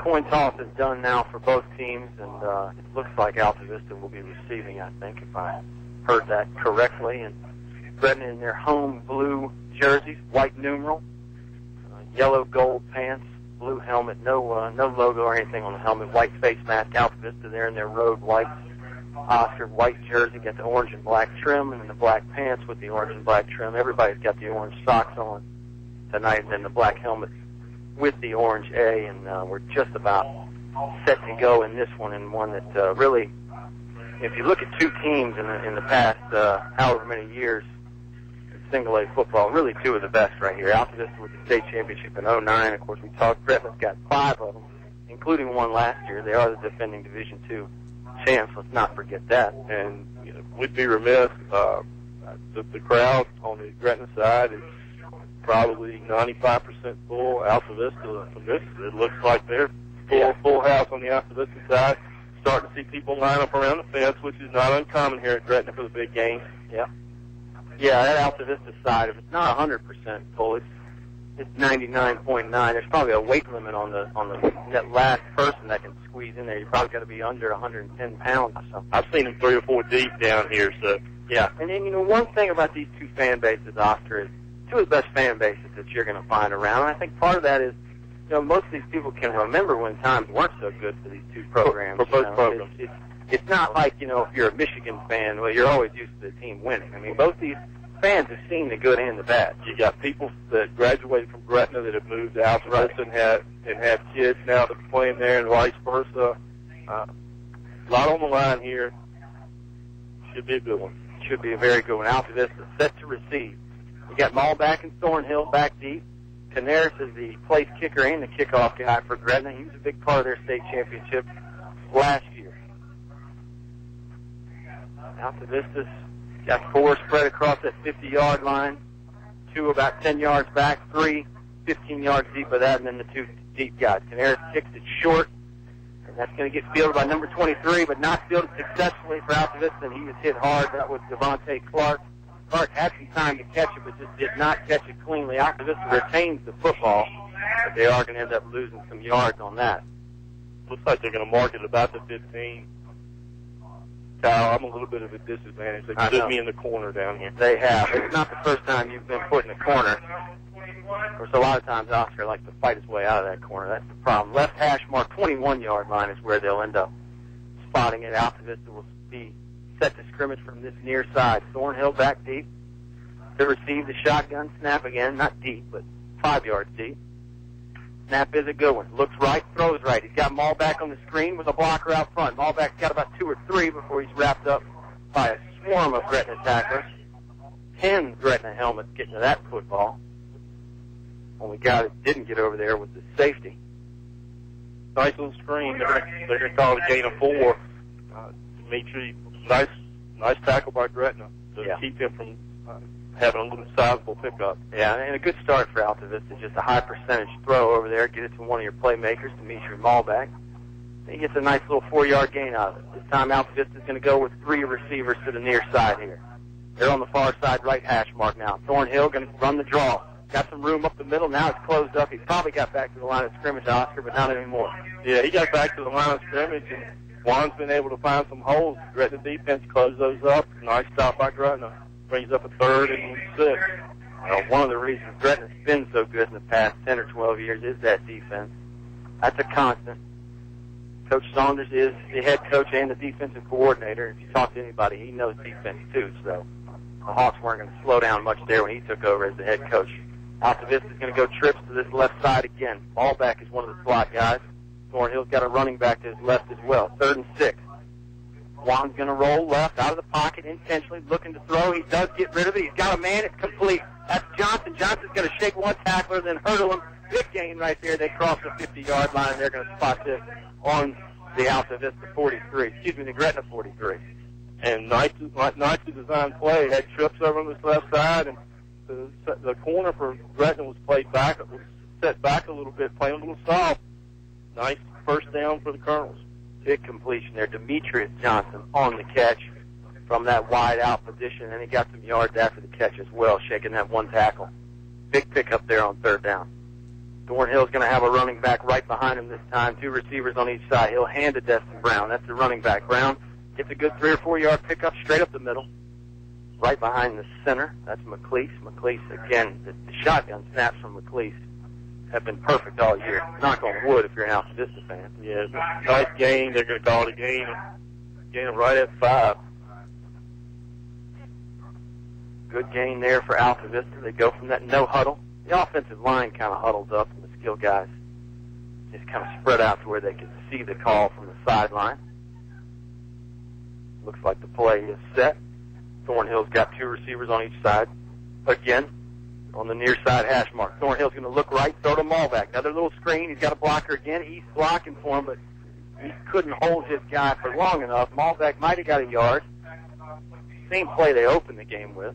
coin toss is done now for both teams, and it looks like Altavista will be receiving, I think, if I heard that correctly. And Gretna in their home blue jerseys, white numeral, yellow gold pants, blue helmet, no logo or anything on the helmet, white face mask. Altavista there in their road whites, Oscar white jersey, got the orange and black trim, and then the black pants with the orange and black trim. Everybody's got the orange socks on tonight, and then the black helmet with the orange A, and we're just about set to go in this one, and one that really, if you look at two teams in the past however many years in single-A football, really two of the best right here. Altavista with the state championship in '09. Of course, we talked, Gretna's got 5 of them, including one last year. They are the defending Division II champs. Let's not forget that. And we'd be remiss. The crowd on the Gretna side is probably 95% full. Altavista, from this, it looks like they're full house on the Altavista side. Starting to see people line up around the fence, which is not uncommon here at Gretna for the big games. Yeah, that Altavista side, if it's not 100% full, it's 99.9. There's probably a weight limit on that last person that can squeeze in there. You probably got to be under 110 pounds or something. I've seen them 3 or 4 deep down here, so yeah. And then one thing about these two fan bases, Oscar, is two of the best fan bases that you're going to find around. And I think part of that is, most of these people can remember when times weren't so good for these two programs. For both programs. It's not like, if you're a Michigan fan, well, you're always used to the team winning. I mean, both these fans have seen the good and the bad. You got people that graduated from Gretna that have moved to Altavista and have kids now that are playing there, and vice versa. A lot on the line here. Should be a good one. Should be a very good one. Altavista set to receive. You got Malback and Thornhill back deep. Canaris is the place kicker and the kickoff guy for Gretna. He was a big part of their state championship last year. Altavista's got 4 spread across that 50-yard line, 2 about 10 yards back, 3 15 yards deep of that, and then the 2 deep guys. Canaris kicks it short, and that's going to get fielded by number 23, but not fielded successfully for Altavista, and he was hit hard. That was Devontae Clark. Clark had some time to catch it, but just did not catch it cleanly. Altavista retains the football, but they are going to end up losing some yards on that. Looks like they're going to mark it about the 15. Kyle, I'm a little bit of a disadvantage. They put me in the corner down here. They have. It's not the first time you've been put in the corner. Of course, a lot of times Oscar likes to fight his way out of that corner. That's the problem. Left hash mark, 21-yard line is where they'll end up spotting it. Altavista will be set to scrimmage from this near side. Thornhill back deep to receive the shotgun snap again. Not deep, but 5 yards deep. Snap is a good one. Looks right, throws right. He's got Malback on the screen with a blocker out front. Malback's got about 2 or 3 before he's wrapped up by a swarm of Gretna tacklers. 10 Gretna helmets getting to that football. Only guy that didn't get over there was the safety. Nice little screen. They're going to call it a gain of 4. Dimitri, nice tackle by Gretna to keep him from having a little sizable pickup. Yeah, and a good start for Altavista. Just a high percentage throw over there. Get it to one of your playmakers, Dimitri Malback. He gets a nice little 4-yard gain out of it. This time Altavista is going to go with 3 receivers to the near side here. They're on the far side right hash mark now. Thornhill going to run the draw. Got some room up the middle. Now it's closed up. He's probably got back to the line of scrimmage, Oscar, but not anymore. Yeah, he got back to the line of scrimmage, and Juan's been able to find some holes. Gretna defense closed those up. Nice stop by Gretna. Brings up a 3rd and 6. One of the reasons Gretna's been so good in the past 10 or 12 years is that defense. That's a constant. Coach Saunders is the head coach and the defensive coordinator. If you talk to anybody, he knows defense too. So the Hawks weren't going to slow down much there when he took over as the head coach. Altavista's going to go trips to this left side again. Malback is one of the slot guys. Thornhill's got a running back to his left as well. 3rd and 6. Juan's going to roll left out of the pocket intentionally, looking to throw. He does get rid of it. He's got a man. It's complete. That's Johnson. Johnson's going to shake one tackler, then hurdle him. Big gain right there. They cross the 50-yard line, and they're going to spot this on the Altavista 43. Excuse me, the Gretna 43. And nicely designed play. Had trips over on this left side, and the corner for Gretna was played back. It was set back a little bit, playing a little soft. Nice first down for the Colonels. Big completion there. Demetrius Johnson on the catch from that wide out position, and he got some yards after the catch as well, shaking that one tackle. Big pickup there on 3rd down. Thornhill's going to have a running back right behind him this time, 2 receivers on each side. He'll hand to Destin Brown. That's the running back. Brown gets a good 3 or 4 yard pickup straight up the middle, right behind the center. That's McLeese. McLeese, again, the shotgun snaps from McLeese have been perfect all year. Knock on wood if you're an Altavista fan. Yeah, nice gain. They're going to call it a gain. Gain them right at 5. Good gain there for Altavista. They go from that no huddle. The offensive line kind of huddles up, and the skill guys just kind of spread out to where they can see the call from the sideline. Looks like the play is set. Thornhill's got 2 receivers on each side. Again, on the near side hash mark. Thornhill's going to look right, throw to Malvac. Another little screen. He's got a blocker again. He's blocking for him, but he couldn't hold his guy for long enough. Malvac might have got a yard. Same play they opened the game with.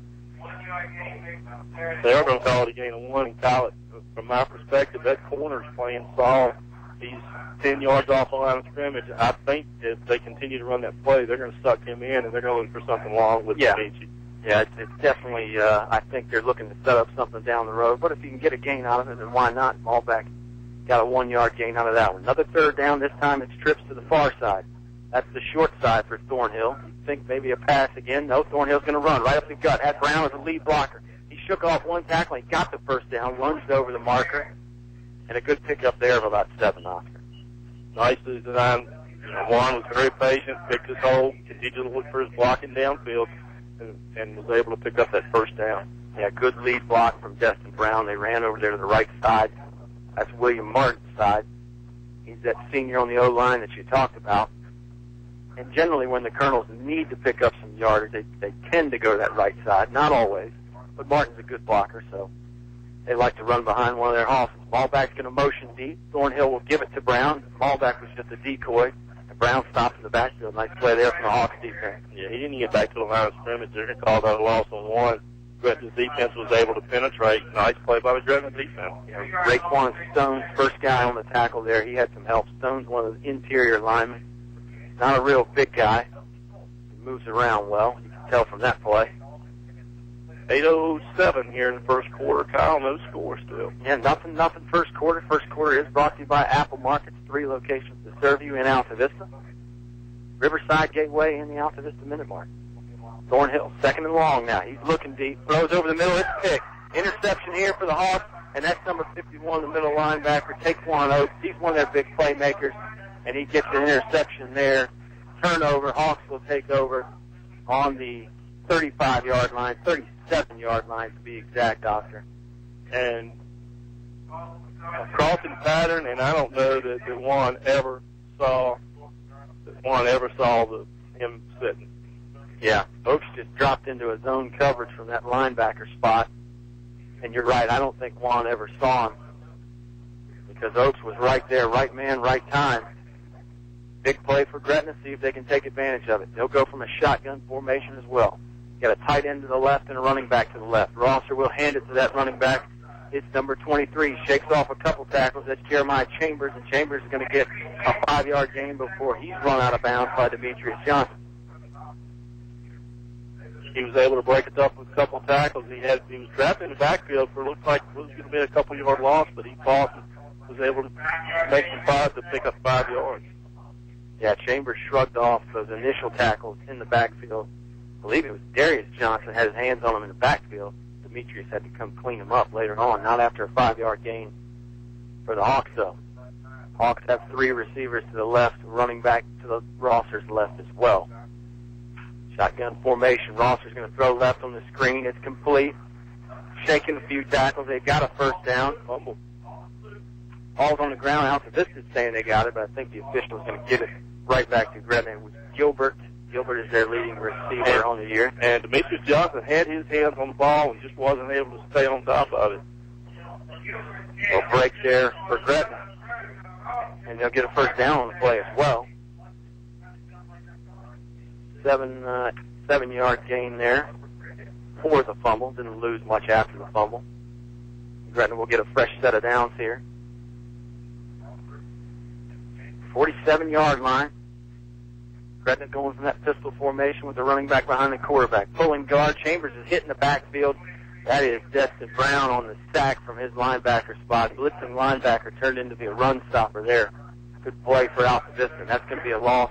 They are going to call it a gain of 1 and call it, from my perspective, that corner's playing solid. He's 10 yards off the line of scrimmage. I think if they continue to run that play, they're going to suck him in, and they're going to look for something wrong with Dimitri. Yeah, it's definitely, I think they're looking to set up something down the road. But if you can get a gain out of it, then why not? Malvac got a 1 yard gain out of that one. Another 3rd down. This time it's trips to the far side. That's the short side for Thornhill. You think maybe a pass again. No, Thornhill's going to run right up the gut. Had Brown as a lead blocker. He shook off 1 tackle. He got the 1st down, lunged over the marker, and a good pickup there of about 7, Oscar. Nicely designed. Juan was very patient, picked his hole, continued to look for his blocking downfield, and was able to pick up that 1st down. Yeah, good lead block from Destin Brown. They ran over there to the right side. That's William Martin's side. He's that senior on the O-line that you talked about. And generally when the Colonels need to pick up some yardage, they tend to go to that right side. Not always, but Martin's a good blocker, so they like to run behind one of their horses. Malvac's going to motion deep. Thornhill will give it to Brown. Malvac was just a decoy. And Brown stops in the backfield. Nice play there from the Hawks defense. Yeah, he didn't get back to the line of scrimmage. They're going to call that a loss on 1. Gretna's defense was able to penetrate. Nice play by the Gretna defense. Yeah, Raekwon Stone's first guy on the tackle there. He had some help. Stone's one of the interior linemen. Not a real big guy. He moves around well. You can tell from that play. 8:07 here in the first quarter. Kyle, no score still. Yeah, nothing first quarter. First quarter is brought to you by Apple Markets, 3 locations to serve you in Altavista. Riverside Gateway and the Altavista Minute Market. Thornhill, 2nd and long now. He's looking deep. Throws over the middle. It's picked. Interception here for the Hawks, and that's number 51, the middle linebacker, Taquan Oates. He's one of their big playmakers, and he gets an interception there. Turnover. Hawks will take over on the 35-yard line, 37-yard line to be exact, Oscar. And a crossing pattern, and I don't know that Juan ever saw him sitting. Yeah, Oaks just dropped into a zone coverage from that linebacker spot. And you're right, I don't think Juan ever saw him because Oaks was right there, right man, right time. Big play for Gretna, see if they can take advantage of it. They'll go from a shotgun formation as well. Got a tight end to the left and a running back to the left. Rosser will hand it to that running back. It's number 23. Shakes off a couple tackles. That's Jeremiah Chambers, and Chambers is going to get a 5-yard gain before he's run out of bounds by Demetrius Johnson. He was able to break it up with a couple tackles. He was trapped in the backfield for looked like it was going to be a couple-yard loss, but he fought and was able to make some five to pick up 5 yards. Yeah, Chambers shrugged off those initial tackles in the backfield. I believe it was Darius Johnson had his hands on him in the backfield. Demetrius had to come clean him up later on, not after a 5-yard gain for the Hawks, though. Hawks have 3 receivers to the left, running back to the Rosser's left as well. Shotgun formation. Rosser's going to throw left on the screen. It's complete. Shaking a few tackles. They got a 1st down. Fumble. Ball's on the ground. Altavista's saying they got it, but I think the official's going to give it right back to Gretna. It was Gilbert. Gilbert is their leading receiver on the year. And Demetrius Johnson had his hands on the ball and just wasn't able to stay on top of it. A break there for Gretna. And they'll get a 1st down on the play as well. 7-yard gain there for the fumble. Didn't lose much after the fumble. Gretna will get a fresh set of downs here. 47-yard line. Gretna going from that pistol formation with the running back behind the quarterback. Pulling guard. Chambers is hitting the backfield. That is Destin Brown on the sack from his linebacker spot. Blitzing linebacker turned into be a run stopper there. Good play for Altavista. That's going to be a loss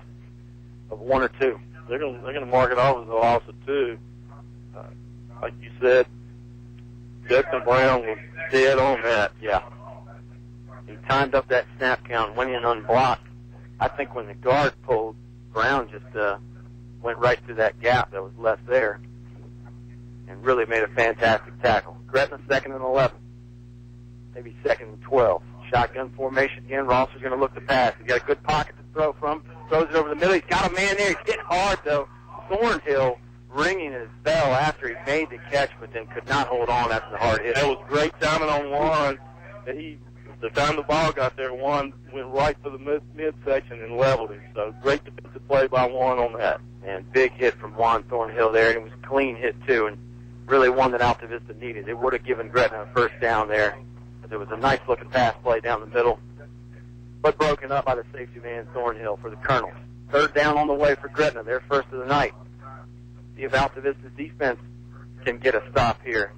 of 1 or 2. They're going to mark it off as a loss of 2. Like you said, Destin Brown was dead on that. Yeah. He timed up that snap count, went in unblocked. I think when the guard pulled, Brown just went right through that gap that was left there and really made a fantastic tackle. Gretna 2nd and 11. Maybe 2nd and 12. Shotgun formation again. Rosser's going to look to pass. He's got a good pocket to throw from. Throws it over the middle. He's got a man there. He's hit hard, though. Thornhill ringing his bell after he made the catch, but then could not hold on after the hard hit. That was great timing on Juan. The time the ball got there, Juan went right to the midsection and leveled him. So great defensive play by Juan on that. And big hit from Juan Thornhill there, and it was a clean hit, too, and really one that Altavista needed. It would have given Gretna a first down there. But there was a nice-looking pass play down the middle, but broken up by the safety man, Thornhill, for the Colonels. 3rd down on the way for Gretna, their first of the night. See if Altavista's defense can get a stop here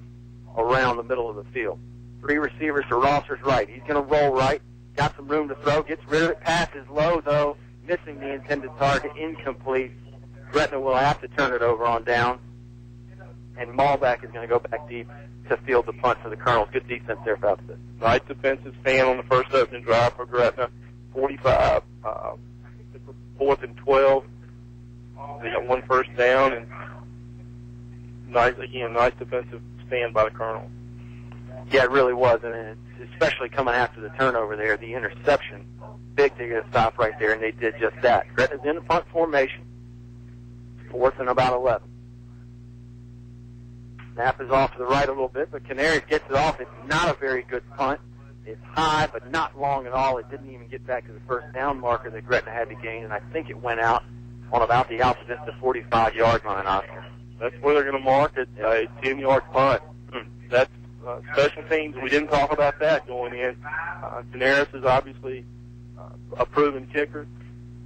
around the middle of the field. 3 receivers to Rosser's right. He's going to roll right. Got some room to throw. Gets rid of it. Passes low, though. Missing the intended target. Incomplete. Gretna will have to turn it over on down. And Malback is going to go back deep to field the punt for the Colonels. Good defense there for Altavista. Nice defensive stand on the first opening drive for Gretna. 45. 4th and 12. They got 1 first down, and nice defensive stand by the Colonel. Yeah, it really was, and it's especially coming after the turnover there, the interception. Big to get a stop right there, and they did just that. Gretna's in the punt formation. 4th and about 11. Snap is off to the right a little bit, but Canaries gets it off. It's not a very good punt. It's high, but not long at all. It didn't even get back to the first down marker that Gretna had to gain, and I think it went out on about the Altavista 45-yard line, Oscar. That's where they're going to mark it, a 10-yard punt. That's special teams. We didn't talk about that going in. Canaris is obviously a proven kicker.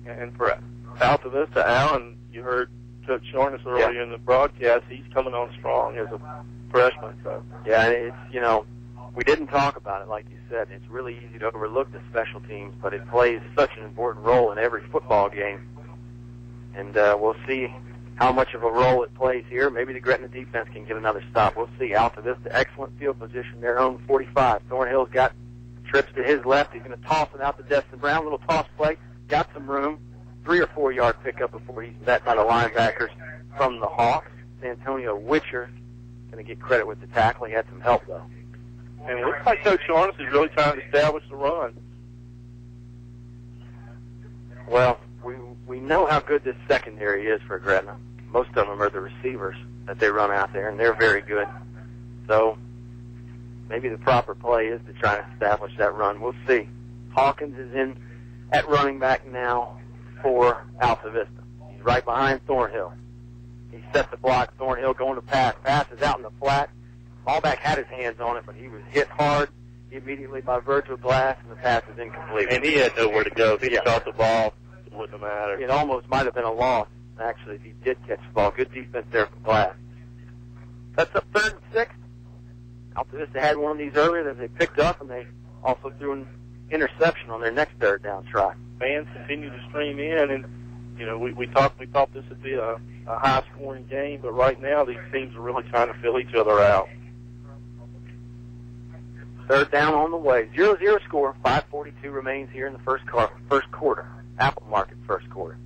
And for Altavista, Allen, you heard Coach Shorness earlier in the broadcast, he's coming on strong as a freshman. So. Yeah, it's, we didn't talk about it, like you said. It's really easy to overlook the special teams, but it plays such an important role in every football game. And we'll see how much of a role it plays here. Maybe the Gretna defense can get another stop. We'll see. Altavista, excellent field position, their own 45. Thornhill's got trips to his left. He's going to toss it out to Destin Brown. Little toss play. Got some room. 3 or 4 yard pickup before he's met by the linebackers from the Hawks. Antonio Witcher going to get credit with the tackle. He had some help, though. And it looks like Coach Shorness is really trying to establish the run. Well, we know how good this secondary is for Gretna. Most of them are the receivers that they run out there, and they're very good. So maybe the proper play is to try to establish that run. We'll see. Hawkins is in at running back now for Altavista. He's right behind Thornhill. He sets the block. Thornhill going to pass. Passes out in the flat. Ballback had his hands on it, but he was hit hard immediately by Virgil Glass, and the pass is incomplete. And he had nowhere to go. If he caught the ball, it wouldn't matter. It almost might have been a loss, actually, if he did catch the ball. Good defense there from Glass. That's up 3rd and 6. Altavista had one of these earlier that they picked up, and they also threw an interception on their next 3rd down try. Fans continue to stream in, and we thought this would be a high-scoring game, but right now these teams are really trying to fill each other out. 3rd down on the way. 0-0 score. 5:42 remains here in the first quarter. Apple Market first quarter.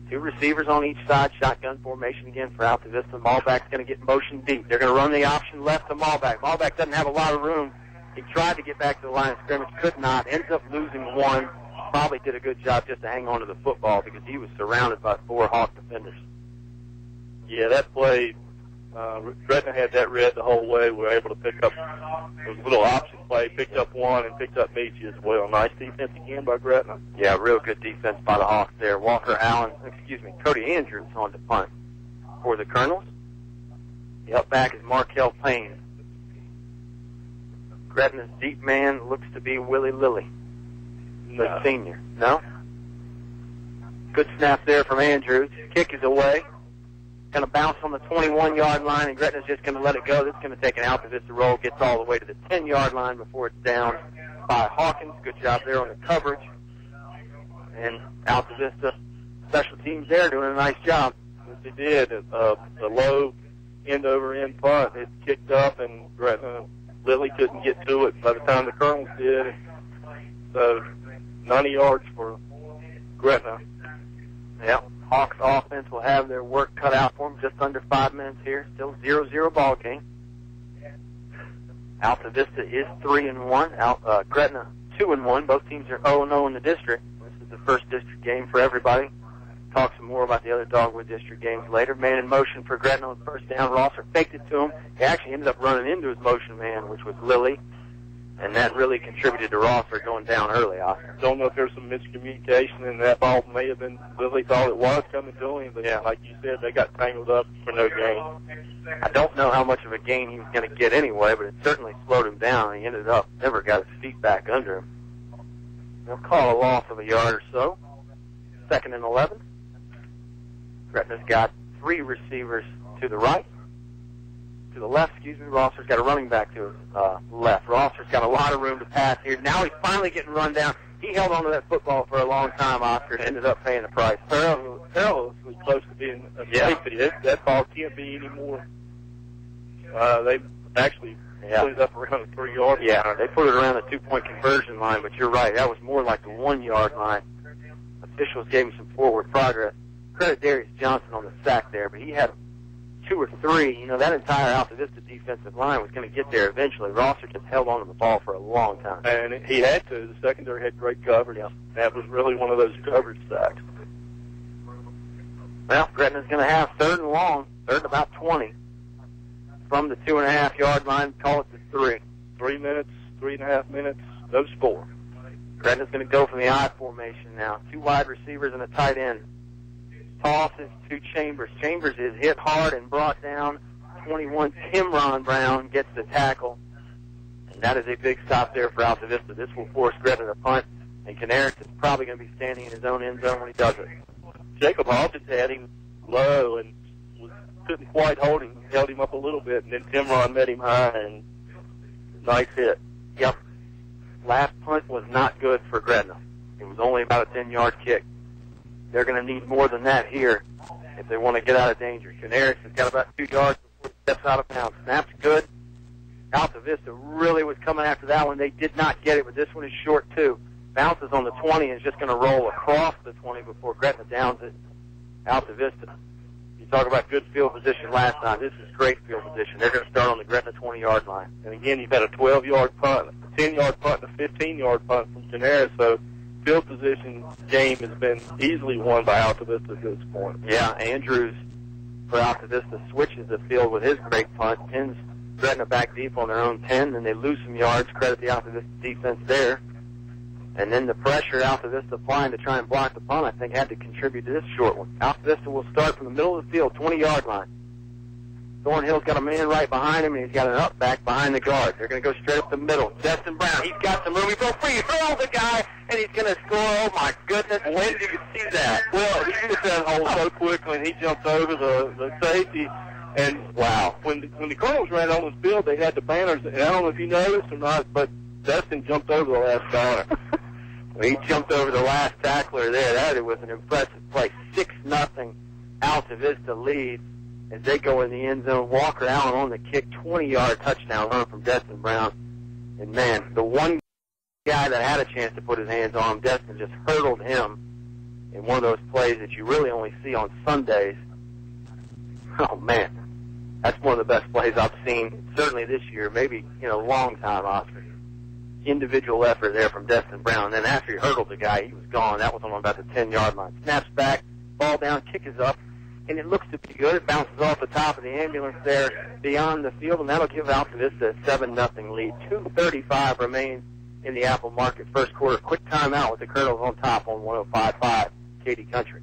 2 receivers on each side. Shotgun formation again for Altavista. Malback's going to get motion deep. They're going to run the option left to Malback. Malback doesn't have a lot of room. He tried to get back to the line of scrimmage, could not. Ends up losing 1. Probably did a good job just to hang on to the football because he was surrounded by 4 Hawk defenders. Yeah, that play, Gretna had that read the whole way. We were able to pick up, it was a little option play, picked up 1 and picked up Beachy as well. Nice defense again by Gretna. Yeah, real good defense by the Hawks there. Cody Andrews on the punt for the Colonels. The up back is Markel Payne. Gretna's deep man looks to be Willie Lilly, the senior. No? Good snap there from Andrews. Kick is away. Going to bounce on the 21-yard line, and Gretna's just going to let it go. This is going to take an Altavista roll, gets all the way to the 10-yard line before it's down by Hawkins. Good job there on the coverage. And Altavista special teams there doing a nice job. Yes, they did. A low end-over-end punt. It kicked up, and Gretna Lily couldn't get to it by the time the Colonels did. So 90 yards for Gretna. Yeah, Hawks offense will have their work cut out for them. Just under 5 minutes here. Still 0-0 ball game. Altavista is 3-1. Gretna 2-1. Both teams are 0-0 in the district. This is the first district game for everybody. Talk some more about the other Dogwood district games later. Man in motion for Gretna on first down. Rosser faked it to him. He actually ended up running into his motion man, which was Lilly. And that really contributed to Rosser going down early, Oscar. Don't know if there's some miscommunication, and that ball may have been, Lily thought it was coming to him, but yeah, like you said, they got tangled up for no gain. I don't know how much of a gain he was going to get anyway, but it certainly slowed him down. He ended up, never got his feet back under him. They'll call a loss of a yard or so. 2nd and 11. Gretna's got 3 receivers to the right. To the left, Rosser's got a running back to his left. Rosser's got a lot of room to pass here. Now he's finally getting run down. He held on to that football for a long time, Oscar, and ended up paying the price. Farrell was close to being a safety. That ball can't be any more. They actually put it up around the 3-yard line. Yeah, they put it around the 2-point conversion line, but you're right. That was more like the 1-yard line. Officials gave him some forward progress. Credit Darius Johnson on the sack there, but he had 2 or 3. You know, that entire Altavista defensive line was going to get there eventually. Rosser just held on to the ball for a long time. And he had to. The secondary had great coverage. Yeah. That was really one of those coverage sacks. Well, Gretna's going to have 3rd and long, 3rd and about 20. From the 2.5-yard line, call it to 3. 3 minutes, 3.5 minutes, no score. Gretna's going to go from the I formation now. 2 wide receivers and a tight end. Tosses to Chambers. Chambers is hit hard and brought down. 21, Timron Brown gets the tackle. And that is a big stop there for Altavista. This will force Gretna to punt. And Canaris is probably going to be standing in his own end zone when he does it. Jacob Hawkins had him low and couldn't quite hold him. Held him up a little bit, and then Timron met him high, and nice hit. Yep. Last punt was not good for Gretna. It was only about a 10-yard kick. They're going to need more than that here if they want to get out of danger. Canaris has got about 2 yards before he steps out of bounds. Snap's good. Altavista really was coming after that one. They did not get it, but this one is short too. Bounces on the 20 and is just going to roll across the 20 before Gretna downs it. Altavista. You talk about good field position last time. This is great field position. They're going to start on the Gretna 20-yard line. And again, you've had a 12-yard punt, a 10-yard punt, and a 15-yard punt from Canaris, so field position game has been easily won by Altavista at this point. Yeah, Andrews for Altavista switches the field with his great punt, pins Gretna back deep on their own 10, and they lose some yards. Credit the Altavista defense there. And then the pressure Altavista applying to try and block the punt, I think, had to contribute to this short one. Altavista will start from the middle of the field, 20-yard line. Thornhill's got a man right behind him, and he's got an up back behind the guard. They're going to go straight up the middle. Destin Brown, he's got some room. He goes free. He throws the guy, and he's going to score. Oh, my goodness. When did you see that? Well, he hit that hole so quickly, and he jumped over the safety. And, wow, when the Colonels ran on the field, they had the banners. And I don't know if you noticed or not, but Destin jumped over the last banner. Well, he jumped over the last tackler there. That was an impressive play. 6-0 Altavista leads as they go in the end zone. Walker Allen on the kick, 20-yard touchdown run from Destin Brown. And, man, the one guy that had a chance to put his hands on him, Destin just hurdled him in one of those plays that you really only see on Sundays. Oh, man. That's one of the best plays I've seen, certainly this year, maybe in a long time, Oscar. Individual effort there from Destin Brown. And then after he hurdled the guy, he was gone. That was on about the 10-yard line. Snaps back, ball down, kick is up, and it looks to be good. It bounces off the top of the ambulance there beyond the field, and that'll give Altavista a 7-0 lead. 2:35 remains in the Apple Market first quarter. Quick timeout with the Colonels on top on 105.5 Katy Country.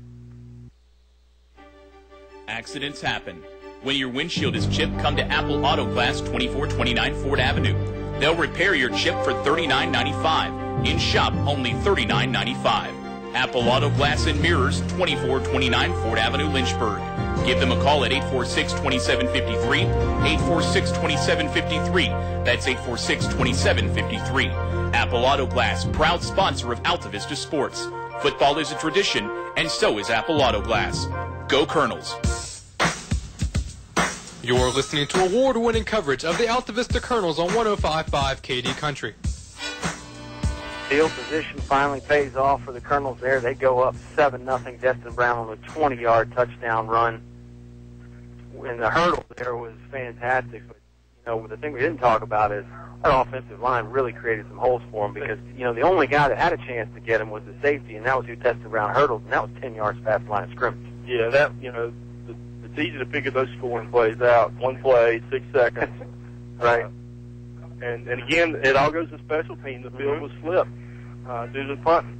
Accidents happen. When your windshield is chipped, come to Apple Auto Glass, 2429 Ford Avenue. They'll repair your chip for $39.95. In shop, only $39.95. Apple Auto Glass and Mirrors, 2429 Ford Avenue, Lynchburg. Give them a call at 846-2753, 846-2753. That's 846-2753. Apple Auto Glass, proud sponsor of Altavista Sports. Football is a tradition, and so is Apple Auto Glass. Go Colonels. You're listening to award-winning coverage of the Altavista Colonels on 105.5 KD Country. Field position finally pays off for the Colonels there. They go up 7-0. Destin Brown on a 20-yard touchdown run. And the hurdle there was fantastic. But, the thing we didn't talk about is that offensive line really created some holes for him because, the only guy that had a chance to get him was the safety, and that was who Destin Brown hurdled, and that was 10 yards past the line of scrimmage. Yeah, that, it's easy to figure those scoring plays out. One play, 6 seconds. Right. And again, it all goes to special teams. The field was flipped due to punting.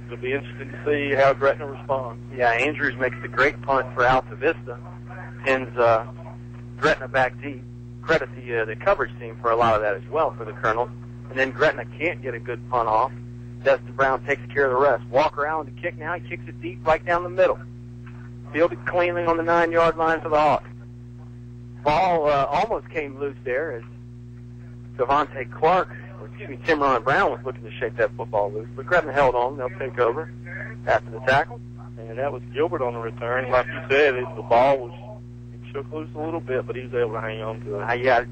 It'll be interesting to see how Gretna responds. Yeah, Andrews makes the great punt for Altavista, pins Gretna back deep. Credit the coverage team for a lot of that as well for the Colonels. And then Gretna can't get a good punt off. Destin Brown takes care of the rest. Walk around with the kick now. He kicks it deep right down the middle. Fielded cleanly on the 9-yard line for the Hawks. Ball almost came loose there as Timron Brown was looking to shake that football loose. But Gretna held on. They'll take over after the tackle. And that was Gilbert on the return. Like you said, the ball was shook loose a little bit, but he was able to hang on to it.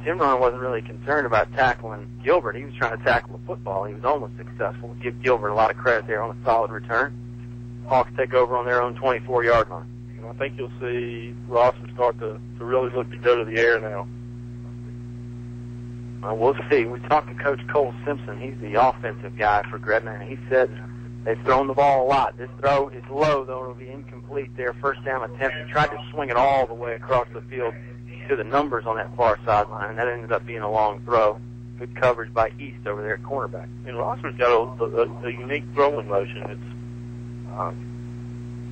Timron wasn't really concerned about tackling Gilbert. He was trying to tackle the football. He was almost successful. Give Gilbert a lot of credit there on a solid return. Hawks take over on their own 24-yard line. And I think you'll see Rosser start to really look to go to the air now. We'll see. We talked to Coach Cole Simpson. He's the offensive guy for Gretna, and he said they've thrown the ball a lot. This throw is low, though. It'll be incomplete there. First down attempt. He tried to swing it all the way across the field to the numbers on that far sideline, and that ended up being a long throw. Good coverage by East over there at cornerback. And Rosser's got a unique throwing motion.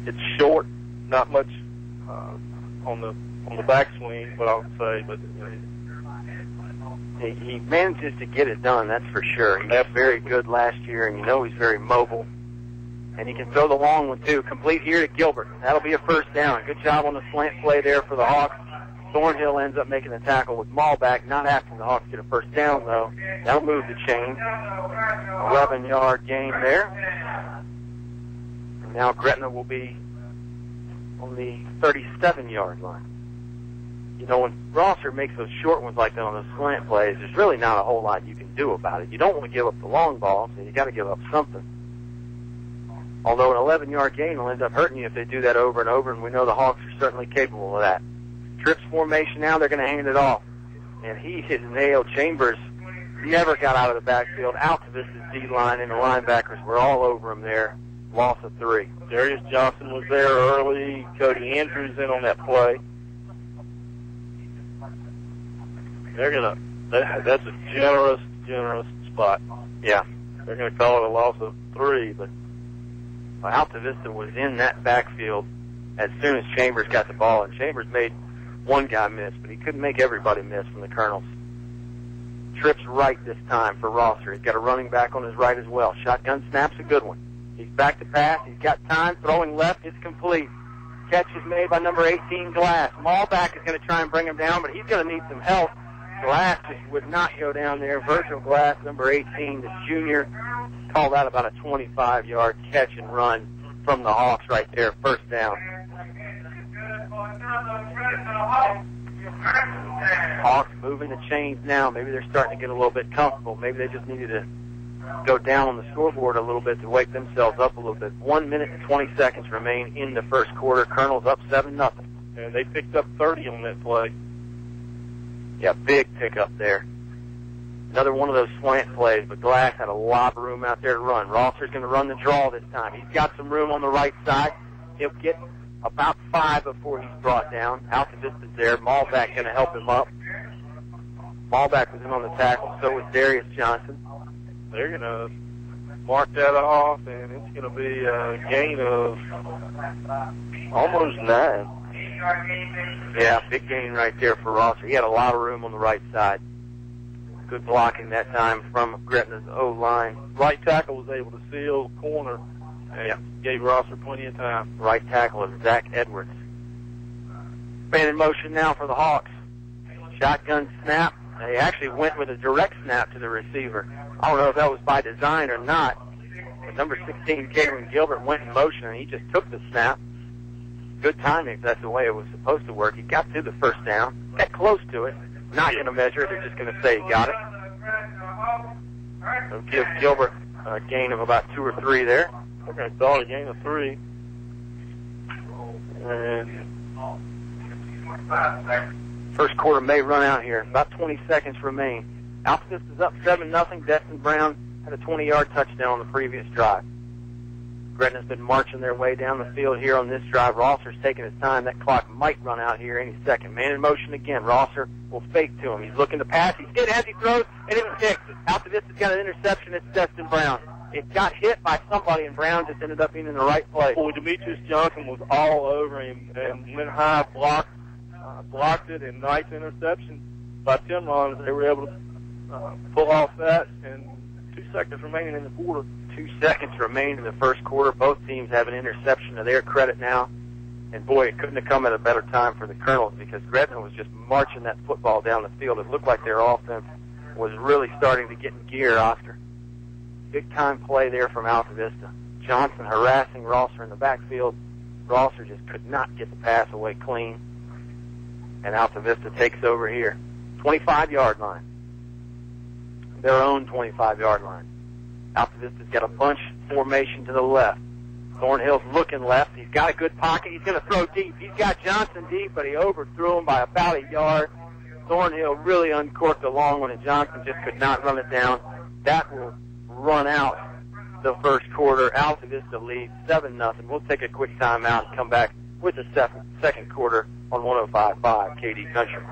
It's short, not much on the backswing, what I would say, but he manages to get it done, that's for sure. He was very good last year, and he's very mobile. And he can throw the long one, too. Complete here to Gilbert. That'll be a first down. Good job on the slant play there for the Hawks. Thornhill ends up making the tackle with Maulback, not after the Hawks get a first down, though. That'll move the chain. 11-yard gain there. And now Gretna will be on the 37-yard line. When Rosser makes those short ones like that on those slant plays, there's really not a whole lot you can do about it. You don't want to give up the long ball, so you got to give up something. Although an 11-yard gain will end up hurting you if they do that over and over, and we know the Hawks are certainly capable of that. Trips formation now, they're going to hand it off. And he has nailed Chambers. Never got out of the backfield. Altavista's D-line and the linebackers were all over him there. Loss of 3. Darius Johnson was there early. Cody Andrews in on that play. That's a generous spot. Yeah. They're going to call it a loss of 3, but Altavista was in that backfield as soon as Chambers got the ball, and Chambers made one guy miss, but he couldn't make everybody miss from the Colonels. Trips right this time for Rosser. He's got a running back on his right as well. Shotgun snap's a good one. He's back to pass. He's got time. Throwing left. It's complete. Catch is made by number 18, Glass. Maulback is going to try and bring him down, but he's going to need some help. Glass just would not go down there. Virgil Glass, number 18, the junior, called out about a 25-yard catch and run from the Hawks right there. First down. Hawks moving the chains now. Maybe they're starting to get a little bit comfortable. Maybe they just needed to go down on the scoreboard a little bit to wake themselves up a little bit. 1 minute and 20 seconds remain in the first quarter. Colonels up 7-0. And they picked up 30 on that play. Yeah, big pickup there. Another one of those slant plays, but Glass had a lot of room out there to run. Rosser's going to run the draw this time. He's got some room on the right side. He'll get about 5 before he's brought down. Altavista's there. Maulback going to help him up. Maulback was in on the tackle, so was Darius Johnson. They're going to mark that off, and it's going to be a gain of almost 9. Yeah, big gain right there for Rosser. He had a lot of room on the right side. Good blocking that time from Gretna's O-line. Right tackle was able to seal corner and gave Rosser plenty of time. Right tackle is Zach Edwards. Man in motion now for the Hawks. Shotgun snap. They actually went with a direct snap to the receiver. I don't know if that was by design or not. But number 16, Cameron Gilbert, went in motion, and he just took the snap. Good timing if that's the way it was supposed to work. He got to the first down, got close to it. Not going to measure it. They're just going to say he got it. So give Gilbert a gain of about 2 or 3 there. Okay, thought a gain of 3. And first quarter may run out here. About 20 seconds remain. Altavista is up 7-0. Destin Brown had a 20-yard touchdown on the previous drive. Gretna's been marching their way down the field here on this drive. Rosser's taking his time. That clock might run out here any second. Man in motion again. Rosser will fake to him. He's looking to pass. He's hit as he throws, and it's picked. Altavista's got an interception. It's Destin Brown. It got hit by somebody, and Brown just ended up being in the right place. Boy, Demetrius Johnson was all over him and went high, blocked it, and nice interception by Timron. They were able to pull off that, and 2 seconds remaining in the quarter. 2 seconds remain in the first quarter. Both teams have an interception to their credit now. And, boy, it couldn't have come at a better time for the Colonels because Gretna was just marching that football down the field. It looked like their offense was really starting to get in gear, Oscar. Big-time play there from Altavista. Johnson harassing Rosser in the backfield. Rosser just could not get the pass away clean. And Altavista takes over here. 25-yard line. Their own 25-yard line. Altavista's got a bunch formation to the left. Thornhill's looking left. He's got a good pocket. He's going to throw deep. He's got Johnson deep, but he overthrew him by about a yard. Thornhill really uncorked a long one, and Johnson just could not run it down. That will run out the first quarter. Altavista leads 7-0. We'll take a quick timeout and come back with the second quarter on 105.5 KD Country.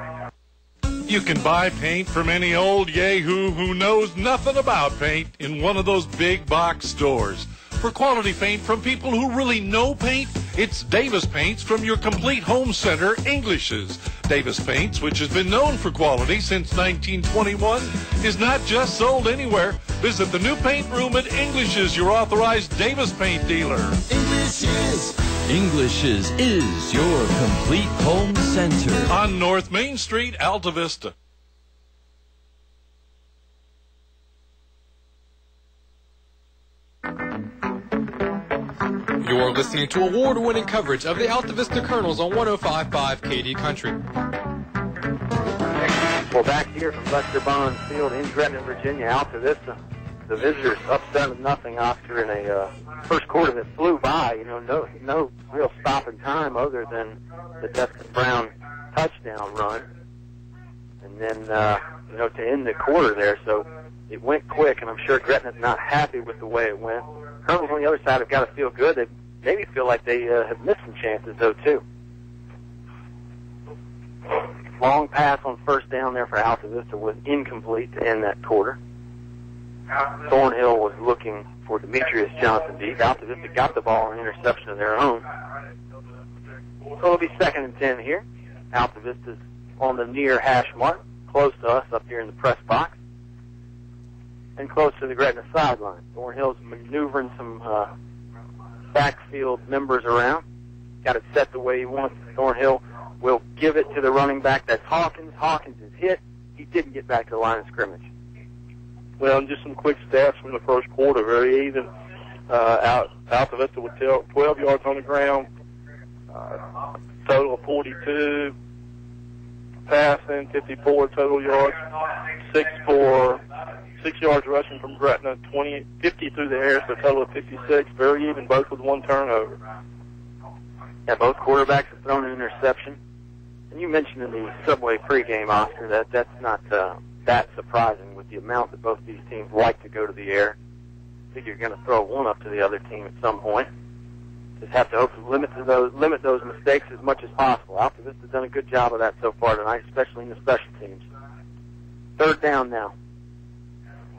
You can buy paint from any old yahoo who knows nothing about paint in one of those big box stores. For quality paint from people who really know paint, it's Davis Paints from your complete home center, English's. Davis Paints, which has been known for quality since 1921, is not just sold anywhere. Visit the new paint room at English's, your authorized Davis Paint dealer. English's is your complete home center. On North Main Street, Altavista. You're listening to award-winning coverage of the Altavista Colonels on 105.5 KD Country. Well, back here from Buster Bonds Field in Gretna, Virginia, Altavista. The visitors up 7-0, Oscar, in a first quarter that flew by. You know, no real stopping time other than the Destin Brown touchdown run. And then, to end the quarter there. So it went quick, and I'm sure Gretna's not happy with the way it went. Colonels on the other side have got to feel good. They maybe feel like they have missed some chances, though, too. Long pass on first down there for Altavista was incomplete to end that quarter. Thornhill was looking for Demetrius Johnson deep. Altavista got the ball on an interception of their own. So it'll be 2nd and 10 here. Altavista's on the near hash mark, close to us up here in the press box, and close to the Gretna sideline. Thornhill's maneuvering some backfield members around. Got it set the way he wants. Thornhill will give it to the running back. That's Hawkins. Hawkins is hit. He didn't get back to the line of scrimmage. Well, just some quick stats from the first quarter. Very even. Altavista with 12 yards on the ground. Total of 42. Passing, 54 total yards. 6 yards rushing from Gretna. 50 through the air, so a total of 56. Very even, both with 1 turnover. Yeah, both quarterbacks have thrown an interception. And you mentioned in the Subway pregame, Oscar, that's not that surprising with the amount that both these teams like to go to the air. I think you're going to throw one up to the other team at some point. Just have to hopefully limit those mistakes as much as possible. Altavista's done a good job of that so far tonight, especially in the special teams. 3rd down now.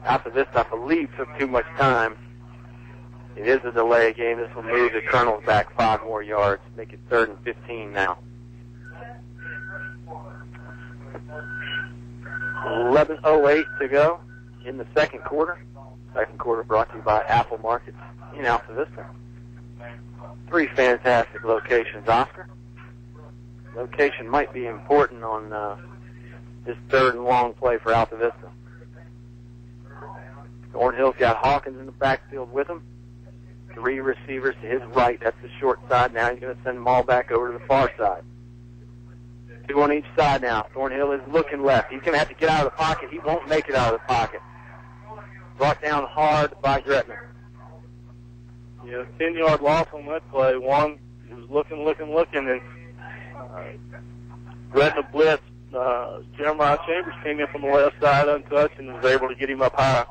Altavista, I believe, took too much time. It is a delay game. This will move the Colonels back 5 more yards, make it 3rd and 15 now. 11:08 to go in the second quarter. Second quarter brought to you by Apple Markets in Altavista. Three fantastic locations, Oscar. Location might be important on this third and long play for Altavista. Thornhill's got Hawkins in the backfield with him. Three receivers to his right. That's the short side. Now he's going to send them all back over to the far side. Two on each side now. Thornhill is looking left. He's going to have to get out of the pocket. He won't make it out of the pocket. Brought down hard by Gretna. Yeah, 10-yard loss on that play. One, he was looking, and Gretna blitzed. Jeremiah Chambers came in from the left side untouched and was able to get him up high.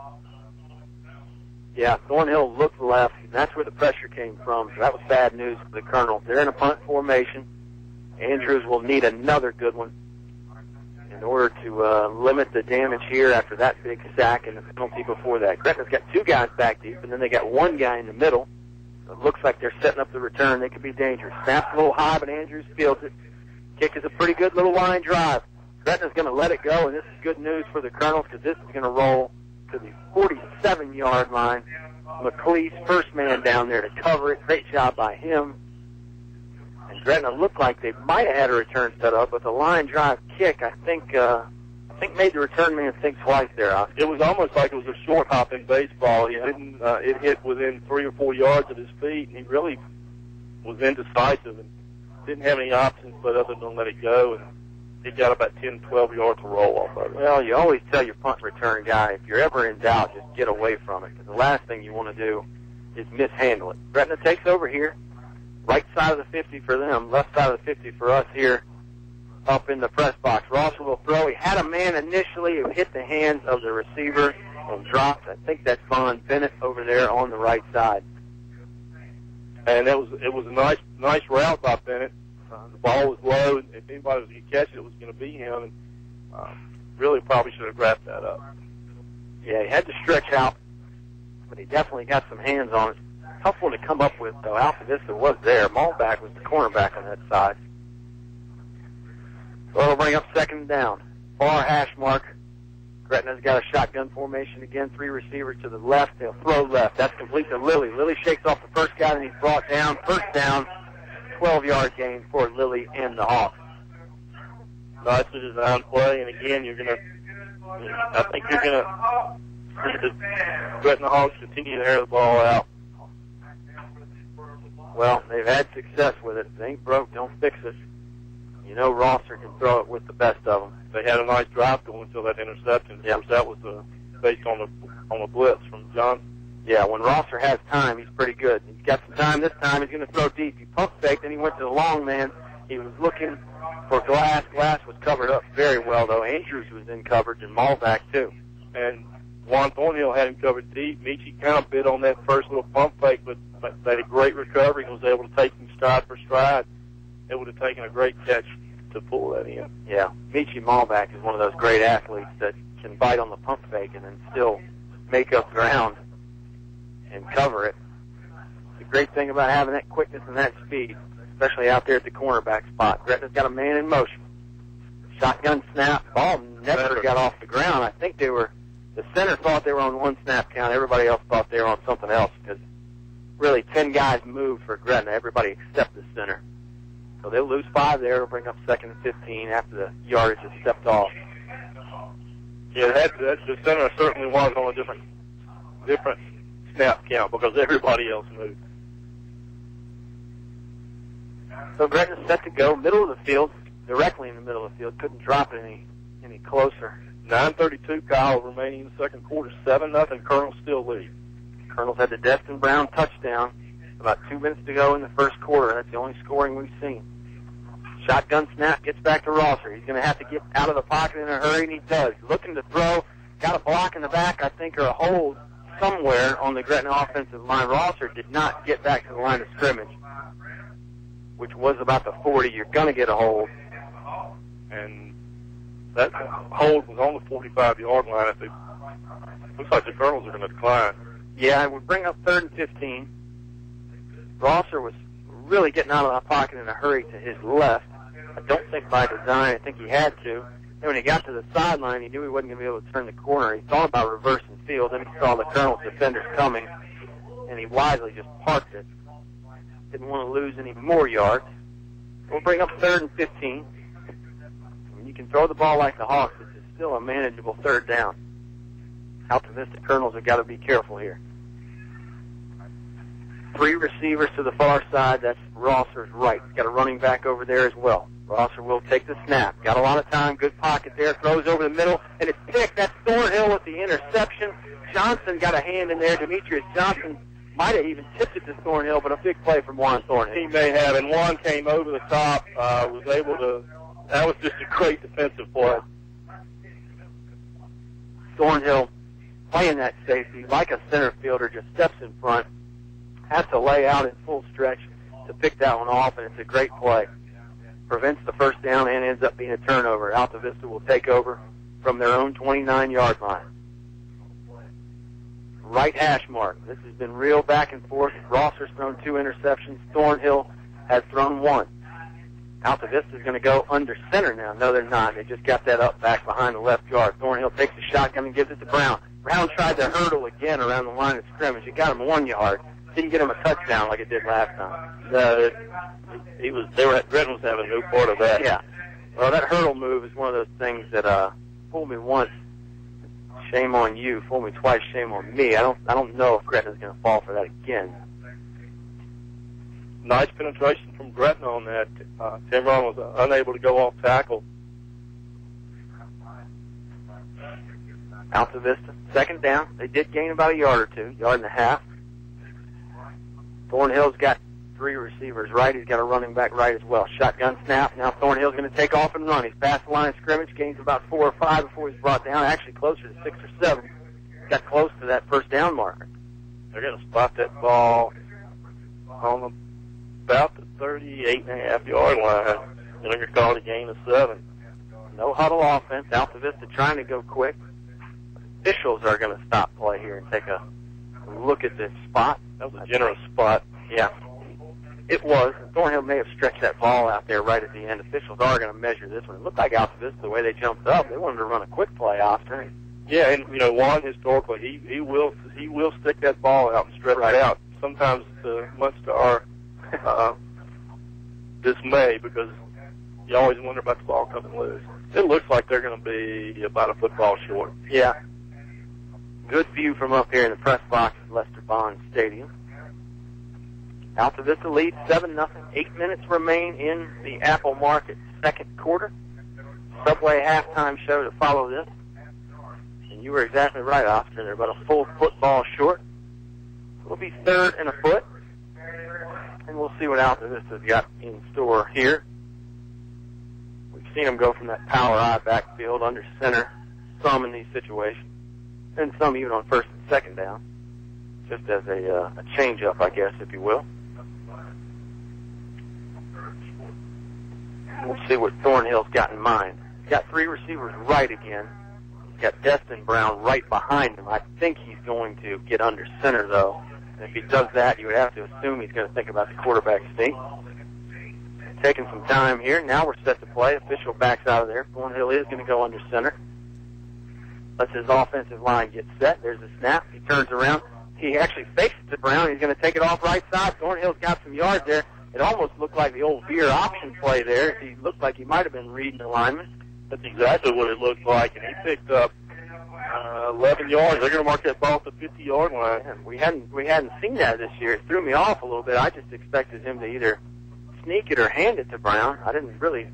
Yeah, Thornhill looked left, and that's where the pressure came from. So that was bad news for the Colonels. They're in a punt formation. Andrews will need another good one in order to limit the damage here after that big sack and the penalty before that. Gretna's got two guys back deep, and then they got one guy in the middle. So it looks like they're setting up the return. They could be dangerous. Snaps a little high, but Andrews fields it. Kick is a pretty good little line drive. Gretna's going to let it go, and this is good news for the Colonels because this is going to roll to the 47-yard line. McLeese, first man down there to cover it. Great job by him. And Gretna looked like they might have had a return set up, but the line drive kick, I think made the return man think twice there. It was almost like it was a short hop in baseball. He didn't. It hit within 3 or 4 yards of his feet, and he really was indecisive and didn't have any options but other than let it go. And he got about 10, 12 yards to roll off of it. Well, you always tell your punt return guy, if you're ever in doubt, just get away from it, because the last thing you want to do is mishandle it. Gretna takes over here. Right side of the 50 for them, left side of the 50 for us here up in the press box. Rosser will throw. He had a man initially who hit the hands of the receiver and dropped. I think that's Vaughn Bennett over there on the right side. And it was a nice route by Bennett. The ball was low, and if anybody was going to catch it, it was going to be him. And really probably should have grabbed that up. Yeah, he had to stretch out, but he definitely got some hands on it. Tough one to come up with, though. Altavista was there. Malback was the cornerback on that side. So it'll bring up second down. Far hash mark. Gretna's got a shotgun formation again. Three receivers to the left. They'll throw left. That's complete to Lilly. Lilly shakes off the first guy, and he's brought down. First down, 12-yard gain for Lilly and the Hawks. Nicely designed play, and again, I think you're going to see the Gretna Hawks continue to air the ball out. Well, they've had success with it. If it ain't broke, don't fix it. You know Rosser can throw it with the best of them. They had a nice drive going until that interception. Of course, that was based on the blitz from Johnson. Yeah, when Rosser has time, he's pretty good. He's got some time this time. He's going to throw deep. He pump faked, then he went to the long man. He was looking for Glass. Glass was covered up very well, though. Andrews was in coverage, and Malback, too. And Juan Thornhill had him covered deep. Michi kind of bit on that first little pump fake, but made a great recovery and was able to take him stride for stride. It would have taken a great catch to pull that in. Yeah, Michi Malback is one of those great athletes that can bite on the pump fake and then still make up ground and cover it. The great thing about having that quickness and that speed, especially out there at the cornerback spot. Gretna's got a man in motion. Shotgun snap. Ball never got off the ground. I think the center thought they were on one snap count. Everybody else thought they were on something else because really 10 guys moved for Gretna, everybody except the center. So they'll lose 5 there. It'll bring up second and 15 after the yardage has stepped off. Yeah, the center certainly was on a different snap count because everybody else moved. So Gretna's set to go, middle of the field, directly in the middle of the field. Couldn't drop it any closer. 9:32, Kyle, remaining in the second quarter, 7-0. Colonel still lead. Colonels had the Destin Brown touchdown. About 2 minutes to go in the first quarter. That's the only scoring we've seen. Shotgun snap gets back to Rosser. He's going to have to get out of the pocket in a hurry, and he does. Looking to throw. Got a block in the back, I think, or a hold somewhere on the Gretna offensive line. Rosser did not get back to the line of scrimmage, which was about the 40. You're going to get a hold. And that hold was on the 45-yard line. Looks like the Colonels are going to decline. Yeah, it would bring up 3rd and 15. Rosser was really getting out of the pocket in a hurry to his left. I don't think by design. I think he had to. And when he got to the sideline, he knew he wasn't going to be able to turn the corner. He thought about reversing field. Then he saw the Colonel's defenders coming, and he wisely just parked it. Didn't want to lose any more yards. We'll bring up 3rd and 15. When you can throw the ball like the Hawks, it's still a manageable 3rd down. Altavista Colonels have got to be careful here. 3 receivers to the far side. That's Rosser's right. He's got a running back over there as well. Rosser will take the snap. Got a lot of time. Good pocket there. Throws over the middle, and it's picked. That's Thornhill with the interception. Johnson got a hand in there. Demetrius Johnson might have even tipped it to Thornhill, but a big play from Juan Thornhill. He may have, and Juan came over the top, was able to, that was just a great defensive play. Thornhill playing that safety like a center fielder, just steps in front, has to lay out in full stretch to pick that one off, and it's a great play. Prevents the first down and ends up being a turnover. Altavista will take over from their own 29-yard line. Right hash mark. This has been real back and forth. Rosser's thrown 2 interceptions. Thornhill has thrown 1. Altavista is going to go under center now. No, they're not. They just got that up back behind the left guard. Thornhill takes the shotgun and gives it to Brown. Brown tried to hurdle again around the line of scrimmage. It got him 1 yard. Didn't get him a touchdown like it did last time. No, Gretna was having no part of that. Yeah. Well, that hurdle move is one of those things that fooled me once. Shame on you. Fooled me twice. Shame on me. I don't know if Gretna's going to fall for that again. Nice penetration from Gretna on that. Timron was unable to go off tackle. Altavista, 2nd down. They did gain about a yard or 2, yard and a half. Thornhill's got 3 receivers right. He's got a running back right as well. Shotgun snap. Now Thornhill's going to take off and run. He's past the line of scrimmage, gains about 4 or 5 before he's brought down, actually closer to 6 or 7. Got close to that first down marker. They're going to spot that ball on about the 38.5-yard line. And they're going to call it a gain of 7. No huddle offense. Altavista trying to go quick. Officials are going to stop play here and take a look at this spot. That was a generous spot. Yeah. It was. Thornhill may have stretched that ball out there right at the end. Officials are going to measure this one. It looked like Altavista, the way they jumped up, they wanted to run a quick play after. Yeah, and Juan historically, he will stick that ball out and stretch it out. Sometimes much to our dismay, because you always wonder about the ball coming loose. It looks like they're going to be about a football short. Yeah. Good view from up here in the press box at Lester Bond Stadium. Altavista leads 7-0. 8 minutes remain in the Apple Market 2nd quarter. Subway halftime show to follow this. And you were exactly right, Oscar. They're about a full football short. It'll be 3rd and a foot. And we'll see what Altavista's got in store here. We've seen them go from that power I backfield under center some in these situations. And some even on 1st and 2nd down. Just as a change-up, I guess, if you will. We'll see what Thornhill's got in mind. He's got 3 receivers right again. He's got Destin Brown right behind him. I think he's going to get under center, though. And if he does that, you would have to assume he's going to think about the quarterback sneak. Taking some time here. Now we're set to play. Official backs out of there. Thornhill is going to go under center. Lets his offensive line get set. There's the snap. He turns around. He actually fakes it to Brown. He's going to take it off right side. Thornhill's got some yards there. It almost looked like the old veer option play there. He looked like he might have been reading the lineman. That's exactly what it looked like, and he picked up 11 yards. They're going to mark that ball at the 50-yard line. Man, we hadn't seen that this year. It threw me off a little bit. I just expected him to either sneak it or hand it to Brown. I didn't really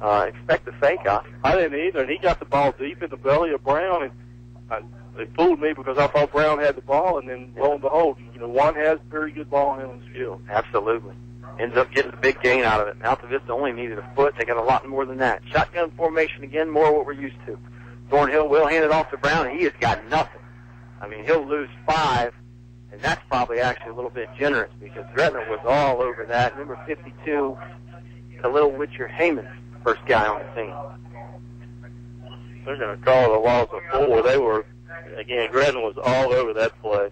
expect the fake off. I didn't either, and he got the ball deep in the belly of Brown, and they fooled me because I thought Brown had the ball, and then lo and behold, Juan has very good ball handling skills. Absolutely. Ends up getting a big gain out of it. Altavista only needed a foot. They got a lot more than that. Shotgun formation again, more what we're used to. Thornhill will hand it off to Brown, and he has got nothing. I mean, he'll lose 5, and that's probably actually a little bit generous because Gretna was all over that. Number 52, Khalil Witcher-Heyman, first guy on the scene. They're going to call the loss of 4. They were, again, Gretna was all over that play.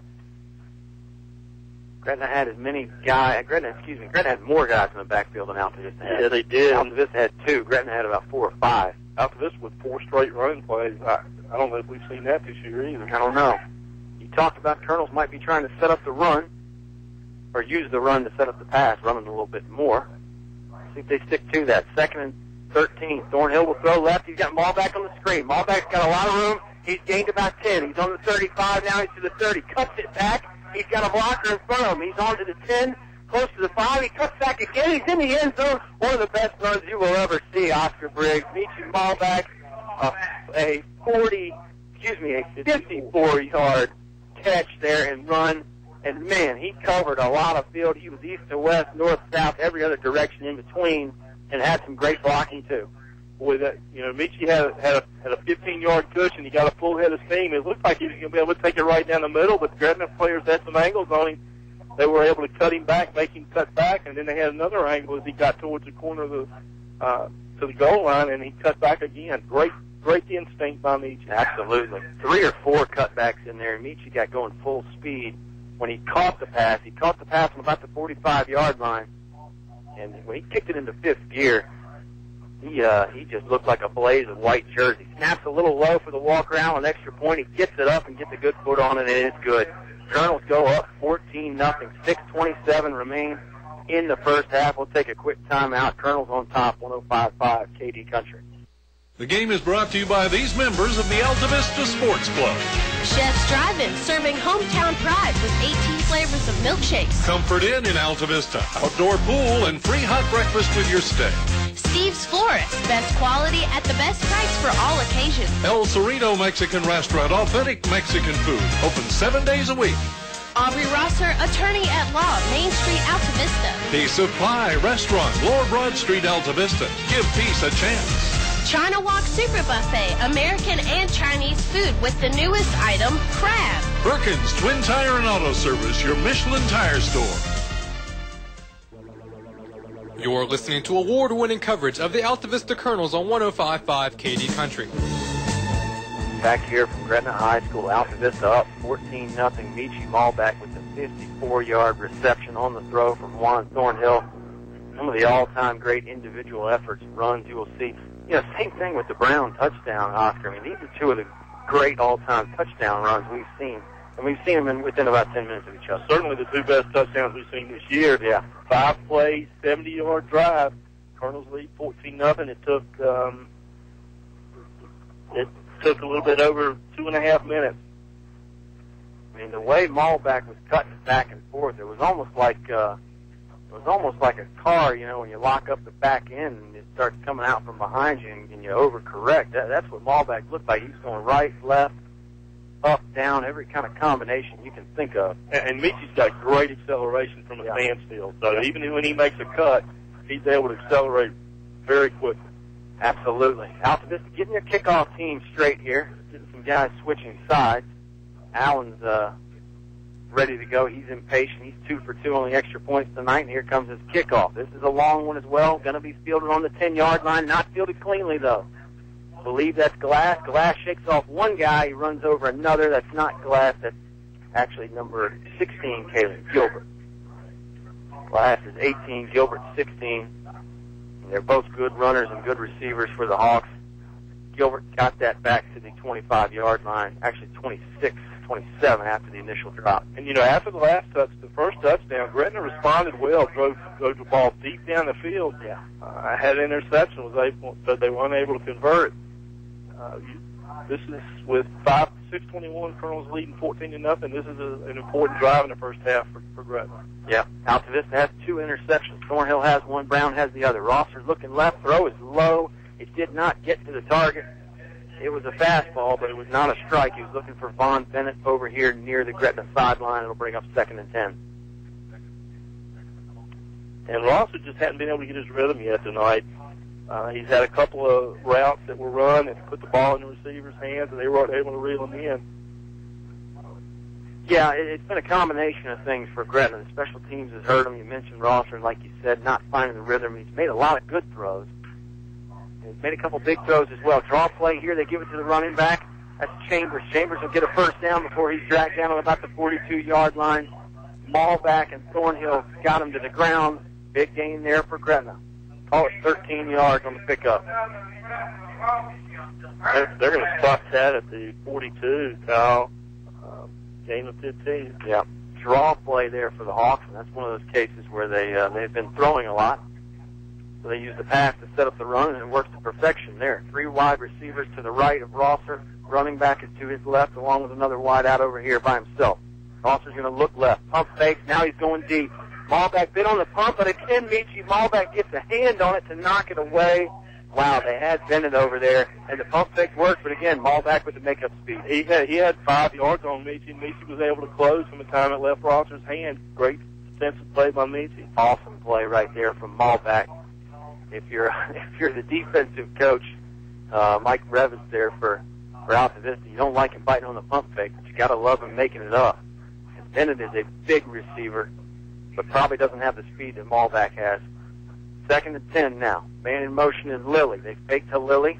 Gretna had Gretna had more guys in the backfield than Altavista had. Yeah, they did. Altavista had 2. Gretna had about 4 or 5. Altavista with 4 straight running plays. I don't know if we've seen that this year either. I don't know. You talked about Colonels might be trying to set up the run. or use the run to set up the pass, running a little bit more. I think they stick to that. 2nd and 13. Thornhill will throw left. He's got ball back on the screen. Ballback's got a lot of room. He's gained about 10. He's on the 35 now. He's to the 30. Cuts it back. He's got a blocker in front of him. He's on to the 10, close to the 5. He cuts back again. He's in the end zone. One of the best runs you will ever see, Oscar Briggs. Meachie ballback, a 54-yard catch there and run. And, man, he covered a lot of field. He was east to west, north, south, every other direction in between, and had some great blocking, too. Boy, that, Meachie had a 15-yard cushion. He got a full head of steam. It looked like he was going to be able to take it right down the middle, but the Gretna players had some angles on him. They were able to cut him back, make him cut back, and then they had another angle as he got towards the corner of the to the goal line, and he cut back again. Great instinct by Meachie. Absolutely. 3 or 4 cutbacks in there, and Meachie got going full speed when he caught the pass. He caught the pass from about the 45-yard line, and when he kicked it into 5th gear, he just looked like a blaze of white jersey. Snaps a little low for the walk around, an extra point. He gets it up and gets a good foot on it, and it's good. Colonels go up 14-0. 6:27 remain in the first half. We'll take a quick timeout. Colonels on top, 105.5 KD Country. The game is brought to you by these members of the Altavista Sports Club. Chef's Drive-In, serving hometown pride with 18 flavors of milkshakes. Comfort Inn in Altavista, outdoor pool, and free hot breakfast with your stay. Steve's Florist, best quality at the best price for all occasions. El Cerrito Mexican Restaurant, authentic Mexican food, open 7 days a week. Aubrey Rosser, attorney at law, Main Street, Altavista. Piece of Pie Restaurant, Lower Broad Street, Altavista. Give peace a chance. China Walk Super Buffet, American and Chinese food with the newest item, crab. Perkins Twin Tire and Auto Service, your Michelin tire store. You're listening to award-winning coverage of the Altavista Colonels on 105.5 KD Country. Back here from Gretna High School, Altavista up 14-0. Meachie ballback with a 54-yard reception on the throw from Juan Thornhill. Some of the all-time great individual efforts and runs you will see. Same thing with the Brown touchdown, Oscar. I mean, these are 2 of the great all-time touchdown runs we've seen. And we've seen them within about 10 minutes of each other. Certainly the 2 best touchdowns we've seen this year. Yeah. 5 plays, 70-yard drive. Colonels lead 14-0. It took a little bit over 2.5 minutes. I mean, the way Malback was cutting back and forth, it was almost like a car, when you lock up the back end and it starts coming out from behind you and you overcorrect. That's what Malback looked like. He was going right, left, up, down, every kind of combination you can think of. And Meachie's got great acceleration from a standstill. So even when he makes a cut, he's able to accelerate very quickly. Absolutely. Altavista getting their kickoff team straight here. Getting some guys switching sides. Allen's ready to go. He's impatient. He's 2 for 2 on the extra points tonight, and here comes his kickoff. This is a long one as well. Going to be fielded on the 10-yard line. Not fielded cleanly, though. I believe that's Glass. Glass shakes off one guy. He runs over another. That's not Glass. That's actually number 16, Caleb Gilbert. Glass is 18, Gilbert 16. And they're both good runners and good receivers for the Hawks. Gilbert got that back to the 25-yard line, actually 26, 27 after the initial drop. And, after the first touchdown, Gretna responded well, drove the ball deep down the field. Yeah. Had an interception, but they were unable to convert. This is with 6:21, Colonels leading 14-0. This is an important drive in the first half for Gretna. Yeah. Altavista has 2 interceptions. Thornhill has 1, Brown has the other. Rosser's looking left, throw is low. It did not get to the target. It was a fastball, but it was not a strike. He was looking for Vaughn Bennett over here near the Gretna sideline. It'll bring up 2nd and 10. And Rosser just hadn't been able to get his rhythm yet tonight. He's had a couple of routes that were run and put the ball in the receiver's hands, and they weren't able to reel him in. Yeah, it's been a combination of things for Gretna. The special teams has hurt him. You mentioned Rosser, like you said, not finding the rhythm. He's made a lot of good throws. He's made a couple big throws as well. Draw play here. They give it to the running back. That's Chambers. Chambers will get a first down before he's dragged down on about the 42-yard line. Malback and Thornhill got him to the ground. Big gain there for Gretna. Call it 13 yards on the pickup. They're going to stop that at the 42, Kyle. Gain of 15. Yeah. draw play there for the Hawks, and that's one of those cases where they've been throwing a lot. So they use the pass to set up the run, and it works to perfection there. 3 wide receivers to the right of Rosser. Running back is to his left, along with another wide out over here by himself. Rosser's going to look left. Pump fakes. Now he's going deep. Malbeck bit on the pump, but again, Michi Malbeck gets a hand on it to knock it away. Wow, they had Bennett over there, and the pump fake worked, but again, Malbeck with the makeup speed. He had 5 yards on Michi, and Michi was able to close from the time it left Rosser's hand. Great defensive play by Michi. Awesome play right there from Malbeck. If you're the defensive coach, Mike Revis there for Altavista, you don't like him biting on the pump fake, but you got to love him making it up. And Bennett is a big receiver, but probably doesn't have the speed that Malbeck has. 2nd and 10 now. Man in motion is Lilly. They fake to Lilly.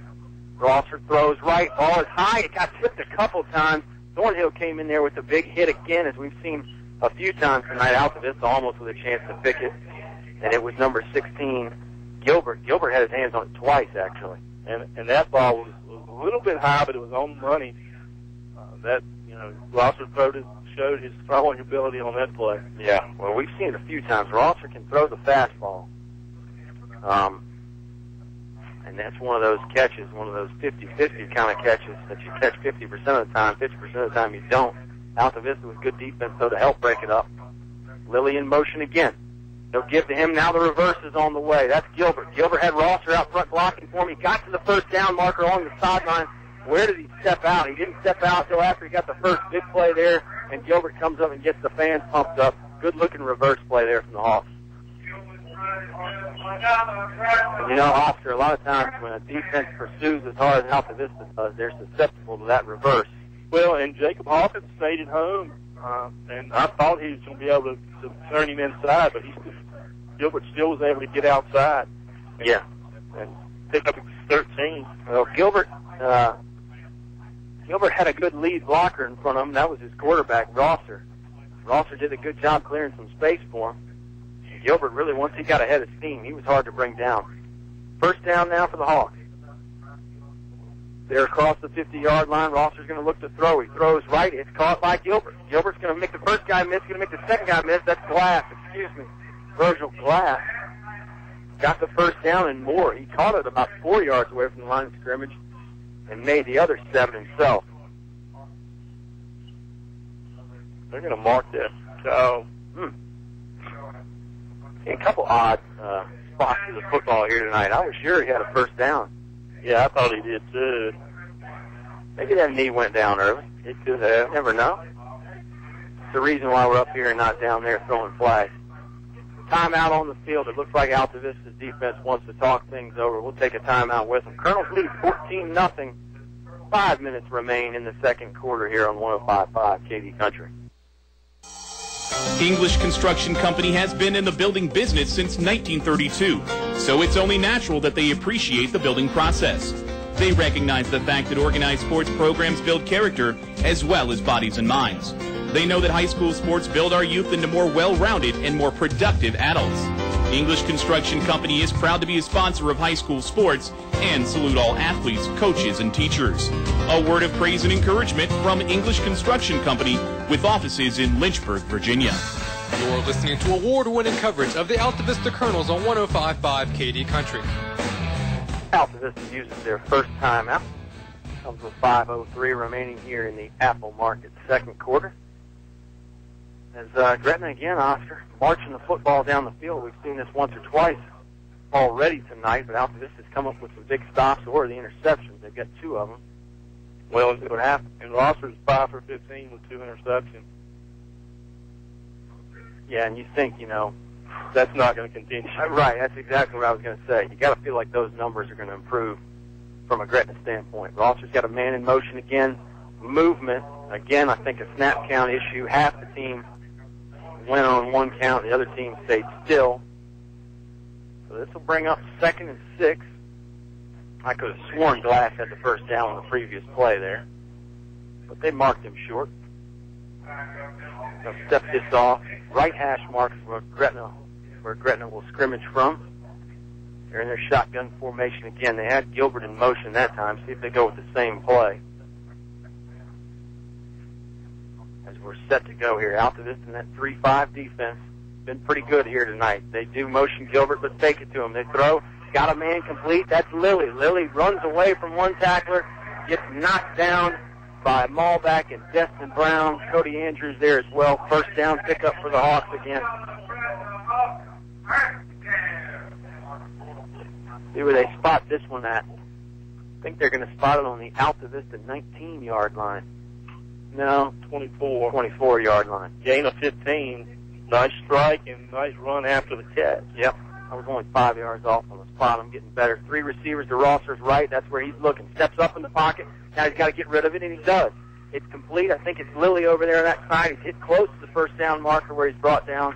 Rosser throws right. Ball is high. It got tipped a couple times. Thornhill came in there with a big hit again, as we've seen a few times tonight. Altavista almost with a chance to pick it, and it was number 16, Gilbert. Gilbert had his hands on it twice, actually. And that ball was a little bit high, but it was on money. Rosser showed his throwing ability on that play. Yeah, well, we've seen it a few times. Rosser can throw the fastball. And that's one of those catches, one of those 50-50 kind of catches that you catch 50% of the time, 50% of the time you don't. Altavista with good defense, though, to help break it up. Lilly in motion again. They'll give to him. Now the reverse is on the way. That's Gilbert. Gilbert had Rosser out front blocking for him. He got to the first down marker along the sideline. Where did he step out? He didn't step out until after he got the first big play there, and Gilbert comes up and gets the fans pumped up. Good-looking reverse play there from the Hawks. And Oscar, a lot of times when a defense pursues as hard as Altavista does, they're susceptible to that reverse. Well, and Jacob Hawkins stayed at home, and I thought he was going to be able to turn him inside, but Gilbert still was able to get outside. And pick up 13. Well, Gilbert had a good lead blocker in front of him. That was his quarterback, Rosser. Rosser did a good job clearing some space for him. Gilbert really, once he got ahead of steam, he was hard to bring down. First down now for the Hawks. They're across the 50-yard line. Rosser's going to look to throw. He throws right. It's caught by Gilbert. Gilbert's going to make the first guy miss. Going to make the second guy miss. That's Glass. Virgil Glass got the first down and more. He caught it about 4 yards away from the line of scrimmage and made the other 7 himself. They're going to mark that. So, A couple odd spots in the football here tonight. I was sure he had a first down. Yeah, I thought he did too. Maybe that knee went down early. It could have. Never know. It's the reason why we're up here and not down there throwing flags. Timeout on the field. It looks like Altavista's defense wants to talk things over. We'll take a timeout with them. Colonels lead 14-0. 5 minutes remain in the second quarter here on 105.5 KD Country. English Construction Company has been in the building business since 1932, so it's only natural that they appreciate the building process. They recognize the fact that organized sports programs build character as well as bodies and minds. They know that high school sports build our youth into more well-rounded and more productive adults. English Construction Company is proud to be a sponsor of high school sports and salute all athletes, coaches, and teachers. A word of praise and encouragement from English Construction Company with offices in Lynchburg, Virginia. You're listening to award-winning coverage of the Altavista Colonels on 105.5 KD Country. Altavista uses their first timeout. Comes with 5:03 remaining here in the Apple Market second quarter. As Gretna again, Oscar, marching the football down the field. We've seen this once or twice already tonight, but Altavista's come up with some big stops or the interceptions. They've got 2 of them. Well, Let's see what happens. And Rosser's 5 for 15 with 2 interceptions. Yeah, and you think, that's not going to continue. Right, that's exactly what I was going to say. You got to feel like those numbers are going to improve from a Gretna standpoint. Rosser's got a man in motion again. Movement, again, I think a snap count issue. Half the team went on 1 count, the other team stayed still. So this will bring up 2nd and 6. I could have sworn Glass had the first down on the previous play there, but they marked him short. They'll step this off. Right hash marks where Gretna will scrimmage from. They're in their shotgun formation again. They had Gilbert in motion that time. See if they go with the same play. as we're set to go here. Altavista in that 3-5 defense been pretty good here tonight. They do motion Gilbert, but fake it to him. They throw, got a man complete. That's Lilly. Lilly runs away from one tackler, gets knocked down by Malback and Destin Brown. Cody Andrews there as well. First down pickup for the Hawks again. See where they spot this one at. I think they're going to spot it on the Altavista 19-yard line. No, 24-yard line. Gain of 15. Nice strike and nice run after the catch. Yep. I was only 5 yards off on the spot. I'm getting better. 3 receivers to Rosser's right. That's where he's looking. Steps up in the pocket. Now he's got to get rid of it, and he does. It's complete. I think it's Lilly over there on that side. He's hit close to the first down marker where he's brought down.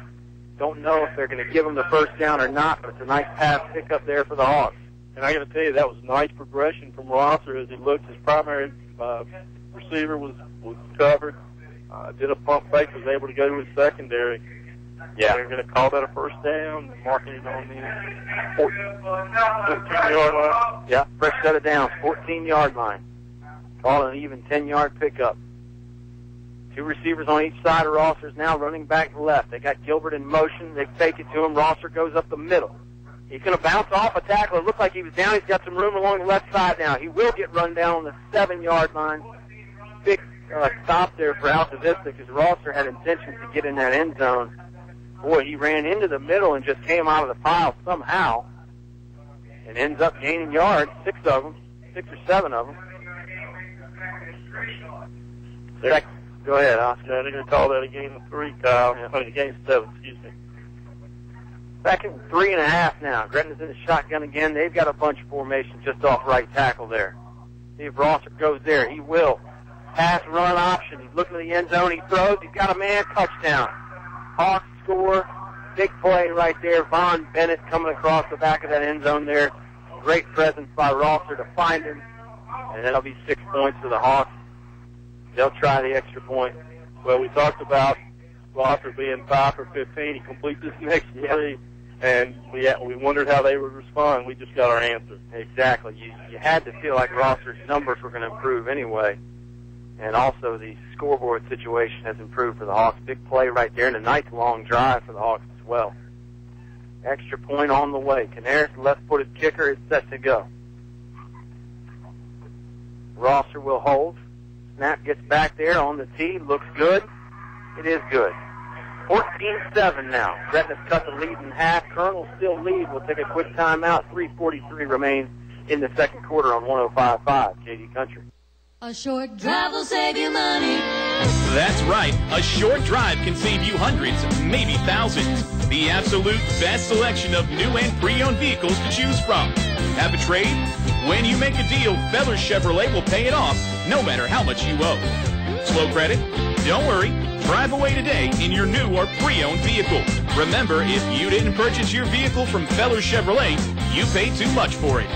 Don't know if they're going to give him the first down or not, but it's a nice pass pickup there for the Hawks. And I got to tell you, that was nice progression from Rosser as he looked. His primary receiver was covered. Did a pump fake, was able to go to his secondary. Yeah. They're going to call that a first down, marking it on the 14-yard line. Yeah, fresh set of downs, 14-yard line. Call it an even 10-yard pickup. 2 receivers on each side of Rosser's now running back left. They got Gilbert in motion. They fake it to him. Rosser goes up the middle. He's going to bounce off a tackle. It looked like he was down. He's got some room along the left side now. He will get run down on the 7-yard line. Big stop there for Altavista because Rosser had intentions to get in that end zone. Boy, he ran into the middle and just came out of the pile somehow and ends up gaining yards, 6 or 7 of them. Go ahead, Oscar. They're going to call that a gain of 3, Kyle. I mean, a gain of 7, excuse me. Second and 3.5 now. Gretna's in the shotgun again. They've got a bunch formation just off right tackle there. See if Rosser goes there. He will. Pass run option. He's looking at the end zone. He throws. He's got a man. Touchdown. Hawks score. Big play right there. Von Bennett coming across the back of that end zone there. Great presence by Rosser to find him. And that'll be 6 points for the Hawks. They'll try the extra point. Well, we talked about Rosser being 5 for 15. He completes this next 3. And we wondered how they would respond. We just got our answer. Exactly. You had to feel like Rosser's numbers were going to improve anyway. And also the scoreboard situation has improved for the Hawks. Big play right there and a nice long drive for the Hawks as well. Extra point on the way. Canaris, left-footed kicker, is set to go. Rosser will hold. Snap gets back there on the tee. Looks good. It is good. 14-7 now. Gretna's cut the lead in half. Colonel still lead. We'll take a quick timeout. 3:43 remains in the second quarter on 105.5 KD Country. A short drive will save you money. That's right. A short drive can save you hundreds, maybe thousands. The absolute best selection of new and pre-owned vehicles to choose from. Have a trade? When you make a deal, Feller Chevrolet will pay it off, no matter how much you owe. Slow credit? Don't worry. Drive away today in your new or pre-owned vehicle. Remember, if you didn't purchase your vehicle from Feller Chevrolet, you paid too much for it.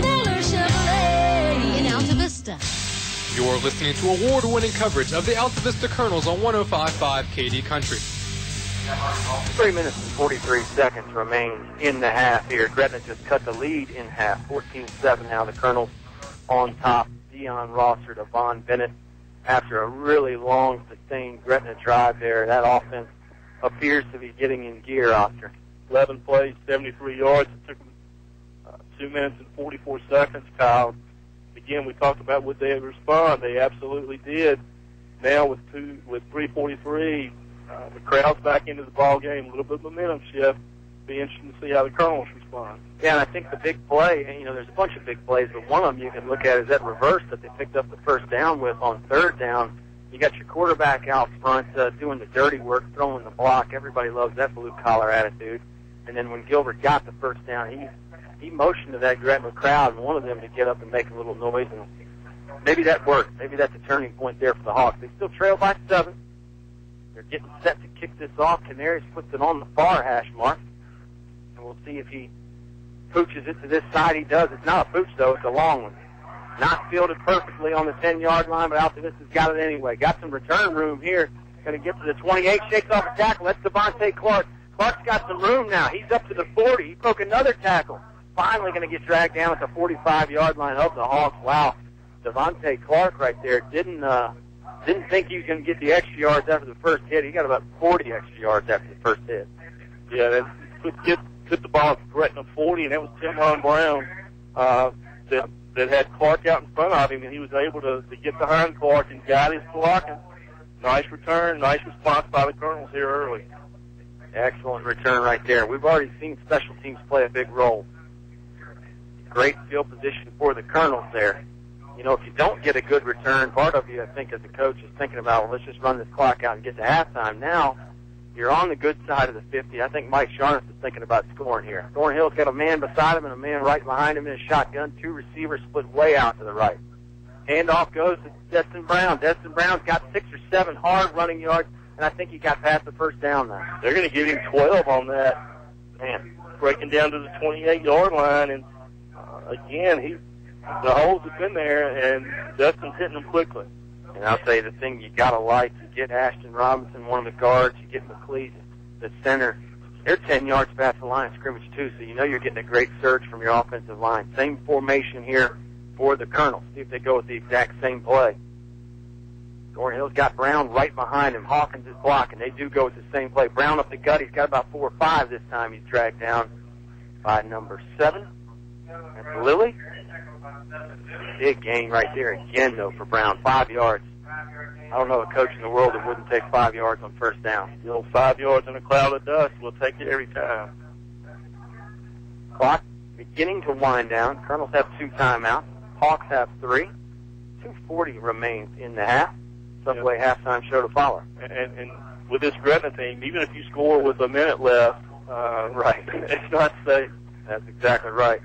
Feller Chevrolet in Altavista. You're listening to award-winning coverage of the Altavista Colonels on 105.5 KD Country. 3 minutes and 43 seconds remain in the half here. Gretna just cut the lead in half. 14-7 now. The Colonels on top. Dion Rosser to Von Bennett. After a really long, sustained Gretna drive there, that offense appears to be getting in gear, Oscar. 11 plays, 73 yards. It took them 2 minutes and 44 seconds, Kyle. Again, we talked about would they respond. They absolutely did. Now with 3:43, the crowd's back into the ball game. A little bit of momentum shift. Be interesting to see how the Colonels respond. Yeah, and I think the big play, and, there's a bunch of big plays, but one of them you can look at is that reverse that they picked up the first down with on third down. You got your quarterback out front doing the dirty work, throwing the block. Everybody loves that blue-collar attitude. And then when Gilbert got the first down, he motioned to that Gretna crowd and wanted them to get up and make a little noise. And maybe that worked. Maybe that's a turning point there for the Hawks. They still trail by 7. They're getting set to kick this off. Canaris puts it on the far hash mark. And we'll see if he pooches it to this side. He does. It's not a pooch, though. It's a long one. Not fielded perfectly on the 10-yard line, but Altavista's got it anyway. Got some return room here. Going to get to the 28. Shakes off a tackle. That's Devontae Clark. Clark's got some room now. He's up to the 40. He broke another tackle. Finally going to get dragged down at the 45-yard line of the Hawks. Wow. Devontae Clark right there didn't Didn't think he was going to get the extra yards after the first hit. He got about 40 extra yards after the first hit. Yeah, that put the ball at Gretna 40, and that was Tim Brown that had Clark out in front of him, and he was able to get behind Clark and guide his blocking. Nice return, nice response by the Colonels here early. Excellent return right there. We've already seen special teams play a big role. Great field position for the Colonels there. You know, if you don't get a good return, part of you, I think, as a coach is thinking about, well, let's just run this clock out and get to halftime. Now, you're on the good side of the 50. I think Mike Sharness is thinking about scoring here. Thornhill's got a man beside him and a man right behind him in a shotgun. Two receivers split way out to the right. Handoff goes to Destin Brown. Destin Brown's got 6 or 7 hard running yards, and I think he got past the first down now. They're going to give him 12 on that. Man, breaking down to the 28-yard line, and again, the holes have been there, and Dustin's hitting them quickly. And I'll tell you the thing you got to like, you get Ashton Robinson, one of the guards, you get McLeese, the center. They're 10 yards past the line of scrimmage, too, so you know you're getting a great surge from your offensive line. Same formation here for the Colonels. See if they go with the exact same play. Thornhill's got Brown right behind him. Hawkins is blocking. They do go with the same play. Brown up the gut. He's got about 4 or 5 this time. He's dragged down by number 7. That's Lilly. Big gain right there again, though, for Brown. 5 yards. I don't know a coach in the world that wouldn't take 5 yards on first down. You know, 5 yards in a cloud of dust. We'll take it every time. Clock beginning to wind down. Colonels have 2 timeouts. Hawks have 3. 2:40 remains in the half. Subway halftime show to follow. And with this Gretna team, even if you score with a minute left, right, it's not safe. That's exactly right.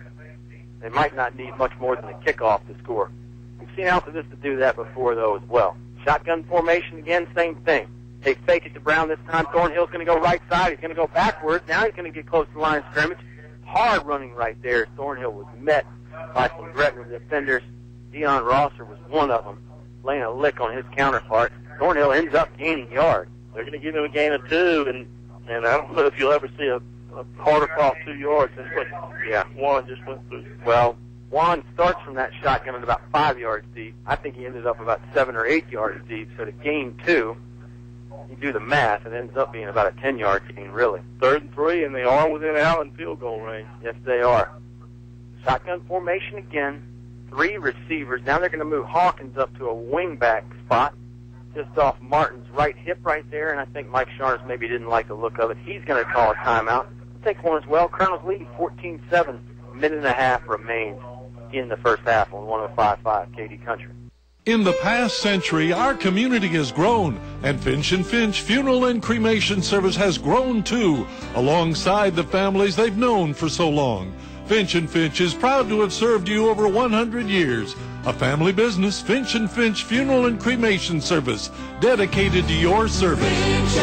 They might not need much more than a kickoff to score. We've seen Altavista do that before, though, as well. Shotgun formation again, same thing. They fake it to Brown this time. Thornhill's going to go right side. He's going to go backwards. Now he's going to get close to the line of scrimmage. Hard running right there. Thornhill was met by some Gretna defenders. Dion Rosser was one of them, laying a lick on his counterpart. Thornhill ends up gaining yards. They're going to give him a gain of 2, and I don't know if you'll ever see a harder call 2 yards than what Juan just went through. Well, Juan starts from that shotgun at about 5 yards deep. I think he ended up about 7 or 8 yards deep. So to gain 2, you do the math, it ends up being about a 10-yard gain, really. 3rd and 3, and they are within Allen field goal range. Yes, they are. Shotgun formation again. 3 receivers. Now they're going to move Hawkins up to a wingback spot, just off Martin's right hip right there, and I think Mike Sharns maybe didn't like the look of it. He's going to call a timeout. Take one as well. Colonels lead 14-7. A minute and a half remains in the first half on 105.5 KD Country. In the past century, our community has grown, and Finch & Finch Funeral and Cremation Service has grown too, alongside the families they've known for so long. Finch & Finch is proud to have served you over 100 years. A family business, Finch & Finch Funeral and Cremation Service, dedicated to your service. Finch &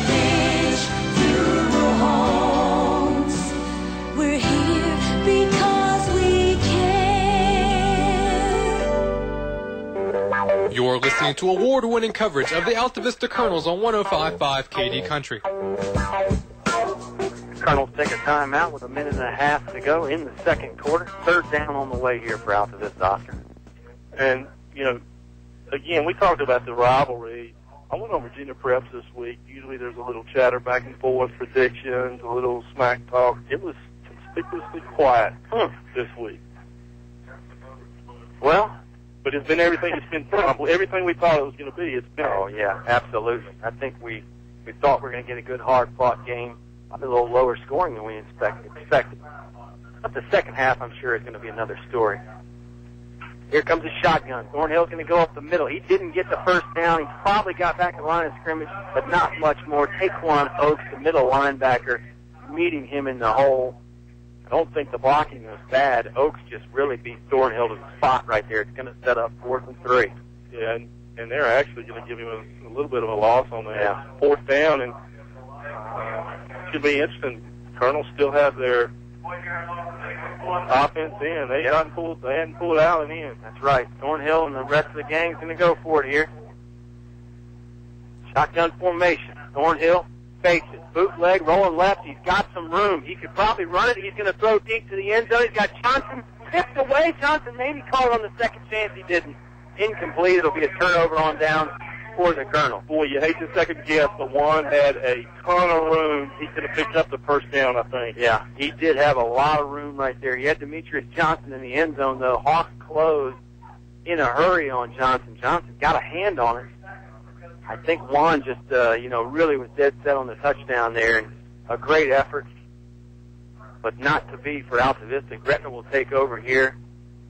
Finch Funeral Homes. We're here because we care. You're listening to award-winning coverage of the Altavista Colonels on 105.5 KD Country. Colonels take a timeout with a minute and a half to go in the second quarter. 3rd down on the way here for Altavista, Oscar. And, you know, again, we talked about the rivalry. I went on Virginia Preps this week. Usually there's a little chatter back and forth, predictions, a little smack talk. It was conspicuously quiet this week. Well, but it's been everything. It's been everything we thought it was going to be. It's been. Oh, yeah, absolutely. I think we thought we were going to get a good, hard-fought game. A little lower scoring than we expected. But the second half, I'm sure, is going to be another story. Here comes a shotgun. Thornhill's going to go up the middle. He didn't get the first down. He probably got back to the line of scrimmage, but not much more. Taquan Oakes, the middle linebacker, meeting him in the hole. I don't think the blocking was bad. Oakes just really beat Thornhill to the spot right there. It's going to set up 4th and 3. Yeah, and they're actually going to give him a little bit of a loss on that. Yeah. 4th down, and should be interesting. Colonels still have their offense in. They hadn't pulled Allen in. That's right. Thornhill and the rest of the gang's going to go for it here. Shotgun formation. Thornhill fakes it. Bootleg, rolling left. He's got some room. He could probably run it. He's going to throw deep to the end zone. He's got Johnson tipped away. Johnson maybe called on the second chance. He didn't. Incomplete. It'll be a turnover on down for the Colonel. Boy, you hate to second guess, but Juan had a ton of room. He could have picked up the first down, I think. Yeah, he did have a lot of room right there. He had Demetrius Johnson in the end zone, though. Hawks closed in a hurry on Johnson. Johnson got a hand on it. I think Juan just, really was dead set on the touchdown there. And a great effort, but not to be for Altavista. Gretna will take over here.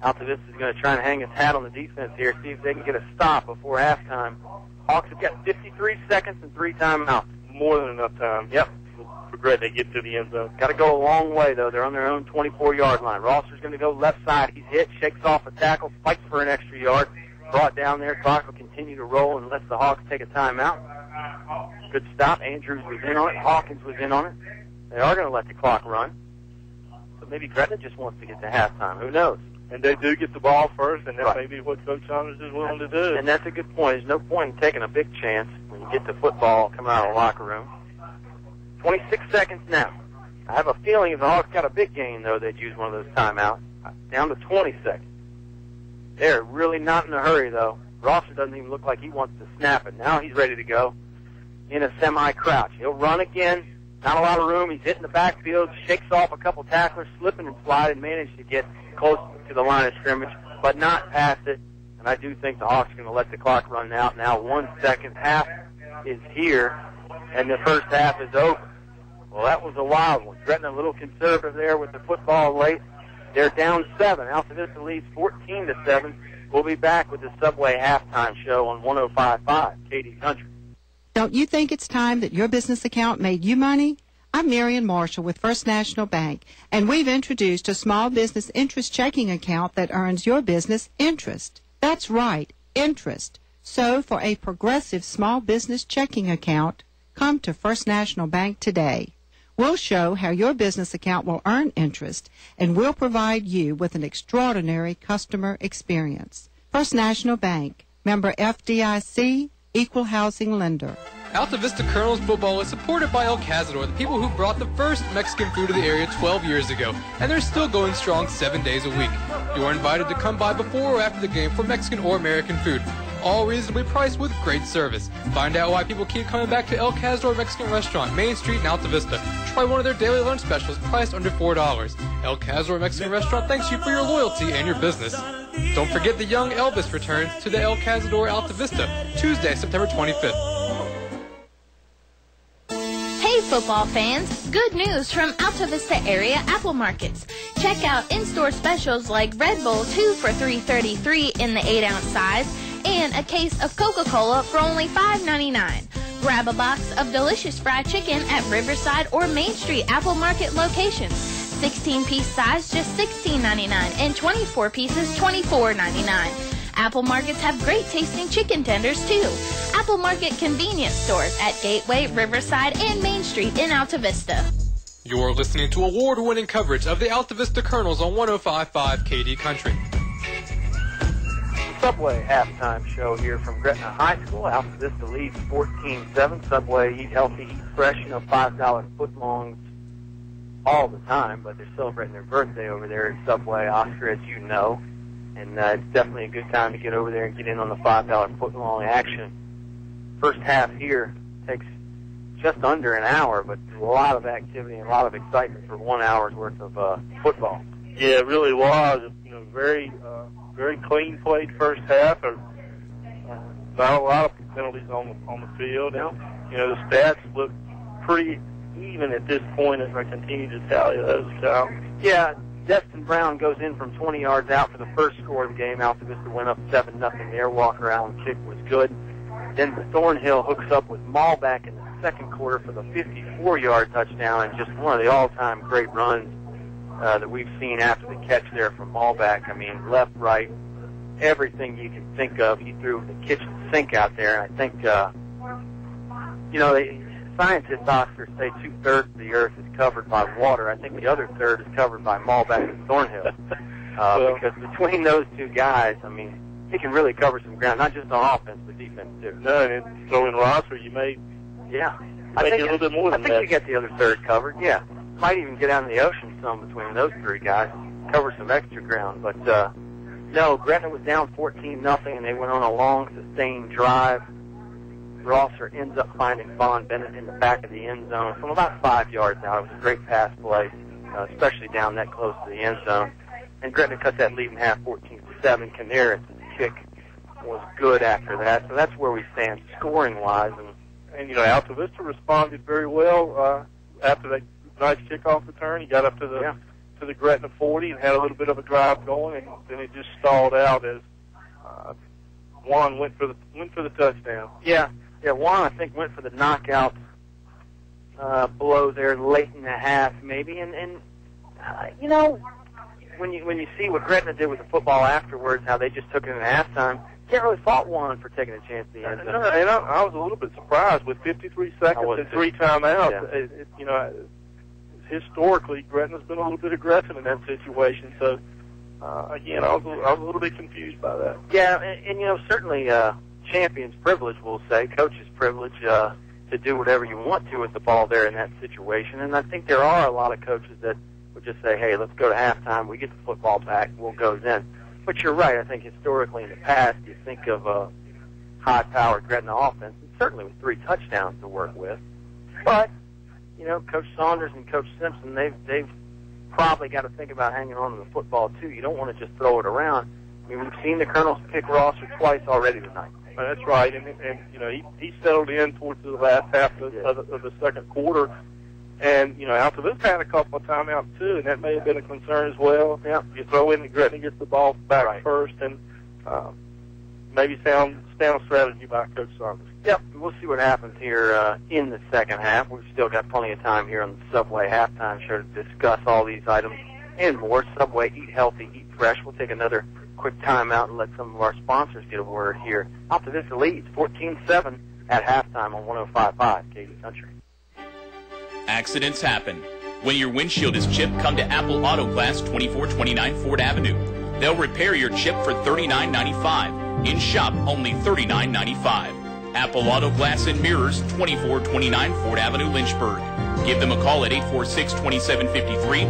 Altavista is going to try and hang his hat on the defense here, see if they can get a stop before halftime. Hawks have got 53 seconds and 3 timeouts. More than enough time. Yep. For Gretna to get to the end zone. Got to go a long way, though. They're on their own 24-yard line. Rosser's going to go left side. He's hit, shakes off a tackle, fights for an extra yard. Brought down there. Clock will continue to roll and lets the Hawks take a timeout. Good stop. Andrews was in on it. Hawkins was in on it. They are going to let the clock run. So maybe Gretna just wants to get to halftime. Who knows? And they do get the ball first, and that may be what Coach Saunders is willing to do. And that's a good point. There's no point in taking a big chance when you get the football coming out of the locker room. 26 seconds now. I have a feeling if the Hawks got a big gain, though, they'd use one of those timeouts. Down to 20 seconds. They're really not in a hurry, though. Rosser doesn't even look like he wants to snap it. Now he's ready to go in a semi-crouch. He'll run again. Not a lot of room. He's hitting the backfield, shakes off a couple tacklers, slipping and sliding, managed to get close to the line of scrimmage, but not past it. And I do think the Hawks are going to let the clock run out now. 1 second. Half is here, and the first half is over. Well, that was a wild one. Gretna a little conservative there with the football late. They're down 7. Altavista leads 14-7. We'll be back with the Subway halftime show on 105.5 KD Country. Don't you think it's time that your business account made you money? I'm Marion Marshall with First National Bank, and we've introduced a small business interest checking account that earns your business interest. That's right, interest. So for a progressive small business checking account, come to First National Bank today. We'll show how your business account will earn interest, and we'll provide you with an extraordinary customer experience. First National Bank, member FDIC, equal housing lender. Altavista Colonels football is supported by El Cazador, the people who brought the first Mexican food to the area 12 years ago, and they're still going strong 7 days a week. You are invited to come by before or after the game for Mexican or American food, all reasonably priced with great service. Find out why people keep coming back to El Cazador Mexican Restaurant, Main Street in Altavista. Try one of their daily lunch specials priced under $4. El Cazador Mexican Restaurant thanks you for your loyalty and your business. Don't forget the young Elvis returns to the El Cazador Altavista, Tuesday, September 25th. Hey football fans, good news from Altavista area Apple Markets. Check out in-store specials like Red Bull 2 for $3.33 in the 8-ounce size and a case of Coca-Cola for only $5.99. Grab a box of delicious fried chicken at Riverside or Main Street Apple Market locations. 16-piece size just $16.99 and 24 pieces $24.99. Apple Markets have great tasting chicken tenders too. Apple Market convenience stores at Gateway, Riverside, and Main Street in Altavista. You're listening to award-winning coverage of the Altavista Colonels on 105.5 KD Country. Subway halftime show here from Gretna High School. Altavista leads 14-7. Subway, eat healthy, eat fresh. $5 footlongs all the time, but they're celebrating their birthday over there at Subway, Oscar, as you know. And it's definitely a good time to get over there and get in on the $5 footlong action. First half here takes just under an hour, but a lot of activity and a lot of excitement for 1 hour's worth of football. Yeah, it really was. Very clean played first half. Not a lot of penalties on the field. And, the stats look pretty even at this point as I continue to tally those out. Yeah. Destin Brown goes in from 20 yards out for the first score of the game. Altavista went up 7-0 there. Walker Allen kick was good. Then Thornhill hooks up with Malback in the second quarter for the 54-yard touchdown, and just one of the all-time great runs that we've seen after the catch there from Malback. I mean, left, right, everything you can think of. He threw the kitchen sink out there, and I think, scientists, Oscar, say 2/3 of the earth is covered by water. I think the other third is covered by Malback and Thornhill. Because between those two guys, I mean, he can really cover some ground, not just on offense, but defense, too. No, and so in Rosser, you may I think a little bit more than that. I think you get the other third covered, yeah. Might even get out in the ocean some between those three guys, cover some extra ground. But, no, Gretna was down 14-0, and they went on a long, sustained drive. Rosser ends up finding Vaughn Bennett in the back of the end zone from about 5 yards out. It was a great pass play, especially down that close to the end zone. And Gretna cut that lead in half 14-7. Canaris' kick was good after that. So that's where we stand scoring-wise. And Altavista responded very well after that nice kickoff return. He got up to the Gretna 40 and had a little bit of a drive going, and then it just stalled out as Juan went for the touchdown. Yeah, Juan, I think, went for the knockout blow there late in the half, maybe. And when you see what Gretna did with the football afterwards, how they just took it in halftime, can't really fault Juan for taking a chance at the end zone. And I was a little bit surprised with 53 seconds and 3 timeouts. Yeah. Historically, Gretna's been a little bit aggressive in that situation. So, again, I was a little bit confused by that. Yeah, and certainly champion's privilege, we'll say, coach's privilege to do whatever you want to with the ball there in that situation. And I think there are a lot of coaches that would just say, hey, let's go to halftime. We get the football back. We'll go then. But you're right. I think historically in the past, you think of a high-powered Gretna offense, and certainly with 3 touchdowns to work with. But Coach Saunders and Coach Simpson, they've probably got to think about hanging on to the football, too. You don't want to just throw it around. I mean, we've seen the Colonels pick Rosser twice already tonight. That's right, and he settled in towards the last half of the second quarter, and Altavista had a couple of timeouts too, and that may have been a concern as well. Yeah, you throw in the Gretna gets the ball back first, and maybe sound strategy by Coach Saunders. Yep, we'll see what happens here in the second half. We've still got plenty of time here on the Subway halftime show to discuss all these items and more. Subway, eat healthy, eat fresh. We'll take another quick timeout and let some of our sponsors get a word here. Altavista leads 14-7 at halftime on 105.5 KD Country. Accidents happen. When your windshield is chipped, come to Apple Auto Glass, 2429 Ford Avenue. They'll repair your chip for $39.95. In shop, only $39.95. Apple Auto Glass and Mirrors, 2429 Ford Avenue, Lynchburg. Give them a call at 846-2753,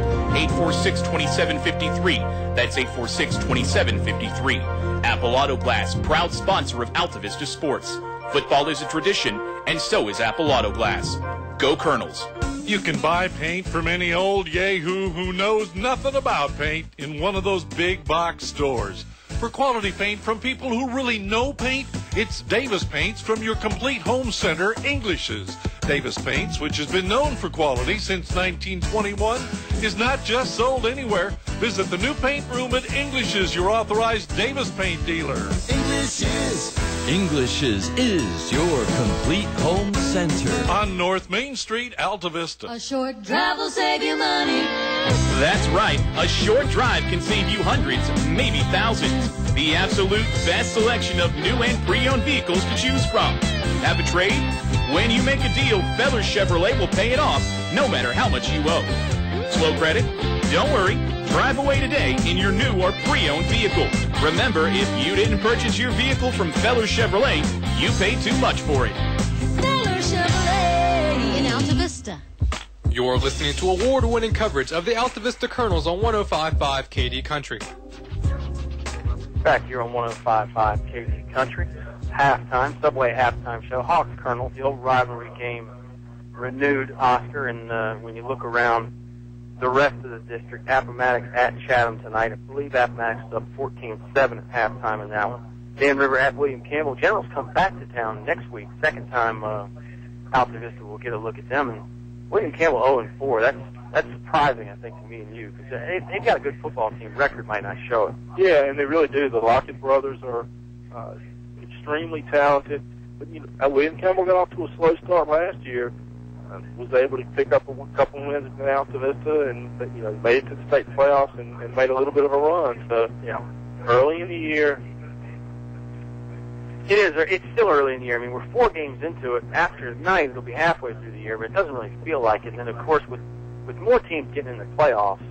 846-2753. That's 846-2753. Apple Auto Glass, proud sponsor of Altavista Sports. Football is a tradition, and so is Apple Auto Glass. Go Colonels. You can buy paint from any old yahoo who knows nothing about paint in one of those big box stores. For quality paint from people who really know paint, it's Davis Paints from your complete home center, English's. Davis Paints, which has been known for quality since 1921, is not just sold anywhere. Visit the new paint room at English's, your authorized Davis Paint dealer. English's is your complete home center. On North Main Street, Altavista. A short drive will save you money. That's right. A short drive can save you hundreds, maybe thousands. The absolute best selection of new and pre-owned vehicles to choose from. Have a trade? When you make a deal, Feller Chevrolet will pay it off, no matter how much you owe. Slow credit? Don't worry. Drive away today in your new or pre-owned vehicle. Remember, if you didn't purchase your vehicle from Feller Chevrolet, you paid too much for it. Feller Chevrolet in Altavista. You're listening to award-winning coverage of the Altavista Colonels on 105.5 KD Country. Back here on 105.5 KD Country. Halftime, Subway halftime show. Hawks Colonels, the old rivalry game renewed, Oscar, and when you look around the rest of the district, Appomattox at Chatham tonight. I believe Appomattox is up 14-7 at halftime in that one. Dan River at William Campbell. Generals come back to town next week. Second time Altavista will get a look at them. And William Campbell 0-4. That's surprising, I think, to me and you, because they've got a good football team. Record might not show it. Yeah, and they really do. The Lockett brothers are extremely talented. But William Campbell got off to a slow start last year. Was able to pick up a couple wins in Altavista, and made it to the state playoffs and made a little bit of a run. So early in the year. It is. It's still early in the year. I mean, we're 4 games into it. After tonight, it'll be halfway through the year, but it doesn't really feel like it. And then, of course, with more teams getting in the playoffs,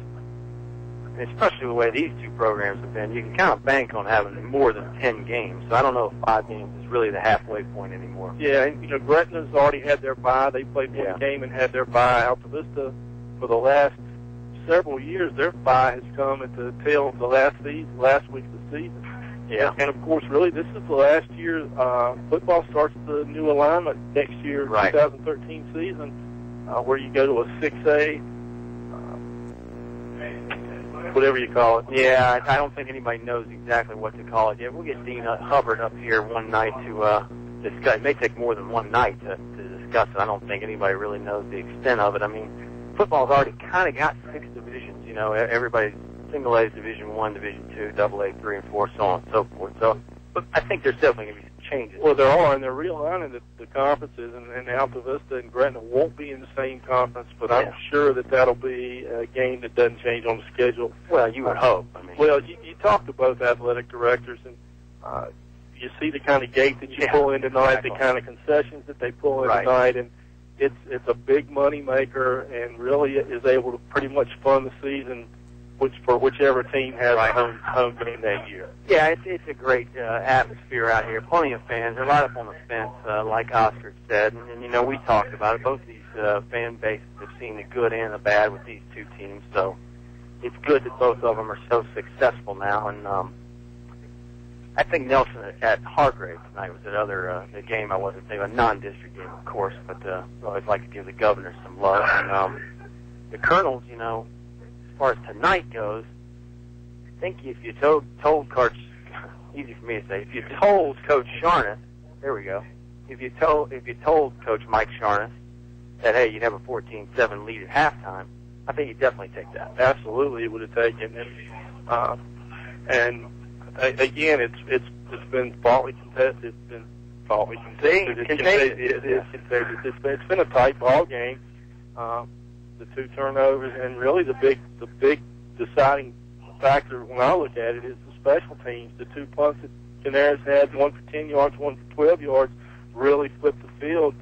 and especially the way these two programs have been, you can kind of bank on having more than 10 games. So I don't know if 5 games is really the halfway point anymore. Yeah, and Gretna's already had their bye. They played one game and had their bye. Altavista, for the last several years, their bye has come at the tail of the last week of the season. Yeah. And, of course, really, this is the last year. Football starts the new alignment next year, right. 2013 season, where you go to a 6A, whatever you call it. Yeah, I don't think anybody knows exactly what to call it yet. We'll get Dean Hubbard up here one night to discuss. It may take more than one night to discuss it. I don't think anybody really knows the extent of it. I mean, football's already kind of got 6 divisions. You know, everybody's single A's Division 1, Division 2, Double A, 3, and 4, so on and so forth. So, but I think there's definitely going to be some changes. Well, there are, and they're realigning the conferences, and Altavista and Gretna won't be in the same conference, but I'm sure that'll be a game that doesn't change on the schedule. Well, you would hope. I mean, well, you talk to both athletic directors, and you see the kind of gate that you pull in tonight, the kind of concessions that they pull in tonight, and it's a big money maker, and really is able to pretty much fund the season for whichever team has a home game that year. Yeah, it's a great atmosphere out here. Plenty of fans. They're right up on the fence, like Oscar said. And, you know, we talked about it. Both these fan bases have seen the good and the bad with these two teams. So it's good that both of them are so successful now. And I think Nelson at Hargrave tonight was another the game I wasn't thinking, a non-district game, of course, but I always like to give the governor some love. And the Colonels, you know, as far as tonight goes, I think if you told Coach, easy for me to say, if you told Coach Sharneth, there we go, if you told Coach Mike Sharneth that, hey, you'd have a 14-7 lead at halftime, I think he'd definitely take that. Absolutely, it would have taken it. And again, it's been faultly contested. It's been faultly contested. It's been a tight ball game. The 2 turnovers, and really the big deciding factor when I look at it is the special teams. The 2 punts that Canaris had, one for 10 yards, one for 12 yards, really flipped the field.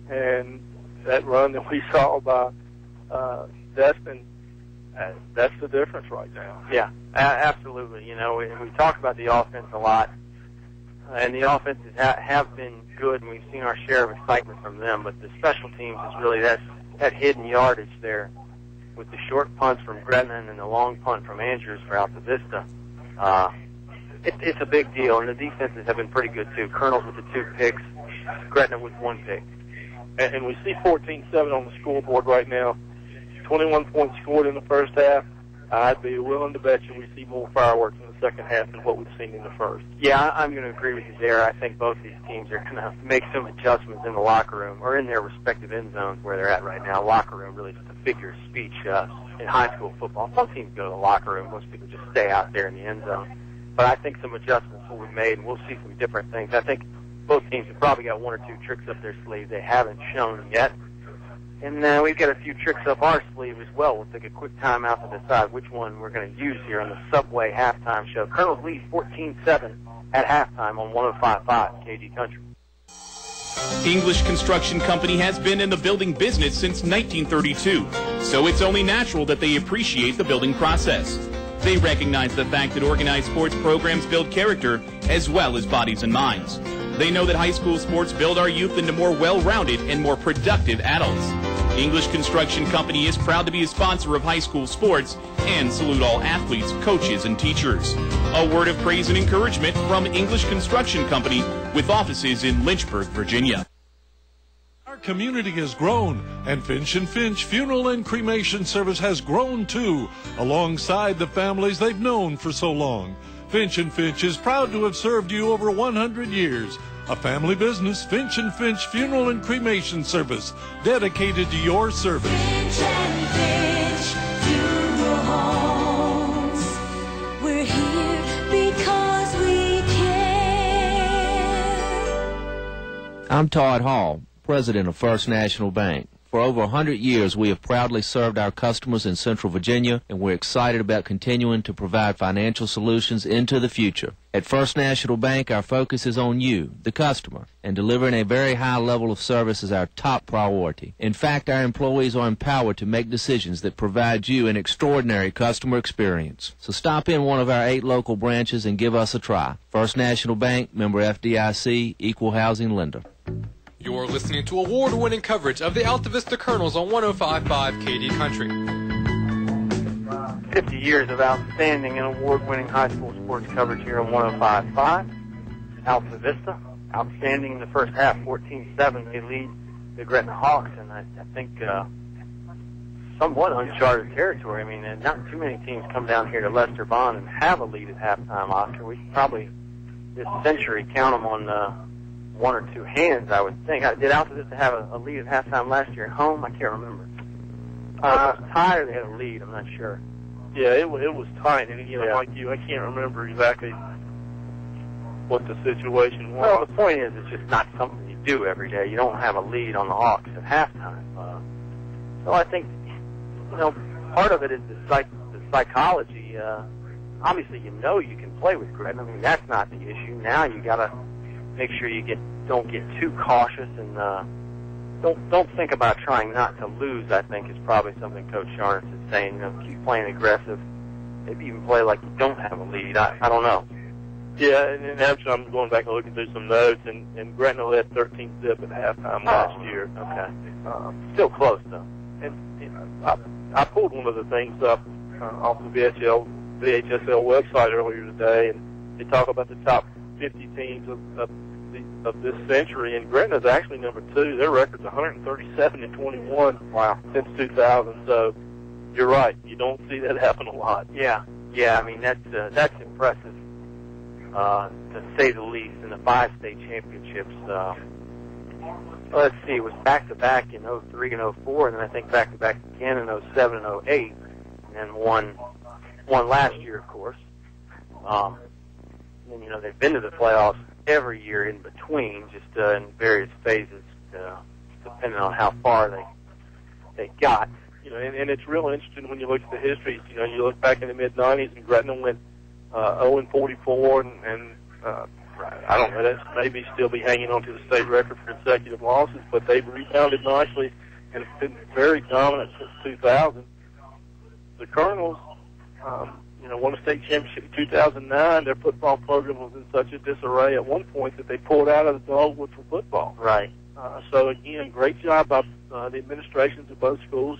And that run that we saw by Destin, that's the difference right now. Yeah, absolutely. You know, we talk about the offense a lot, and the offenses have been good, and we've seen our share of excitement from them, but the special teams is really that hidden yardage there with the short punts from Gretna and the long punt from Andrews for Altavista. It's a big deal, and the defenses have been pretty good, too. Colonels with the 2 picks, Gretna with 1 pick. And we see 14-7 on the scoreboard right now. 21 points scored in the first half. I'd be willing to bet you we see more fireworks in the second half than what we've seen in the first. Yeah, I'm going to agree with you there. I think both these teams are going to make some adjustments in the locker room or in their respective end zones where they're at right now. Locker room really just a figure of speech in high school football. Some teams go to the locker room. Most people just stay out there in the end zone. But I think some adjustments will be made, and we'll see some different things. I think both teams have probably got 1 or 2 tricks up their sleeve they haven't shown yet. And we've got a few tricks up our sleeve as well. We'll take a quick time out to decide which one we're going to use here on the Subway halftime show. Colonels lead 14-7 at halftime on 105.5 KD Country. English Construction Company has been in the building business since 1932, so it's only natural that they appreciate the building process. They recognize the fact that organized sports programs build character as well as bodies and minds. They know that high school sports build our youth into more well-rounded and more productive adults. English Construction Company is proud to be a sponsor of high school sports and salute all athletes, coaches, and teachers. A word of praise and encouragement from English Construction Company with offices in Lynchburg, Virginia. Our community has grown, and Finch & Finch Funeral and Cremation Service has grown too, alongside the families they've known for so long. Finch & Finch is proud to have served you over 100 years. A family business, Finch & Finch Funeral and Cremation Service, dedicated to your service. Finch & Finch Funeral Homes. We're here because we care. I'm Todd Hall, President of First National Bank. For over 100 years, we have proudly served our customers in Central Virginia, and we're excited about continuing to provide financial solutions into the future. At First National Bank, our focus is on you, the customer, and delivering a very high level of service is our top priority. In fact, our employees are empowered to make decisions that provide you an extraordinary customer experience. So stop in one of our 8 local branches and give us a try. First National Bank, member FDIC, equal housing lender. You're listening to award-winning coverage of the Altavista Colonels on 105.5 KD Country. 50 years of outstanding and award-winning high school sports coverage here on 105.5. Altavista, outstanding in the first half, 14-7. They lead the Gretna Hawks, and I think somewhat uncharted territory. I mean, not too many teams come down here to Lester Bond and have a lead at halftime, Oscar. We can probably, this century, count them on one or two hands, I would think. Did Altavista have a lead at halftime last year at home? I can't remember. It was tied or they had a lead, I'm not sure. Yeah, it was tight, and like you, I can't remember exactly what the situation was. Well, the point is, it's just not something you do every day. You don't have a lead on the Hawks at halftime. So I think, part of it is the psychology. Obviously, you can play with Gretna. I mean, that's not the issue. Now you got to make sure you don't get too cautious and don't think about trying not to lose. I think is probably something Coach Sharnitz is saying. Keep playing aggressive. Maybe even play like you don't have a lead. I don't know. Yeah, and actually I'm going back and looking through some notes, and Gretna led 13-zip at halftime last year. Okay. Still close, though. And I pulled one of the things up off the VHSL website earlier today, and they talk about the top 50 teams of this century, and Gretna's actually number 2. Their record's 137-21. Wow. Since 2000. So you're right. You don't see that happen a lot. Yeah. I mean, that's impressive. To say the least, in the 5 state championships. Let's see, it was back-to-back in 03 and 04, and then I think back-to-back again in 07 and 08, and then one last year, of course. And they've been to the playoffs every year in between, just in various phases, depending on how far they got. And it's real interesting when you look at the history. You look back in the mid-'90s, and Gretna went 0-44, and I don't know, that's maybe still be hanging on to the state record for consecutive losses, but they've rebounded nicely and have been very dominant since 2000. The Colonels, won a state championship in 2009. Their football program was in such a disarray at one point that they pulled out of the dogwood for football. Right. So again, great job by the administrations of both schools.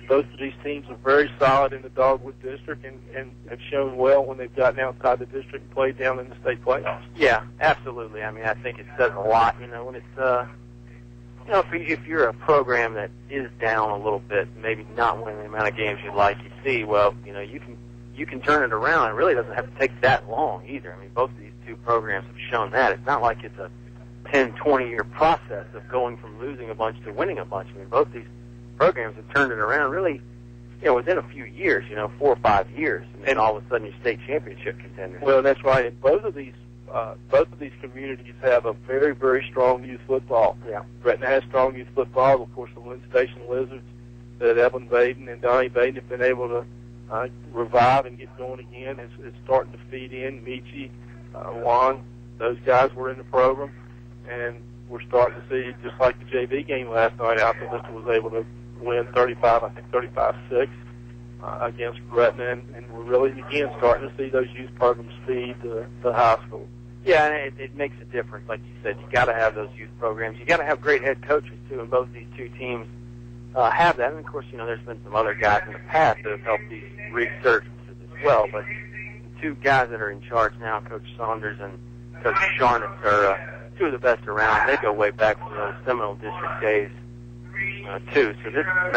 Both of these teams are very solid in the Dogwood District and have shown well when they've gotten outside the district and played down in the state playoffs. Yeah, absolutely. I mean, I think it says a lot, when it's, if you're a program that is down a little bit, maybe not winning the amount of games you'd like, you see, well, you can turn it around. It really doesn't have to take that long either. I mean, both of these two programs have shown that. It's not like it's a 10, 20-year process of going from losing a bunch to winning a bunch. I mean, both these programs have turned it around really, within a few years, 4 or 5 years, and all of a sudden you're state championship contenders. Well, that's right. And both of these communities have a very, very strong youth football. Yeah. Gretna has strong youth football. Of course, the Lynn Station Lizards that Evan Baden and Donnie Baden have been able to revive and get going again. It's starting to feed in. Michi, Juan, those guys were in the program, and we're starting to see, just like the JV game last night, Altavista was able to win 35-6 against Gretna, and we're really, again, starting to see those youth programs feed the high school. Yeah, and it makes a difference. Like you said, you got to have those youth programs. You got to have great head coaches, too, and both these two teams have that. And, of course, there's been some other guys in the past that have helped these resurgences as well, but the two guys that are in charge now, Coach Saunders and Coach Sharnitz, are two of the best around. They go way back to those Seminole District days, too. So this is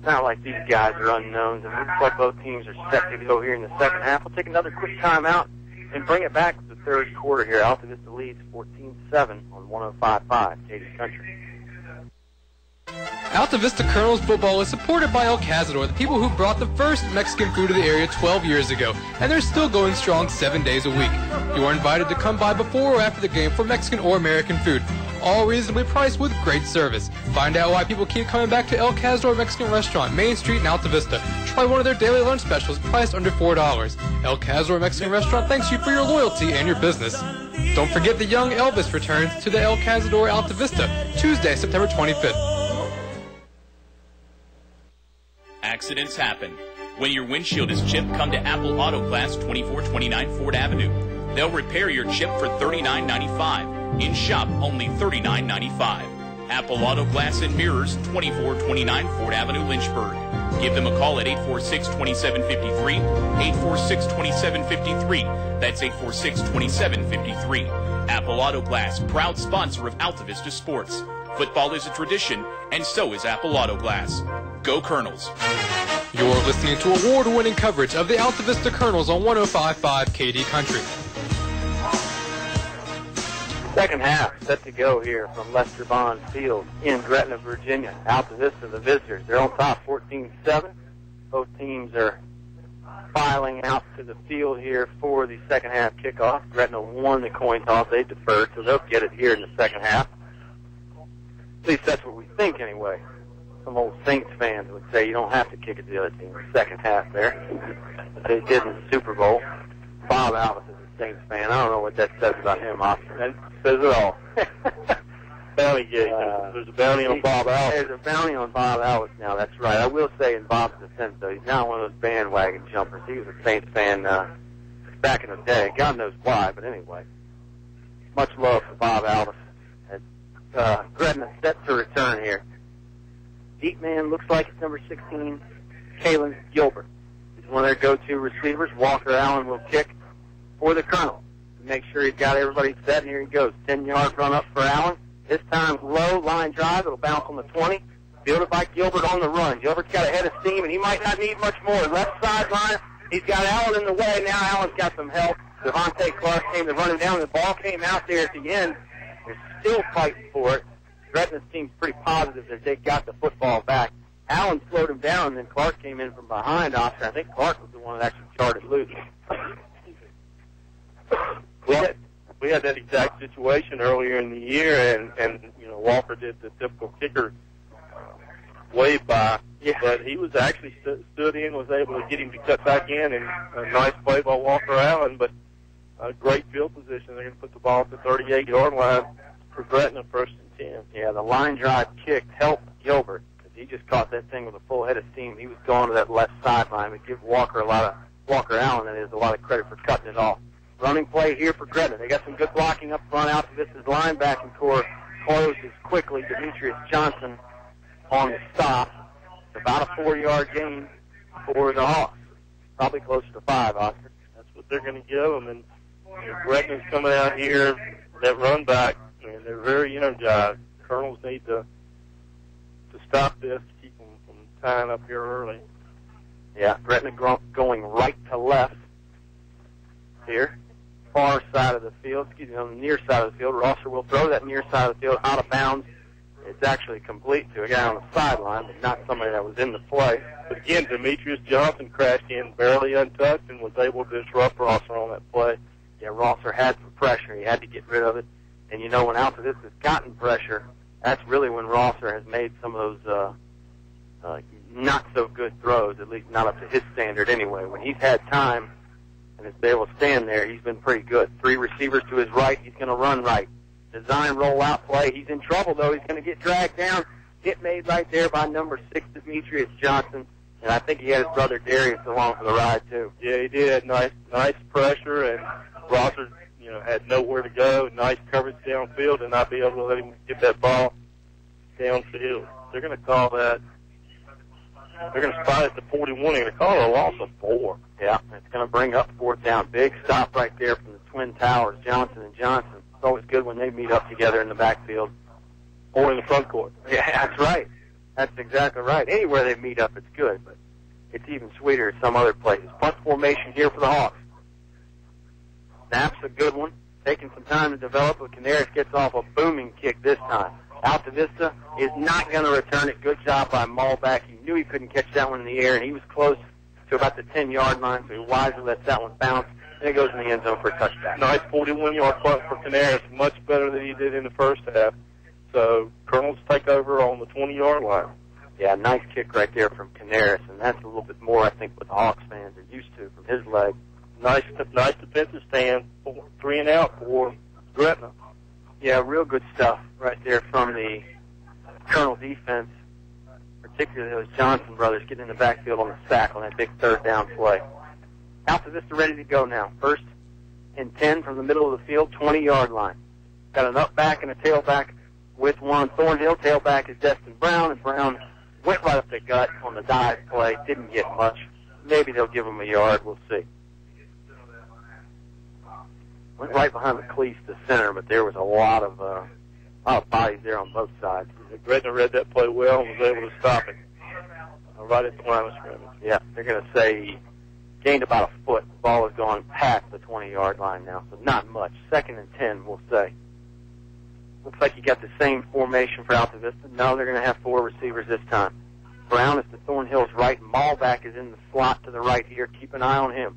not like these guys are unknowns. And it looks like both teams are set to go here in the second half. We'll take another quick timeout and bring it back to the third quarter here. Altavista leads 14-7 on 105.5 Katie's Country. Altavista Colonels football is supported by El Cazador, the people who brought the first Mexican food to the area 12 years ago, and they're still going strong 7 days a week. You are invited to come by before or after the game for Mexican or American food, all reasonably priced with great service. Find out why people keep coming back to El Cazador Mexican Restaurant, Main Street in Altavista. Try one of their daily lunch specials priced under $4. El Cazador Mexican Restaurant thanks you for your loyalty and your business. Don't forget the young Elvis returns to the El Cazador Altavista, Tuesday, September 25th. Accidents happen. When your windshield is chipped, come to Apple Auto Glass, 2429 Ford Avenue. They'll repair your chip for $39.95. In shop, only $39.95. Apple Auto Glass and Mirrors, 2429 Ford Avenue, Lynchburg. Give them a call at 846-2753, 846-2753. That's 846-2753. Apple Auto Glass, proud sponsor of Altavista Sports. Football is a tradition, and so is Apple Auto Glass. Go Colonels. You're listening to award-winning coverage of the Altavista Colonels on 105.5 KD Country. Second half set to go here from Lester Bond Field in Gretna, Virginia. Altavista, the visitors. They're on top 14-7. Both teams are filing out to the field here for the second half kickoff. Gretna won the coin toss. They deferred, so they'll get it here in the second half. At least that's what we think anyway. Some old Saints fans would say you don't have to kick it to the other team in the second half there. They did in the Super Bowl. Bob Alvis is a Saints fan. I don't know what that says about him, Oscar. That says it all. Bounty gate. There's a bounty on Bob Alvis. There's a bounty on Bob Alvis now, that's right. I will say in Bob's defense, though, he's not one of those bandwagon jumpers. He was a Saints fan back in the day. God knows why, but anyway. Much love for Bob Alvis. Gretna set to return here. Deep man looks like it's number 16, Kalen Gilbert. He's one of their go-to receivers. Walker Allen will kick for the Colonel. Make sure he's got everybody set, and here he goes. 10-yard run up for Allen. This time low, line drive. It'll bounce on the 20. Fielded by Gilbert on the run. Gilbert's got a head of steam, and he might not need much more. Left sideline, he's got Allen in the way. Now Allen's got some help. Devontae Clark came to run him down. The ball came out there at the end. They're still fighting for it. Gretna seems pretty positive that they got the football back. Allen slowed him down, and then Clark came in from behind Oscar. I think Clark was the one that actually charted loose. Well, we had that exact situation earlier in the year, and you know, Walker did the typical kicker wave by, but he was actually stood in, was able to get him to cut back in, and a nice play by Walker Allen, but a great field position. They're going to put the ball at the 38-yard line for Gretna, 1st and 10. Yeah, the line drive kick helped Gilbert because he just caught that thing with a full head of steam. He was going to that left sideline, but give Walker Allen, that is, a lot of credit for cutting it off. Running play here for Gretna. They got some good blocking up front. Altavista's linebacking core closes quickly. Demetrius Johnson on the stop. It's about a 4-yard gain for the Hawks. Probably closer to 5, Oscar. That's what they're going to give them. And you know, Gretna's coming out here, that run back, and they're very energized. Colonels need to stop this, to keep them from tying up here early. Yeah, Gretna going right to left here. Far side of the field, on the near side of the field. Rosser will throw that near side of the field out of bounds. It's actually complete to a guy on the sideline, but not somebody that was in the play. But again, Demetrius Johnson crashed in barely untouched and was able to disrupt Rosser on that play. Yeah, Rosser had some pressure. He had to get rid of it. And you know, when Altavista has gotten pressure, that's really when Rosser has made some of those not so good throws, at least not up to his standard anyway. When he's had time and is able to stand there, he's been pretty good. 3 receivers to his right, he's going to run right. Design roll-out play. He's in trouble, though. He's going to get dragged down. Hit made right there by number 6, Demetrius Johnson. And I think he had his brother Darius along for the ride, too. Yeah, he did. Nice pressure, and Rosser, had nowhere to go. Nice coverage downfield, and not be able to let him get that ball downfield. They're going to call that. They're going to spot it at the 41. They're going to call it a loss of 4. Yeah, it's going to bring up 4th down. Big stop right there from the Twin Towers, Johnson and Johnson. It's always good when they meet up together in the backfield. Or in the front court. Yeah, that's right. That's exactly right. Anywhere they meet up, it's good, but it's even sweeter at some other places. Punt formation here for the Hawks. Snap's a good one. Taking some time to develop, but Canaris gets off a booming kick this time. Altavista is not going to return it. Good job by Malback. He knew he couldn't catch that one in the air, and he was close to about the 10-yard line, so he wisely lets that one bounce, and it goes in the end zone for a touchdown. Nice 41-yard punt for Canaris, much better than he did in the first half. So Colonels take over on the 20-yard line. Yeah, nice kick right there from Canaris, and that's a little bit more, I think, what the Hawks fans are used to from his leg. Nice defensive stand, 3 and out for Gretna. Yeah, real good stuff right there from the Colonel defense, particularly those Johnson brothers getting in the backfield on the sack on that big 3rd down play. Altavista ready to go now. 1st and 10 from the middle of the field, 20-yard line. Got an up back and a tailback with Juan Thornhill. Tailback is Destin Brown, and Brown Went right up the gut on the dive play. Didn't get much. Maybe they'll give him a yard. We'll see. Went right behind the cleats to center, but there was a lot of bodies there on both sides. Gretna read that play well and was able to stop it right at the line of scrimmage. Yeah, they're going to say he gained about a foot. The ball has gone past the 20-yard line now, so not much. 2nd and 10, we'll say. Looks like you got the same formation for Altavista. No, they're going to have 4 receivers this time. Brown is to Thornhill's right. Malback is in the slot to the right here. Keep an eye on him.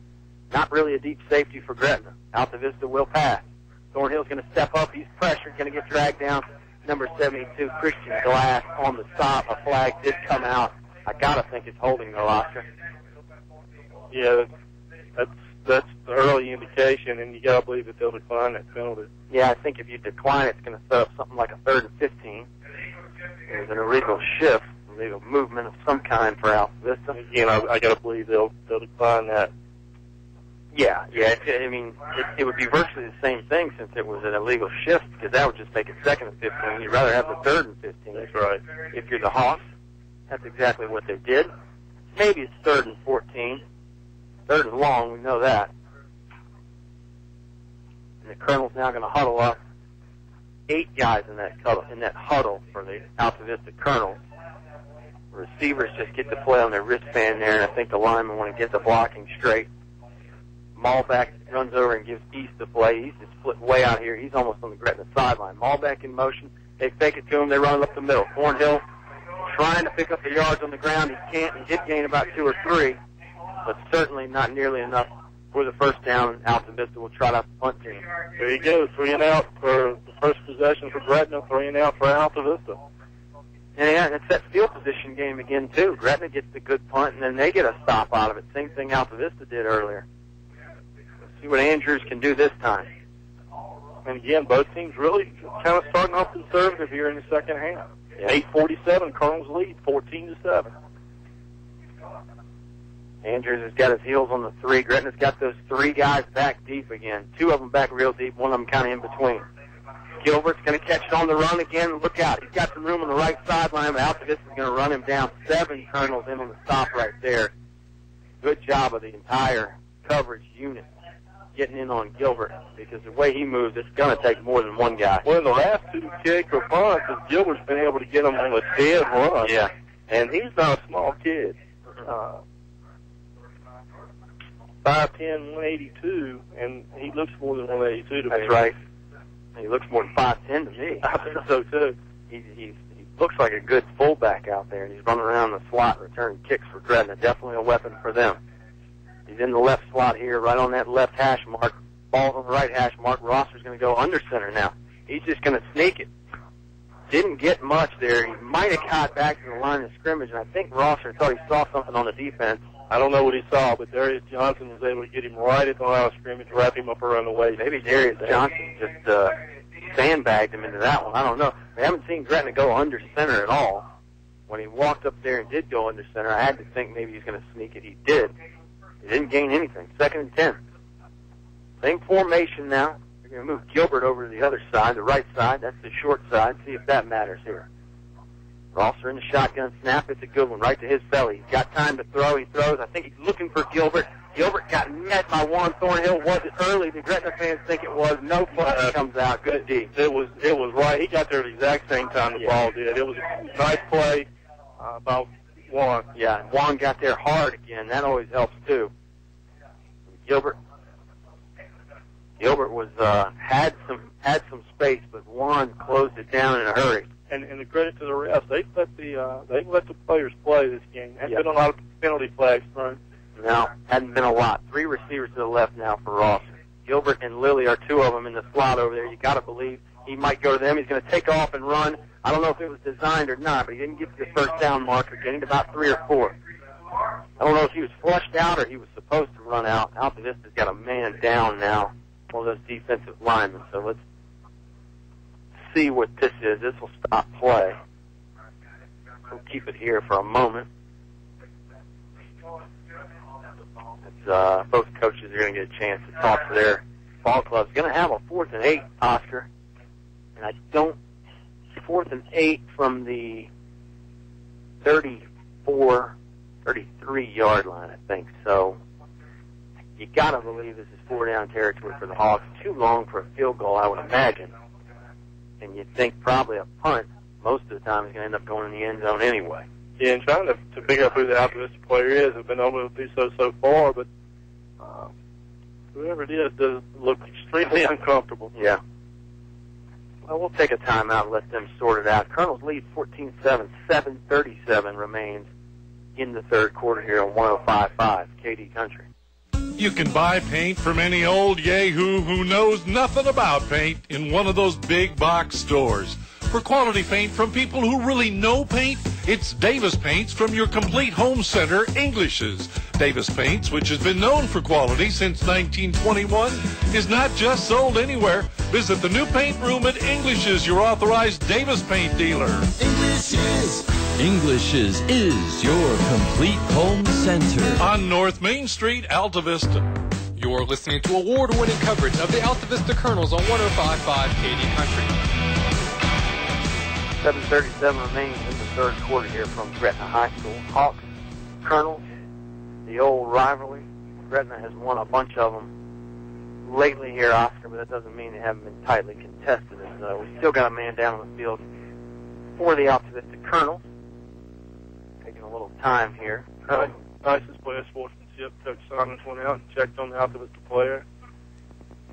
Not really a deep safety for Gretna. Altavista will pass. Thornhill's going to step up. He's pressured. Going to get dragged down. Number 72, Christian Glass on the stop. A flag did come out. I got to think it's holding, though, Oscar. Yeah, that's the early indication, and you got to believe that they'll decline that penalty. Yeah, I think if you decline it, it's going to set up something like a 3rd and 15. There's an illegal shift, illegal movement of some kind for Altavista. Again, I got to believe they'll decline that. Yeah. It would be virtually the same thing since it was an illegal shift, because that would just make it 2nd and 15. You'd rather have the 3rd and 15. That's right. If you're the Hawks, that's exactly what they did. Maybe it's 3rd and 14. 3rd and long, we know that. And the Colonel's now going to huddle up. 8 guys in that huddle for the Altavista Colonels. Receivers just get to play on their wristband there, and I think the linemen want to get the blocking straight. Malback runs over and gives East the play. East is split way out here. He's almost on the Gretna sideline. Malback in motion. They fake it to him. They run it up the middle. Thornhill trying to pick up the yards on the ground. He can't. He did gain about 2 or 3, but certainly not nearly enough for the first down. Altavista will try to punt team. There you go. 3 and out for the first possession for Gretna. 3 and out for Altavista. And yeah, it's that field position game again, too. Gretna gets the good punt, and then they get a stop out of it. Same thing Altavista did earlier. See what Andrews can do this time. And again, both teams really kind of starting off conservative here in the second half. Yeah. 8:47, Colonel's lead, 14-7. Andrews has got his heels on the 3. Gretna's got those 3 guys back deep again. 2 of them back real deep, 1 of them kind of in between. Gilbert's going to catch it on the run again. Look out. He's got some room on the right sideline, but Altavista's going to run him down. 7 Colonels in on the stop right there. Good job of the entire coverage unit getting in on Gilbert, because the way he moves, it's going to take more than 1 guy. Well, in the last 2 kick or punts, Gilbert's been able to get him on a dead run. Yeah. And he's not a small kid. 5'10", 182, and he looks more than 182 to me. That's right. He looks more than 5'10" to me. I think so, too. He looks like a good fullback out there, and he's running around the slot returning kicks for Gretna. Definitely a weapon for them. He's in the left slot here, right on that left hash mark. Ball's on the right hash mark. Rosser's going to go under center now. He's just going to sneak it. Didn't get much there. He might have caught back to the line of scrimmage, and I think Rosser thought he saw something on the defense. I don't know what he saw, but Darius Johnson was able to get him right at the line of scrimmage, wrap him up around the waist. Maybe Darius Johnson just sandbagged him into that one. I don't know. We haven't seen Gretna go under center at all. When he walked up there and did go under center, I had to think maybe he's going to sneak it. He did. He didn't gain anything. 2nd and 10. Same formation now. They're going to move Gilbert over to the other side, the right side. That's the short side. See if that matters here. Rosser in the shotgun snap. It's a good one right to his belly. He's got time to throw. He throws. I think he's looking for Gilbert. Gilbert got met by Juan Thornhill. Was it early? The Gretna fans think it was. No flag comes out. Good D. It was right. He got there at the exact same time the ball did. It was a nice play by Juan. Yeah, Juan got there hard again. That always helps too. Gilbert was had some space, but Juan closed it down in a hurry. And the credit to the refs, they've let the players play this game. There's been a lot of penalty flags thrown. No, hadn't been a lot. 3 receivers to the left now for Rosser. Gilbert and Lilly are 2 of them in the slot over there. You got to believe he might go to them. He's going to take off and run. I don't know if it was designed or not, but he didn't get to the first down marker, getting to about 3 or 4. I don't know if he was flushed out or he was supposed to run out. Altavista's got a man down now, one of those defensive linemen. So let's see what this is. This will stop play. We'll keep it here for a moment. Both coaches are going to get a chance to talk to their ball clubs. Going to have a 4th and 8, Oscar. And 4th and 8 from the 33-yard line, I think. So you got to believe this is 4-down territory for the Hawks. Too long for a field goal, I would imagine. And you'd think probably a punt most of the time is going to end up going in the end zone anyway. Yeah, and trying to pick up who the Altavista player is, have been able to do so far, but whoever it is does look extremely uncomfortable. Yeah. Well, we'll take a timeout and let them sort it out. Colonels lead 14-7. 7:37 remains in the third quarter here on 105.5 KD Country. You can buy paint from any old yahoo who knows nothing about paint in one of those big box stores. For quality paint from people who really know paint, it's Davis Paints from your complete home center, English's. Davis Paints, which has been known for quality since 1921, is not just sold anywhere. Visit the new paint room at English's, your authorized Davis Paint dealer. English's is your complete home center. On North Main Street, Altavista. You're listening to award-winning coverage of the Altavista Colonels on 105.5 KD Country. 7:37 remains in the third quarter here from Gretna High School. Hawks, Colonels, the old rivalry. Gretna has won a bunch of them lately here, Oscar, but that doesn't mean they haven't been tightly contested. And we still got a man down on the field for the Altavista Colonels. Taking a little time here. Nicest play of sportsmanship. Coach Simons went out and checked on the Altavista player.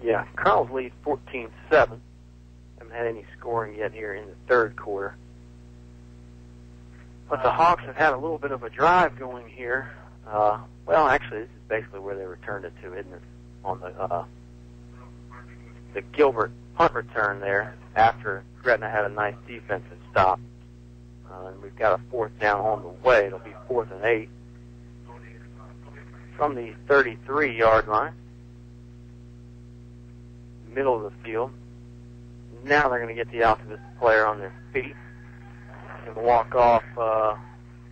Yeah, Colonels lead 14-7. Haven't had any scoring yet here in the third quarter. But the Hawks have had a little bit of a drive going here. Well, actually, this is basically where they returned it to, isn't it? On the Gilbert punt return there after Gretna had a nice defensive stop. And we've got a fourth down on the way. It'll be 4th and 8 from the 33-yard line, middle of the field. Now they're going to get the Altavista player on their feet and walk off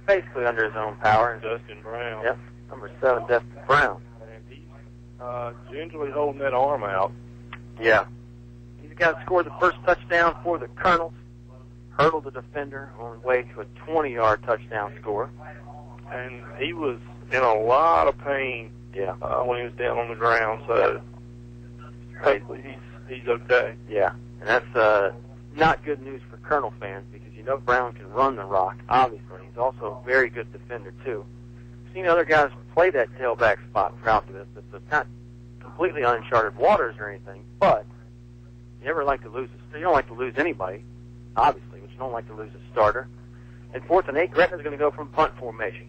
basically under his own power. Justin Brown. Yep, number 7, Justin Brown. And he's gingerly holding that arm out. Yeah. He's got to score the first touchdown for the Colonels. Hurdled the defender on the way to a 20-yard touchdown score. And he was in a lot of pain when he was down on the ground. So hopefully he's okay. Yeah. And that's not good news for Colonel fans because you know Brown can run the rock, obviously. He's also a very good defender, too. I've seen other guys play that tailback spot for Altavista, so it's not completely uncharted waters or anything, but you never like to lose. You don't like to lose anybody, obviously, but you don't like to lose a starter. And 4th and 8, Gretna's going to go from punt formation.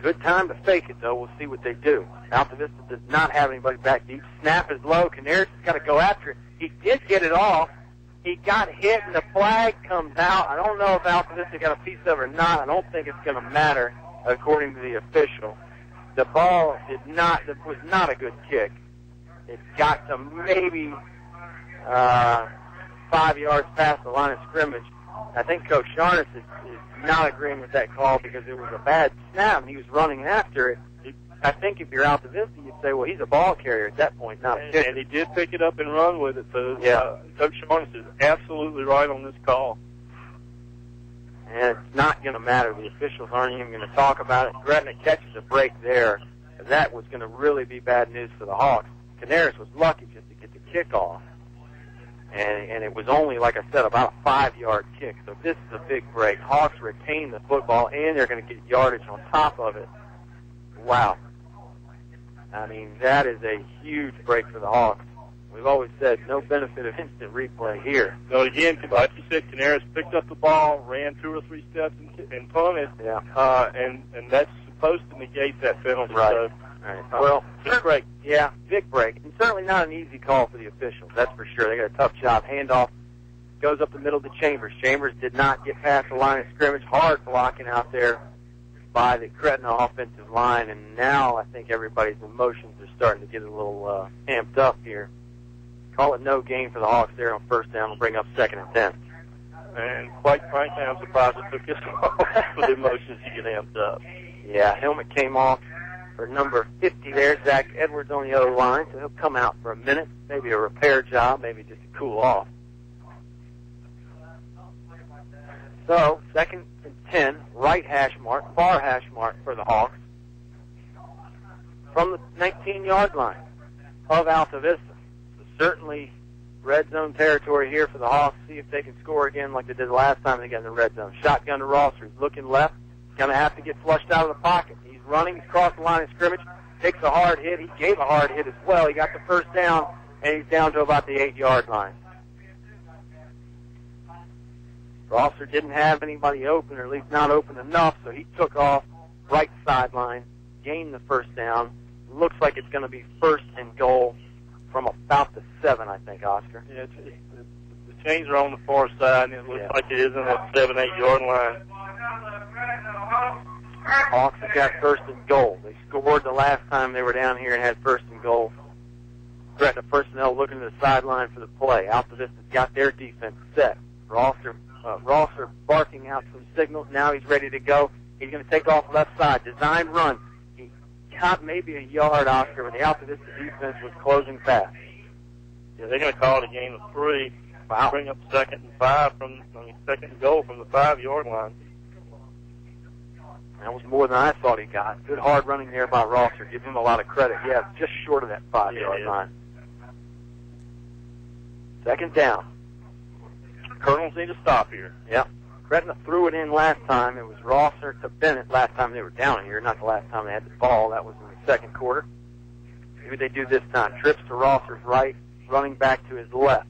Good time to fake it, though. We'll see what they do. Altavista does not have anybody back deep. Snap is low. Canaris has got to go after it. He did get it off. He got hit, and the flag comes out. I don't know if Altavista got a piece of it or not. I don't think it's going to matter, according to the official. The ball was not a good kick. It got to maybe 5 yards past the line of scrimmage. I think Coach Sharnis is not agreeing with that call because it was a bad snap, and he was running after it. I think if you're Altavista, you'd say, well, he's a ball carrier at that point, not a kicker. And he did pick it up and run with it, so Coach Sharnis is absolutely right on this call. And it's not going to matter. The officials aren't even going to talk about it. Gretna catches a break there. That was going to really be bad news for the Hawks. Canaris was lucky just to get the kickoff. And it was only, like I said, about a 5-yard kick. So this is a big break. Hawks retain the football, and they're going to get yardage on top of it. Wow. I mean, that is a huge break for the Hawks. We've always said no benefit of instant replay here. So again, like you said, Canaris picked up the ball, ran 2 or 3 steps, and punted. Yeah. And that's supposed to negate that penalty. Right. So, right. Well, big break. Yeah, big break. And certainly not an easy call for the officials. That's for sure. They got a tough job. Handoff goes up the middle to Chambers. Chambers did not get past the line of scrimmage. Hard blocking out there by the Gretna offensive line. And now I think everybody's emotions are starting to get a little amped up here. Call it no gain for the Hawks there on first down. We'll bring up 2nd and 10. And quite frankly, I'm surprised it took this long for the emotions to get amped up. Yeah, helmet came off for number 50 there. Zach Edwards on the other line, so he'll come out for a minute. Maybe a repair job, maybe just to cool off. So, 2nd and 10, right hash mark, far hash mark for the Hawks from the 19-yard line of Altavista. So certainly red zone territory here for the Hawks. See if they can score again like they did the last time they got in the red zone. Shotgun to Rosser. He's looking left. He's going to have to get flushed out of the pocket. He's running. He's crossed the line of scrimmage. Takes a hard hit. He gave a hard hit as well. He got the first down, and he's down to about the 8-yard line. Rosser didn't have anybody open, or at least not open enough, so he took off right sideline, gained the first down. Looks like it's going to be 1st and goal from about the 7, I think, Oscar. Yeah, the chains are on the far side, and it looks like it is in that 7-8-yard line. Hawks have got 1st and goal. They scored the last time they were down here and had 1st and goal. Gretna personnel looking to the sideline for the play. Altavista's got their defense set. Rosser barking out some signals. Now he's ready to go. He's going to take off left side. Design run. He caught maybe a yard, Oscar, but the Altavista defense was closing fast. Yeah, they're going to call it a game of 3. Wow. Bring up 2nd and 5 2nd and goal from the 5-yard line. That was more than I thought he got. Good hard running there by Rosser. Give him a lot of credit. Yeah, just short of that 5-yard line. 2nd down. Colonels need to stop here. Yep. Gretna threw it in last time. It was Rosser to Bennett last time they were down here, not the last time they had the ball. That was in the 2nd quarter. Maybe they do this time. Trips to Rosser's right, running back to his left.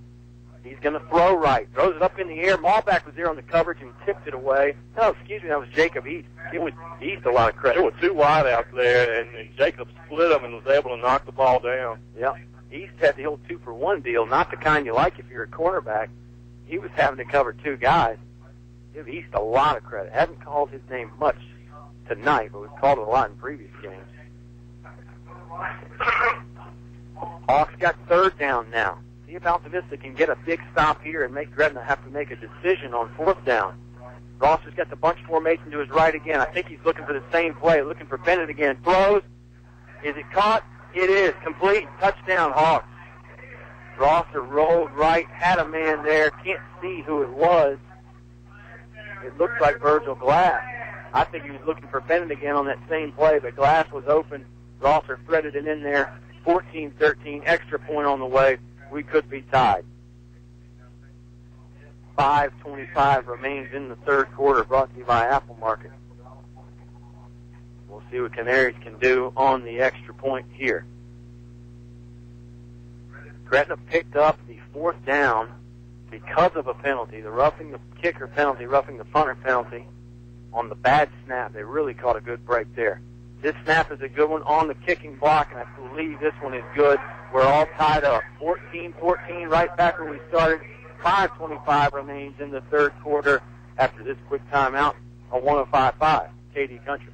He's going to throw right. Throws it up in the air. Malback was there on the coverage and tipped it away. No, excuse me, that was Jacob East. Give East a lot of credit. There were 2 wide out there, and Jacob split them and was able to knock the ball down. Yeah. East had the old 2-for-1 deal, not the kind you like if you're a cornerback. He was having to cover 2 guys. Give East a lot of credit. Haven't called his name much tonight, but we've called it a lot in previous games. Hawks got 3rd down now. See if Altavista can get a big stop here and make Gretna have to make a decision on 4th down. Rosser's got the bunch formation to his right again. I think he's looking for the same play, looking for Bennett again. Throws. Is it caught? It is. Complete. Touchdown, Hawks. Rosser rolled right, had a man there. Can't see who it was. It looks like Virgil Glass. I think he was looking for Bennett again on that same play, but Glass was open. Rosser threaded it in there. 14-13, extra point on the way. We could be tied. 5:25 remains in the 3rd quarter, brought to you by Apple Market. We'll see what Canaries can do on the extra point here. Gretna picked up the 4th down because of a penalty, the roughing the kicker penalty, roughing the punter penalty on the bad snap. They really caught a good break there. This snap is a good one on the kicking block, and I believe this one is good. We're all tied up. 14-14, right back where we started. 5:25 remains in the 3rd quarter after this quick timeout on 105.5 KD Country.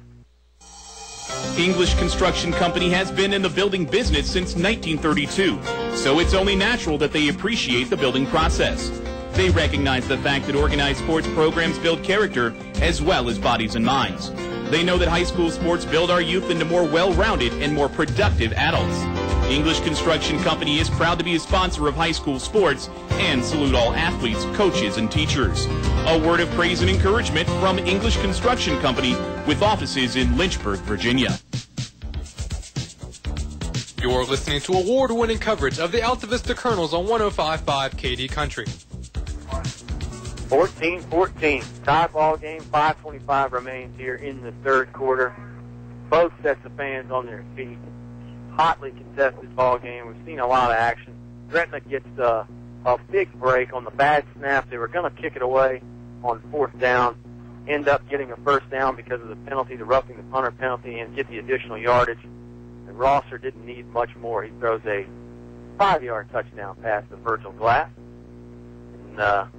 English Construction Company has been in the building business since 1932, so it's only natural that they appreciate the building process. They recognize the fact that organized sports programs build character as well as bodies and minds. They know that high school sports build our youth into more well-rounded and more productive adults. English Construction Company is proud to be a sponsor of high school sports and salute all athletes, coaches, and teachers. A word of praise and encouragement from English Construction Company with offices in Lynchburg, Virginia. You're listening to award-winning coverage of the Altavista Colonels on 105.5 KD Country. 14-14, tie ball game, 5:25 remains here in the 3rd quarter. Both sets of fans on their feet. Hotly contested ball game. We've seen a lot of action. Gretna gets a big break on the bad snap. They were going to kick it away on 4th down, end up getting a 1st down because of the penalty, the roughing the punter penalty, and get the additional yardage. And Rosser didn't need much more. He throws a 5-yard touchdown pass to Virgil Glass. And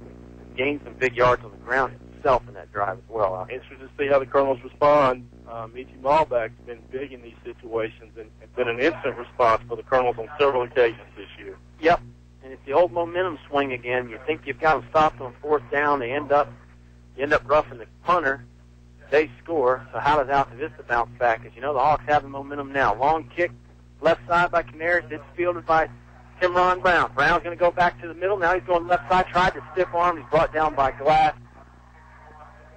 gained some big yards on the ground himself in that drive as well. Interested to see how the Colonels respond. Michi Malback's been big in these situations and been an instant response for the Colonels on several occasions this year. Yep, and it's the old momentum swing again. You think you've got them stopped on 4th down. They end up roughing the punter. They score. So how does Altavista bounce back? As you know, the Hawks have the momentum now. Long kick, left side by Canaris. It's fielded by Timron Brown. Brown's going to go back to the middle. Now he's going left side. Tried to stiff arm. He's brought down by Glass.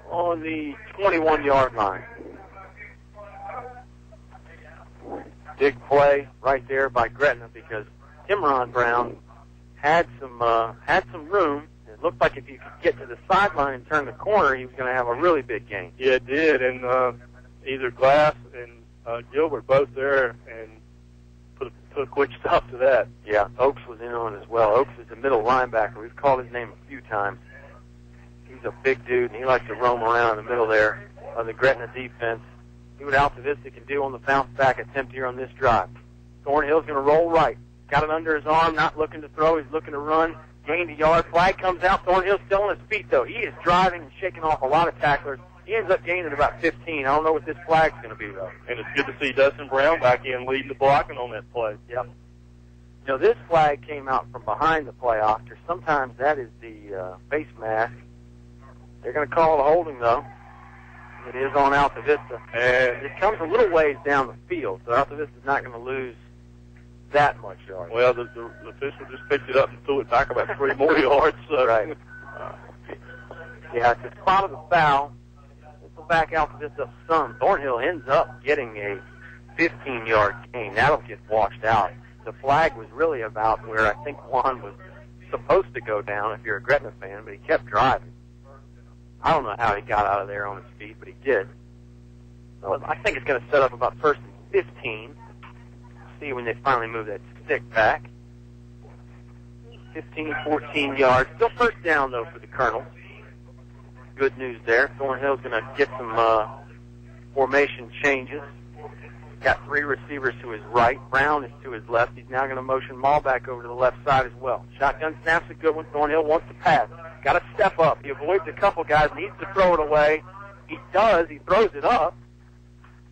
on the 21-yard line. Big play right there by Gretna because Timron Brown had some room. It looked like if he could get to the sideline and turn the corner, he was going to have a really big game. Yeah, it did, and either Glass and Gilbert both there and put a quick stop to that. Yeah, Oaks was in on it as well. Oaks is the middle linebacker. We've called his name a few times. He's a big dude, and he likes to roam around in the middle there of the Gretna defense. See what Altavista can do on the bounce-back attempt here on this drive. Thornhill's going to roll right. Got it under his arm, not looking to throw. He's looking to run. Gained a yard. Flag comes out. Thornhill's still on his feet, though. He is driving and shaking off a lot of tacklers. He ends up gaining about 15. I don't know what this flag's going to be, though. And it's good to see Dustin Brown back in leading the blocking on that play. Yep. You know, this flag came out from behind the play officer. Sometimes that is the face mask. They're going to call it a holding, though. It is on Altavista. And it comes a little ways down the field, so Altavista's not going to lose that much yard. Well, the official just picked it up and threw it back about 3 more yards. So. Right. Yeah, it's the spot of the foul. Let's go back Altavista some. Thornhill ends up getting a 15-yard gain. That'll get washed out. The flag was really about where I think Juan was supposed to go down if you're a Gretna fan, but he kept driving. I don't know how he got out of there on his feet, but he did. So I think it's going to set up about 1st and 15. See when they finally move that stick back. 15, 14 yards. Still first down, though, for the Colonels. Good news there. Thornhill's going to get some formation changes. Got 3 receivers to his right. Brown is to his left. He's now going to motion Maul back over to the left side as well. Shotgun snap's a good one. Thornhill wants to pass. Got to step up. He avoids a couple guys. Needs to throw it away. He does. He throws it up.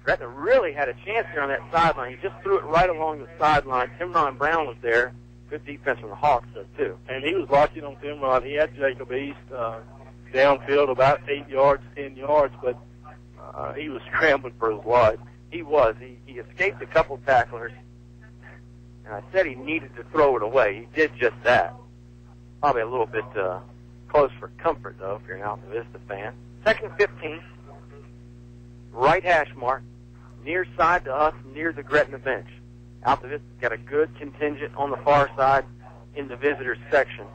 Gretna really had a chance there on that sideline. He just threw it right along the sideline. Timron Brown was there. Good defense from the Hawks, though, too. And he was watching on Timron. He had Jacob East downfield about 8 yards, 10 yards, but he was scrambling for his life. He was. He escaped a couple tacklers. And I said he needed to throw it away. He did just that. Probably a little bit close for comfort, though, if you're an Altavista fan. 2nd and 15. Right hash mark. Near side to us, near the Gretna bench. Altavista's got a good contingent on the far side in the visitors section.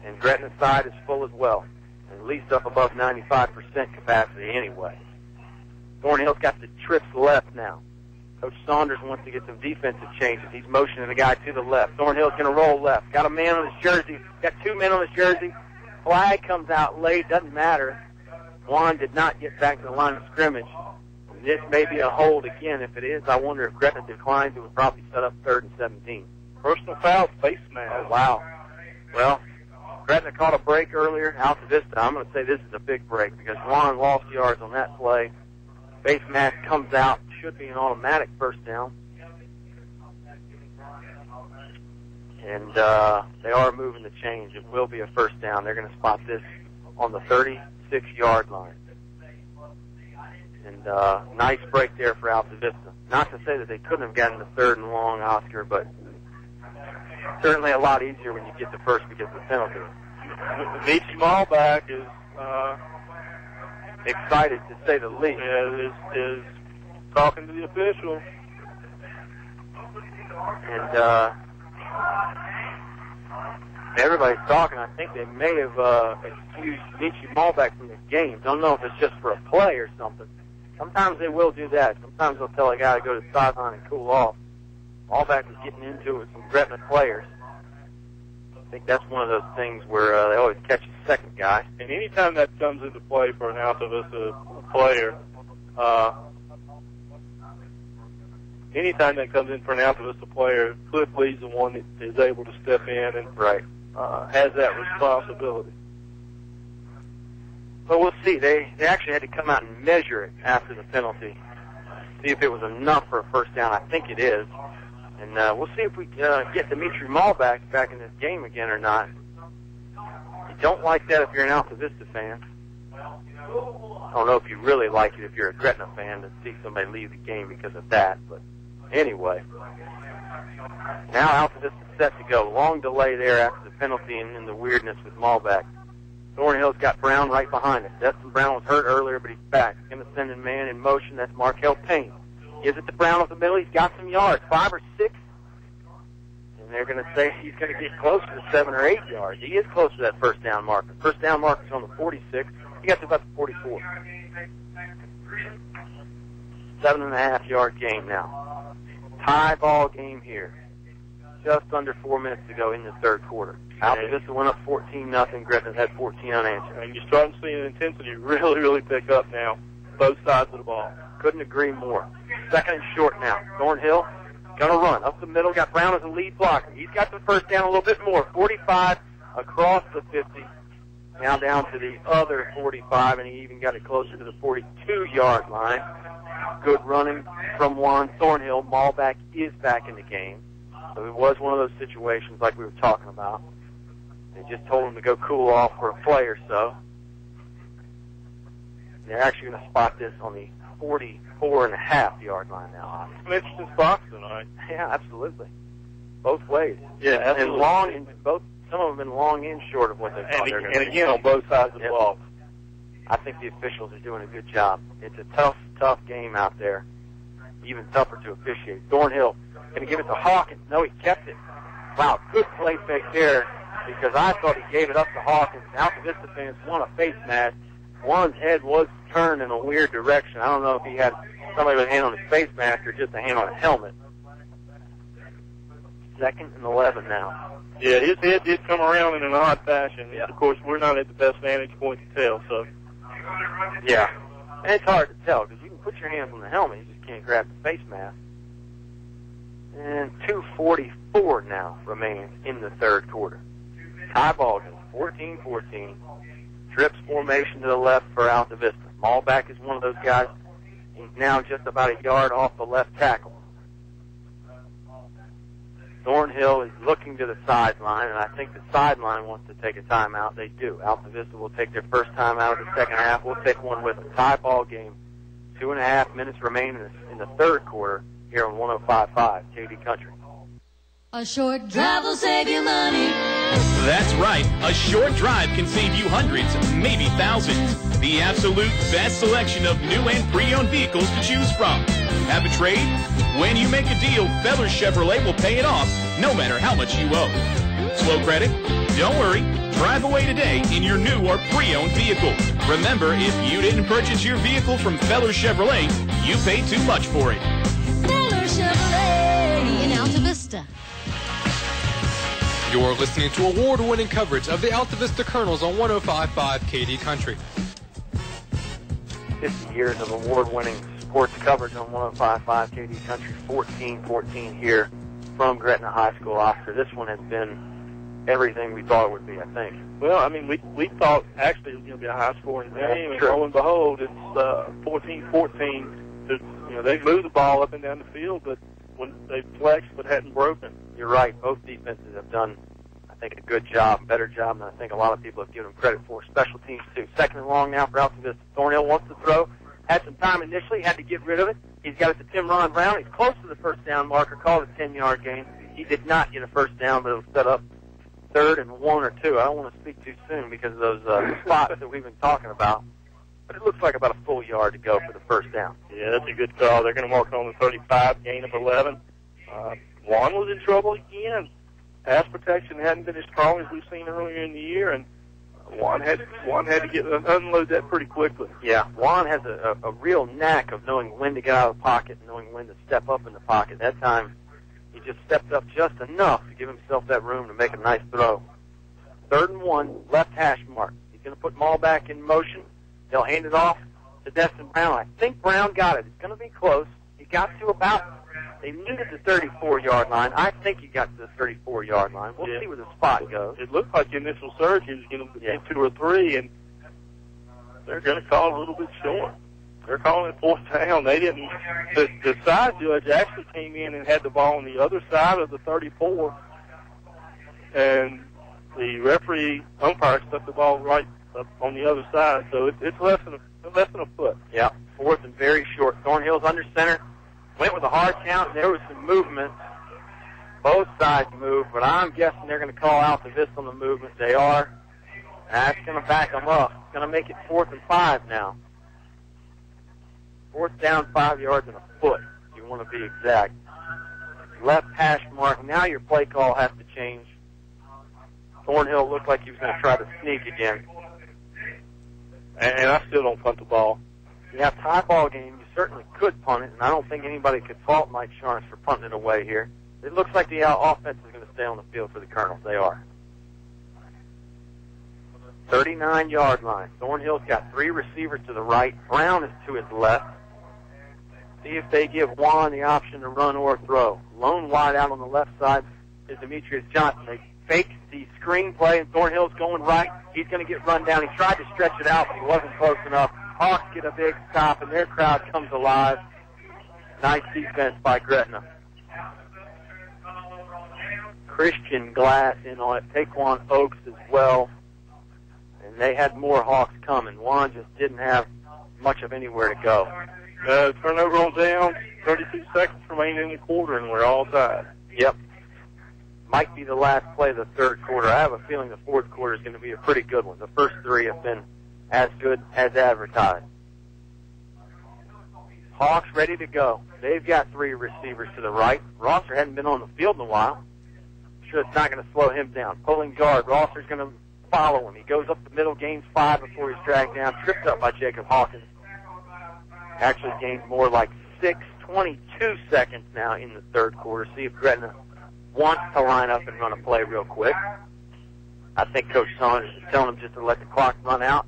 And Gretna's side is full as well. At least up above 95% capacity anyway. Thornhill's got the trips left now. Coach Saunders wants to get some defensive changes. He's motioning the guy to the left. Thornhill's going to roll left. Got a man on his jersey. Got 2 men on his jersey. Flag comes out late. Doesn't matter. Juan did not get back to the line of scrimmage. This may be a hold again. If it is, I wonder if Gretna declines, it would probably set up 3rd and 17. Personal foul, face mask. Oh, wow. Well, Gretna caught a break earlier. Altavista, I'm going to say this is a big break because Juan lost yards on that play. Face mask comes out. Should be an automatic first down. And they are moving the change. It will be a first down. They're going to spot this on the 36-yard line. And nice break there for Altavista. Not to say that they couldn't have gotten the 3rd and long, Oscar, but certainly a lot easier when you get the first because of the penalty. Nietzsche Malback is excited to say the least. Is talking to the official. And everybody's talking. I think they may have excused Nietzsche Malback from the game. Don't know if it's just for a play or something. Sometimes they will do that. Sometimes they'll tell a guy to go to the sideline and cool off. Malback was getting into it with some Gretna players. I think that's one of those things where they always catch a second guy. And anytime that comes into play for an Altavista player, Cliff Lee's the one that is able to step in and has that responsibility. Well, we'll see. They actually had to come out and measure it after the penalty, see if it was enough for a first down. I think it is. And we'll see if we get Dimitri Malback back in this game again or not. You don't like that if you're an Altavista fan. I don't know if you really like it if you're a Gretna fan to see somebody leave the game because of that. But anyway, now Altavista's set to go. Long delay there after the penalty and the weirdness with Malback. Thornhill's got Brown right behind us. Destin Brown was hurt earlier, but he's back. He's going to send a man in motion. That's Markel Payne. Gives it to Brown up the middle. He's got some yards, 5 or 6. And they're going to say he's going to get closer to 7 or 8 yards. He is closer to that first down marker. First down marker's on the 46. He got to about the 44. 7.5-yard game now. Tie ball game here. Just under 4 minutes to go in the third quarter. Altavista went up 14-0. Gretna had 14 unanswered. And you're starting to see the intensity really, really pick up now, both sides of the ball. Couldn't agree more. Second and short now. Thornhill going to run. Up the middle, got Brown as a lead blocker. He's got the first down a little bit more. 45 across the 50. Now down to the other 45, and he even got it closer to the 42-yard line. Good running from Juan Thornhill. Malback is back in the game. So it was one of those situations like we were talking about. They just told him to go cool off for a play or so. And they're actually going to spot this on the 44.5-yard line now. Some interesting spots tonight. Yeah, absolutely. Both ways. Yeah, absolutely. And long, and both. Some of them been long and short of what they thought they were going to be. And again, on both sides of the ball. I think the officials are doing a good job. It's a tough game out there. Even tougher to officiate. Thornhill going to give it to Hawkins. No, he kept it. Wow, good play fake there because I thought he gave it up to Hawkins. Altavista fans want a face mask. Juan's head was turned in a weird direction. I don't know if he had somebody with a hand on his face mask or just a hand on his helmet. 2nd and 11 now. Yeah, his head did come around in an odd fashion. Yeah. Of course, we're not at the best vantage point to tell, so. Yeah. And it's hard to tell because you can put your hands on the helmet. You just can't grab the face mask. And 2:44 now remains in the third quarter. Tie ball game, 14-14. Trips formation to the left for Altavista. Malback is one of those guys. He's now just about a yard off the left tackle. Thornhill is looking to the sideline, and I think the sideline wants to take a timeout. They do. Altavista will take their first timeout of the second half. We'll take one with them. Tie ball game. 2.5 minutes remain in the third quarter here on 105.5 KD Country. A short drive will save you money. That's right. A short drive can save you hundreds, maybe thousands. The absolute best selection of new and pre-owned vehicles to choose from. Have a trade? When you make a deal, Feller Chevrolet will pay it off, no matter how much you owe. Slow credit? Don't worry. Drive away today in your new or pre-owned vehicle. Remember, if you didn't purchase your vehicle from Feller Chevrolet, you paid too much for it. Feller Chevrolet in Altavista. You're listening to award-winning coverage of the Altavista Colonels on 105.5 KD Country. 50 years of award-winning sports coverage on 105.5 KD Country. 14-14 here from Gretna High School, Oscar. This one has been everything we thought it would be, I think. Well, I mean, we thought actually it was going to be a high-scoring game, and lo and behold, it's 14-14. They moved the ball up and down the field, but when they flexed but hadn't broken. You're right. Both defenses have done, I think, a good job, better job than I think a lot of people have given them credit for. Special teams, too. 2nd and long now for Altavista. Thornhill wants to throw. Had some time initially, had to get rid of it. He's got it to Tim Ron Brown. He's close to the first down marker, called a 10-yard gain. He did not get a first down, but it'll set up 3rd and 1 or 2. I don't want to speak too soon because of those spots that we've been talking about. But it looks like about a full yard to go for the first down. Yeah, that's a good call. They're going to mark it on the 35, gain of 11. Juan was in trouble again. Pass protection hadn't been as strong as we've seen earlier in the year, and Juan had to unload that pretty quickly. Yeah, Juan has a real knack of knowing when to get out of the pocket and knowing when to step up in the pocket. That time, he just stepped up just enough to give himself that room to make a nice throw. 3rd and 1, left hash mark. He's going to put Malback in motion. They'll hand it off to Destin Brown. I think Brown got it. It's going to be close. He got to about, they needed the 34-yard line. I think he got to the 34-yard line. We'll see where the spot goes. It looked like the initial surge he was going to get 2 or 3, and they're going to call it a little bit short. They're calling it 4th down. They didn't. The side judge actually came in and had the ball on the other side of the 34, and the referee umpire stuck the ball right up on the other side, so it's less than a foot. Yeah, 4th and very short. Thornhill's under center. Went with a hard count, and there was some movement. Both sides moved, but I'm guessing they're going to call out the Vista on the movement. They are. That's going to back them up. It's going to make it 4th and 5 now. 4th down, 5 yards and a foot, if you want to be exact. Left hash mark. Now your play call has to change. Thornhill looked like he was going to try to sneak again. And I still don't punt the ball. Yeah, tie ball game, you certainly could punt it, and I don't think anybody could fault Mike Sharns for punting it away here. It looks like the offense is going to stay on the field for the Colonels. They are. 39-yard line. Thornhill's got 3 receivers to the right. Brown is to his left. See if they give Juan the option to run or throw. Lone wide out on the left side is Demetrius Johnson. They fake the screen play, and Thornhill's going right. He's going to get run down. He tried to stretch it out, but he wasn't close enough. Hawks get a big stop, and their crowd comes alive. Nice defense by Gretna. Christian Glass in on it. Taquan Oakes as well. And they had more Hawks coming. Juan just didn't have much of anywhere to go. Turnover on down, 32 seconds remaining in the quarter, and we're all tied. Yep. Might be the last play of the third quarter. I have a feeling the fourth quarter is going to be a pretty good one. The first 3 have been as good as advertised. Hawks ready to go. They've got 3 receivers to the right. Rosser hadn't been on the field in a while. Sure, it's not going to slow him down. Pulling guard. Rosser's going to follow him. He goes up the middle, gains 5 before he's dragged down. Tripped up by Jacob Hawkins. Actually gained more like 6:22 seconds now in the third quarter. See if Gretna wants to line up and run a play real quick. I think Coach Saunders is telling him just to let the clock run out.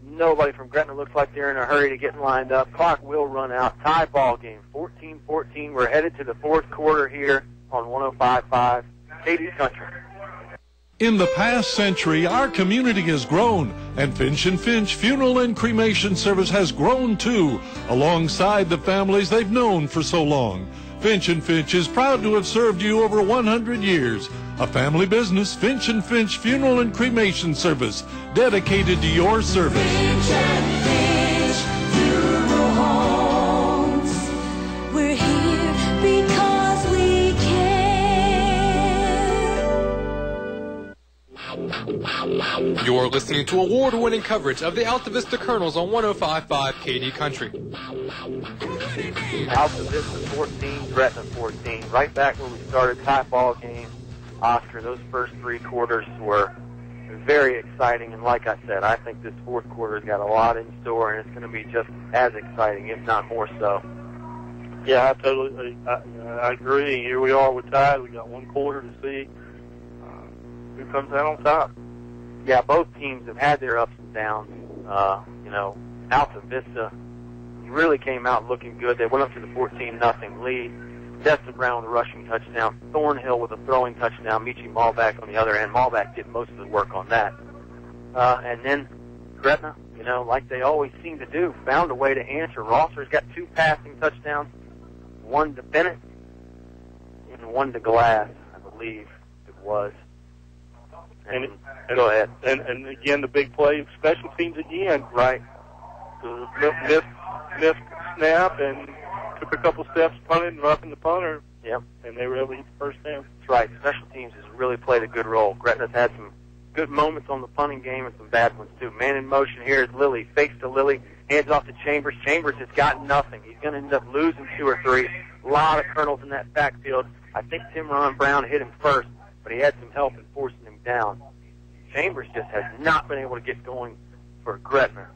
Nobody from Gretna looks like they're in a hurry to get lined up. Clock will run out. Tie ball game, 14-14. We're headed to the fourth quarter here on 105.5 Katie's Country. In the past century, our community has grown, and Finch & Finch Funeral and Cremation Service has grown too, alongside the families they've known for so long. Finch & Finch is proud to have served you over 100 years. A family business, Finch & Finch Funeral and Cremation Service, dedicated to your service. Finch & Finch Funeral Homes. We're here because we care. You're listening to award-winning coverage of the Altavista Colonels on 105.5 KD Country. Altavista 14, Gretna 14. Right back where we started, tie ball game. Oscar, those first 3 quarters were very exciting, and like I said, I think this fourth quarter's got a lot in store, and it's going to be just as exciting, if not more so. Yeah, I agree. Here we are, we're tied. We got 1 quarter to see who comes out on top. Yeah, both teams have had their ups and downs. Altavista really came out looking good. They went up to the 14-0 lead. Destin Brown with a rushing touchdown. Thornhill with a throwing touchdown. Michi Malback on the other end. Malback did most of the work on that. And then Gretna, like they always seem to do, found a way to answer. Rosser's got 2 passing touchdowns, 1 to Bennett and 1 to Glass, I believe it was. And go ahead. And again, the big play of special teams again. Right. Missed snap and took a couple steps, punted, roughing the punter. Yep. And they were able to hit the first down. That's right. Special teams has really played a good role. Gretna's had some good moments on the punting game and some bad ones, too. Man in motion here is Lilly. Fakes to Lilly. Hands off to Chambers. Chambers has got nothing. He's going to end up losing 2 or 3. A lot of Colonels in that backfield. I think Timron Brown hit him first, but he had some help in forcing him down. Chambers just has not been able to get going for Gretna.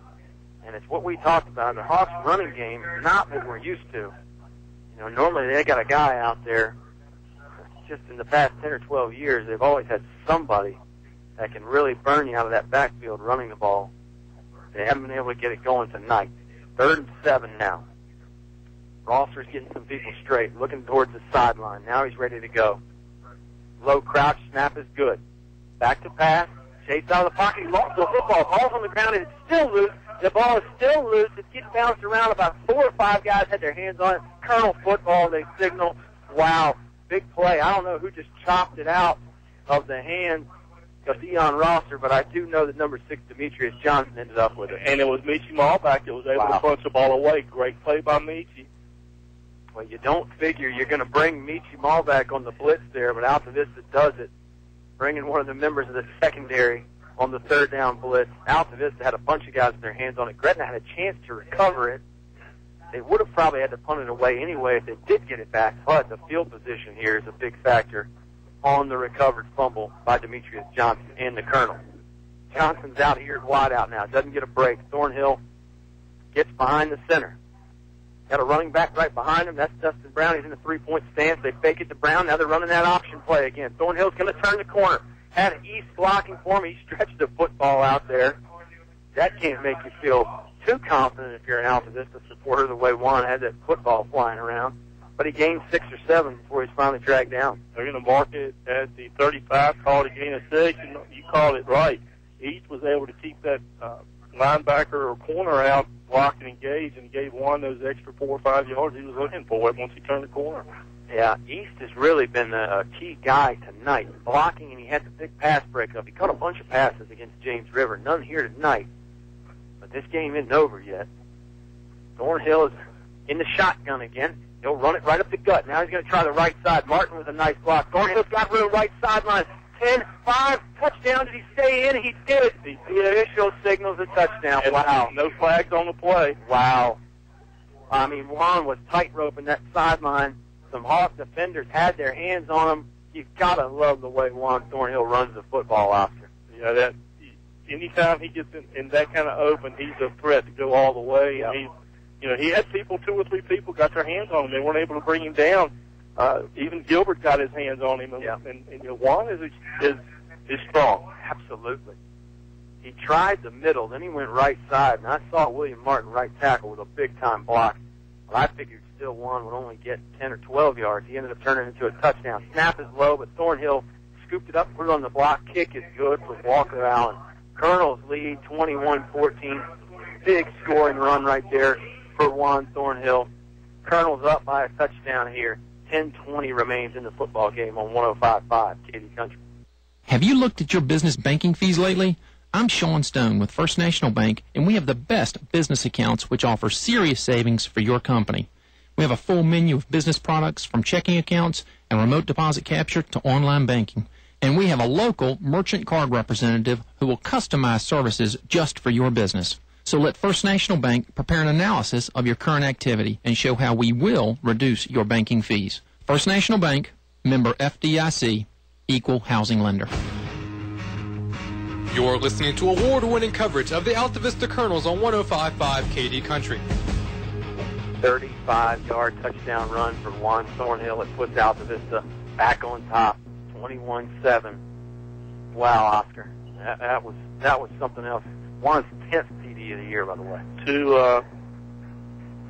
And it's what we talked about. The Hawks running game is not what we're used to. Normally they got a guy out there. Just in the past 10 or 12 years, they've always had somebody that can really burn you out of that backfield running the ball. They haven't been able to get it going tonight. 3rd and 7 now. Rosser's getting some people straight, looking towards the sideline. Now he's ready to go. Low crouch, snap is good. Back to pass. Chase out of the pocket. He lost the football. Ball's on the ground, and it's still loose. The ball is still loose. It's getting bounced around. About 4 or 5 guys had their hands on it. Colonel football, they signal. Wow, big play. I don't know who just chopped it out of the hands of Dion Rosser, but I do know that number 6, Demetrius Johnson, ended up with it. And it was Michi Malback that was able to punch the ball away. Great play by Michi. Well, you don't figure you're going to bring Michi Malback on the blitz there, but Altavista does it. bringing one of the members of the secondary on the third down blitz. Altavista had a bunch of guys with their hands on it. Gretna had a chance to recover it. They would have probably had to punt it away anyway if they did get it back, but the field position here is a big factor on the recovered fumble by Demetrius Johnson and the Colonel. Johnson's out here wide out now. Doesn't get a break. Thornhill gets behind the center. Got a running back right behind him. That's Dustin Brown. He's in the three-point stance. They fake it to Brown. Now they're running that option play again. Thornhill's going to turn the corner. Had East blocking for him. He stretched the football out there. That can't make you feel too confident if you're an Altavista supporter the way Juan had that football flying around. But he gained 6 or 7 before he's finally dragged down. They're going to mark it at the 35, call it a gain of 6, and you called it right. East was able to keep that linebacker or corner out, blocked and engaged, and gave Juan those extra 4 or 5 yards he was looking for once he turned the corner. Yeah, East has really been a key guy tonight, blocking, and he had the big pass breakup. He caught a bunch of passes against James River, none here tonight. But this game isn't over yet. Thornhill is in the shotgun again. He'll run it right up the gut. Now he's going to try the right side. Martin with a nice block. Thornhill's got room right sideline. 10, 5, touchdown. Did he stay in? He did. The official signals a touchdown. Wow. No flags on the play. Wow. I mean, Juan was tight-roping that sideline. Some Hawk defenders had their hands on him. You've got to love the way Juan Thornhill runs the football, Oscar. Yeah, that anytime he gets in that kind of open, he's a threat to go all the way. Yep. And he had people, 2 or 3 people got their hands on him. They weren't able to bring him down. Even Gilbert got his hands on him. And Juan is strong. Absolutely. He tried the middle, then he went right side, and I saw William Martin right tackle with a big-time block. But I figured still Juan would only get 10 or 12 yards. He ended up turning it into a touchdown. Snap is low, but Thornhill scooped it up, put it on the block. Kick is good for Walker Allen. Colonel's lead, 21-14. Big scoring run right there for Juan Thornhill. Colonel's up by a touchdown here. 10:20 remains in the football game on 105.5 KD Country. Have you looked at your business banking fees lately? I'm Sean Stone with First National Bank, and we have the best business accounts which offer serious savings for your company. We have a full menu of business products from checking accounts and remote deposit capture to online banking. And we have a local merchant card representative who will customize services just for your business. So let First National Bank prepare an analysis of your current activity and show how we will reduce your banking fees. First National Bank, member FDIC, equal housing lender. You're listening to award-winning coverage of the Altavista Colonels on 105.5 KD Country. 35-yard touchdown run for Juan Thornhill. It puts Altavista back on top, 21-7. Wow, Oscar, that was something else. Juan's 10th TD of the year, by the way.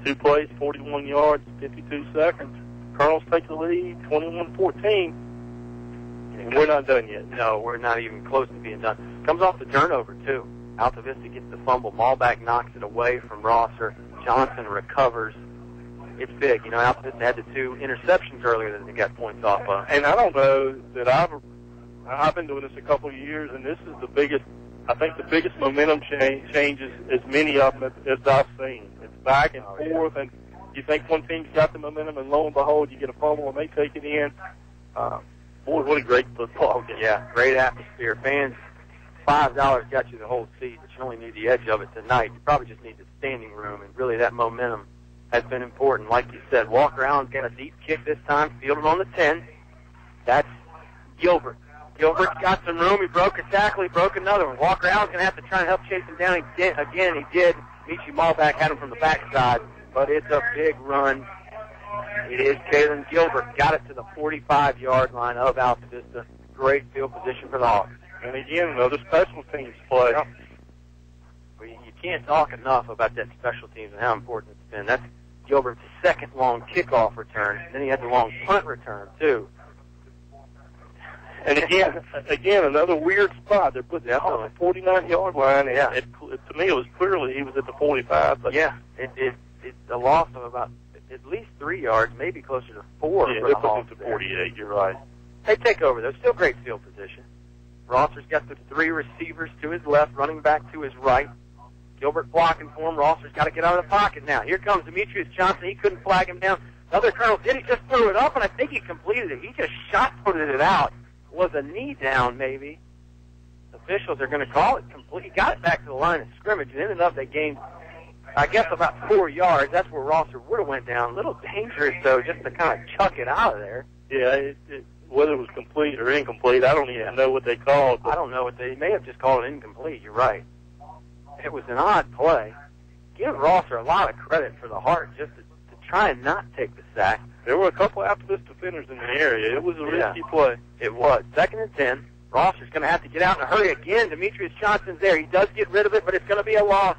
Two plays, 41 yards, 52 seconds. Colonels take the lead, 21-14. And we're not done yet. No, we're not even close to being done. Comes off the turnover, too. Altavista gets the fumble. Malback knocks it away from Rosser. Johnson recovers. It's big. Altavista had the 2 interceptions earlier that they got points off of. And I don't know that I've been doing this a couple of years, and this is the biggest, I think the biggest momentum changes as many of them as I've seen. It's back and forth, and you think one team's got the momentum, and lo and behold, you get a fumble, and they take it in. Boy, what a great football game. Yeah, great atmosphere. Fans, $5 got you the whole seat, but you only need the edge of it tonight. You probably just need the standing room, and really that momentum has been important. Like you said, Walker Allen's got a deep kick this time, fielded on the 10. That's Gilbert. Gilbert's got some room. He broke a tackle. He broke another one. Walker Allen's going to have to try and help chase him down again. He did. Michi Malback had him from the backside, but it's a big run. It is Kalen Gilbert. Got it to the 45-yard line of Altavista. Great field position for the Hawks. And again, another special teams play. Well, you can't talk enough about that special teams and how important it's been. That's Gilbert's second long kickoff return. Then he had the long punt return, too. And again, another weird spot. They're putting that on the 49-yard line. Yeah. To me, it was clearly he was at the 45. But yeah, it's a loss of about at least 3 yards, maybe closer to 4. Yeah, for they're the Hawks putting to 48. You're right. They take over, though. Still great field position. Rosser's got the 3 receivers to his left, running back to his right. Gilbert blocking for him. Rosser's got to get out of the pocket now. Here comes Demetrius Johnson. He couldn't flag him down. Another Colonel did. He just threw it up, and I think he completed it. He just shot-putted it out. was a knee down, maybe. Officials are going to call it complete. He got it back to the line of scrimmage and ended up they gained, I guess, about 4 yards. That's where Rosser would have went down. A little dangerous, though, just to kind of chuck it out of there. Yeah, whether it was complete or incomplete, I don't even know what they called. I don't know what they may have just called it incomplete. You're right. It was an odd play. Give Rosser a lot of credit for the heart just to try and not take the sack. There were a couple of Altavista defenders in the area. It was a risky play. It was. 2nd and 10. Rosser's going to have to get out in a hurry again. Demetrius Johnson's there. He does get rid of it, but it's going to be a loss.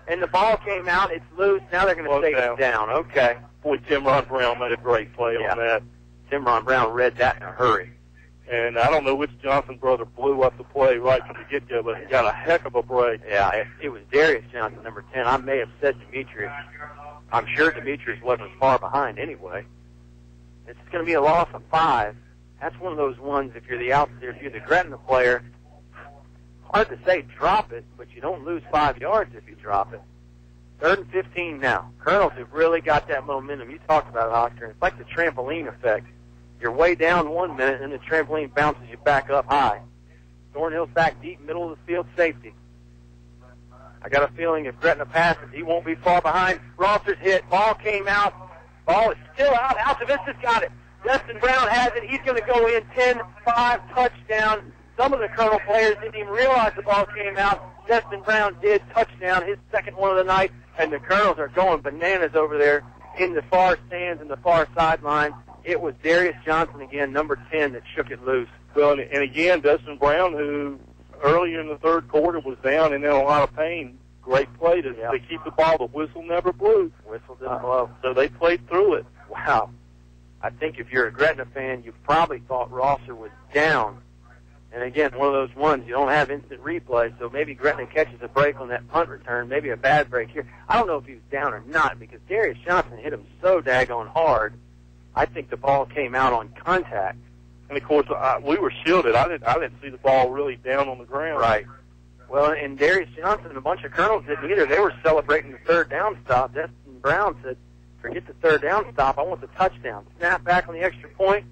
And the ball came out. It's loose. Now they're going to take it down. Okay. Boy, Timron Brown made a great play on that. Timron Brown read that in a hurry. And I don't know which Johnson brother blew up the play right from the get-go, but he got a heck of a break. Yeah, it was Darius Johnson, number 10. I may have said Demetrius. I'm sure Demetrius wasn't far behind anyway. It's going to be a loss of 5. That's one of those ones, if you're the Gretna player, hard to say drop it, but you don't lose 5 yards if you drop it. 3rd and 15 now. Colonels have really got that momentum. You talked about it, Oscar. It's like the trampoline effect. You're way down 1 minute, and the trampoline bounces you back up high. Thornhill's back deep, middle of the field, safety. I got a feeling if Gretna passes, he won't be far behind. Rosser's hit. Ball came out. Ball is still out. Altavista's got it. Destin Brown has it. He's going to go in 10-5 touchdown. Some of the Colonel players didn't even realize the ball came out. Destin Brown did. Touchdown, his second one of the night. And the Colonels are going bananas over there in the far stands and the far sideline. It was Darius Johnson again, number 10, that shook it loose. Well, and again, Destin Brown, who earlier in the third quarter was down and in a lot of pain. Great play to keep the ball. The whistle never blew. Whistle didn't blow. So they played through it. Wow. I think if you're a Gretna fan, you probably thought Rosser was down. And again, one of those ones, you don't have instant replay, so maybe Gretna catches a break on that punt return, maybe a bad break here. I don't know if he was down or not, because Darius Johnson hit him so daggone hard. I think the ball came out on contact. And, of course, we were shielded. I didn't see the ball really down on the ground. Right. Well, and Darius Johnson and a bunch of Colonels didn't either. They were celebrating the third down stop. Destin Brown said, forget the third down stop. I want the touchdown. Snap back on the extra point.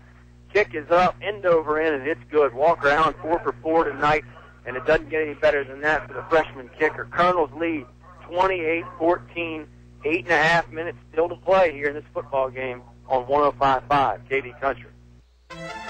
Kick is up, end over end, and it's good. Walk around 4 for 4 tonight, and it doesn't get any better than that for the freshman kicker. Colonels lead 28-14, 8.5 minutes still to play here in this football game on 105.5 KD Country.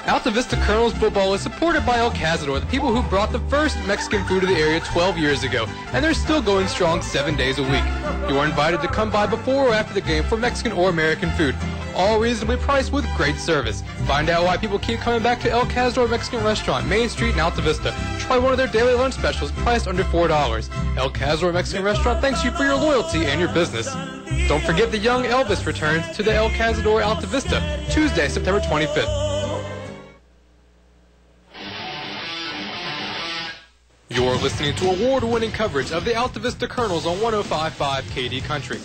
Altavista Colonels football is supported by El Cazador, the people who brought the first Mexican food to the area 12 years ago, and they're still going strong 7 days a week. You are invited to come by before or after the game for Mexican or American food, all reasonably priced with great service. Find out why people keep coming back to El Cazador Mexican Restaurant, Main Street in Altavista. Try one of their daily lunch specials priced under $4. El Cazador Mexican Restaurant thanks you for your loyalty and your business. Don't forget the young Elvis returns to the El Cazador Altavista, Tuesday, September 25th. You're listening to award-winning coverage of the Altavista Colonels on 105.5 KD Country.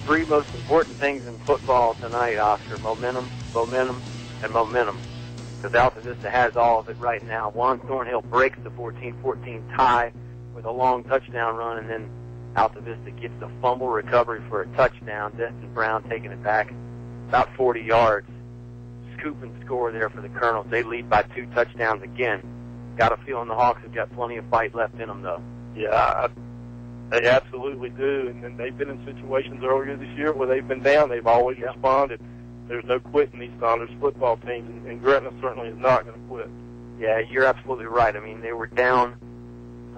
3 most important things in football tonight, Oscar: momentum, momentum, and momentum. Because Altavista has all of it right now. Juan Thornhill breaks the 14-14 tie with a long touchdown run, and then Altavista gets the fumble recovery for a touchdown. Destin Brown taking it back about 40 yards. Scoop and score there for the Colonels. They lead by 2 touchdowns again. Got a feeling the Hawks have got plenty of fight left in them, though. Yeah, they absolutely do. And they've been in situations earlier this year where they've been down. They've always responded. There's no quitting these Saunders football teams, and Gretna certainly is not going to quit. Yeah, you're absolutely right. I mean, they were down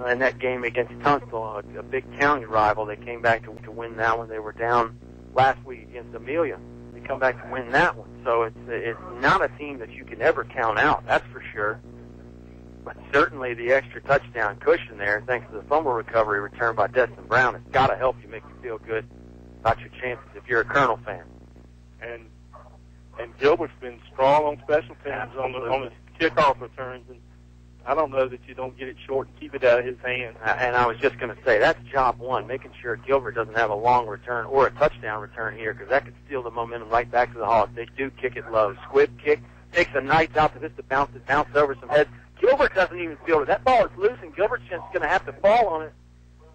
in that game against Tunstall, a big county rival. They came back to win that one. They were down last week against Amelia. They come back to win that one. So it's not a team that you can ever count out, that's for sure. But certainly the extra touchdown cushion there, thanks to the fumble recovery return by Destin Brown, it's got to help you, make you feel good about your chances if you're a Colonel fan. And Gilbert's been strong on special teams on his kickoff returns, and I don't know that you don't get it short and keep it out of his hands. And I was just going to say, that's job one, making sure Gilbert doesn't have a long return or a touchdown return here, because that could steal the momentum right back to the Hawks. They do kick it low. Squib kick, takes a nice out to this to bounce over some heads. Gilbert doesn't even field it. That ball is loose, and Gilbert's just going to have to fall on it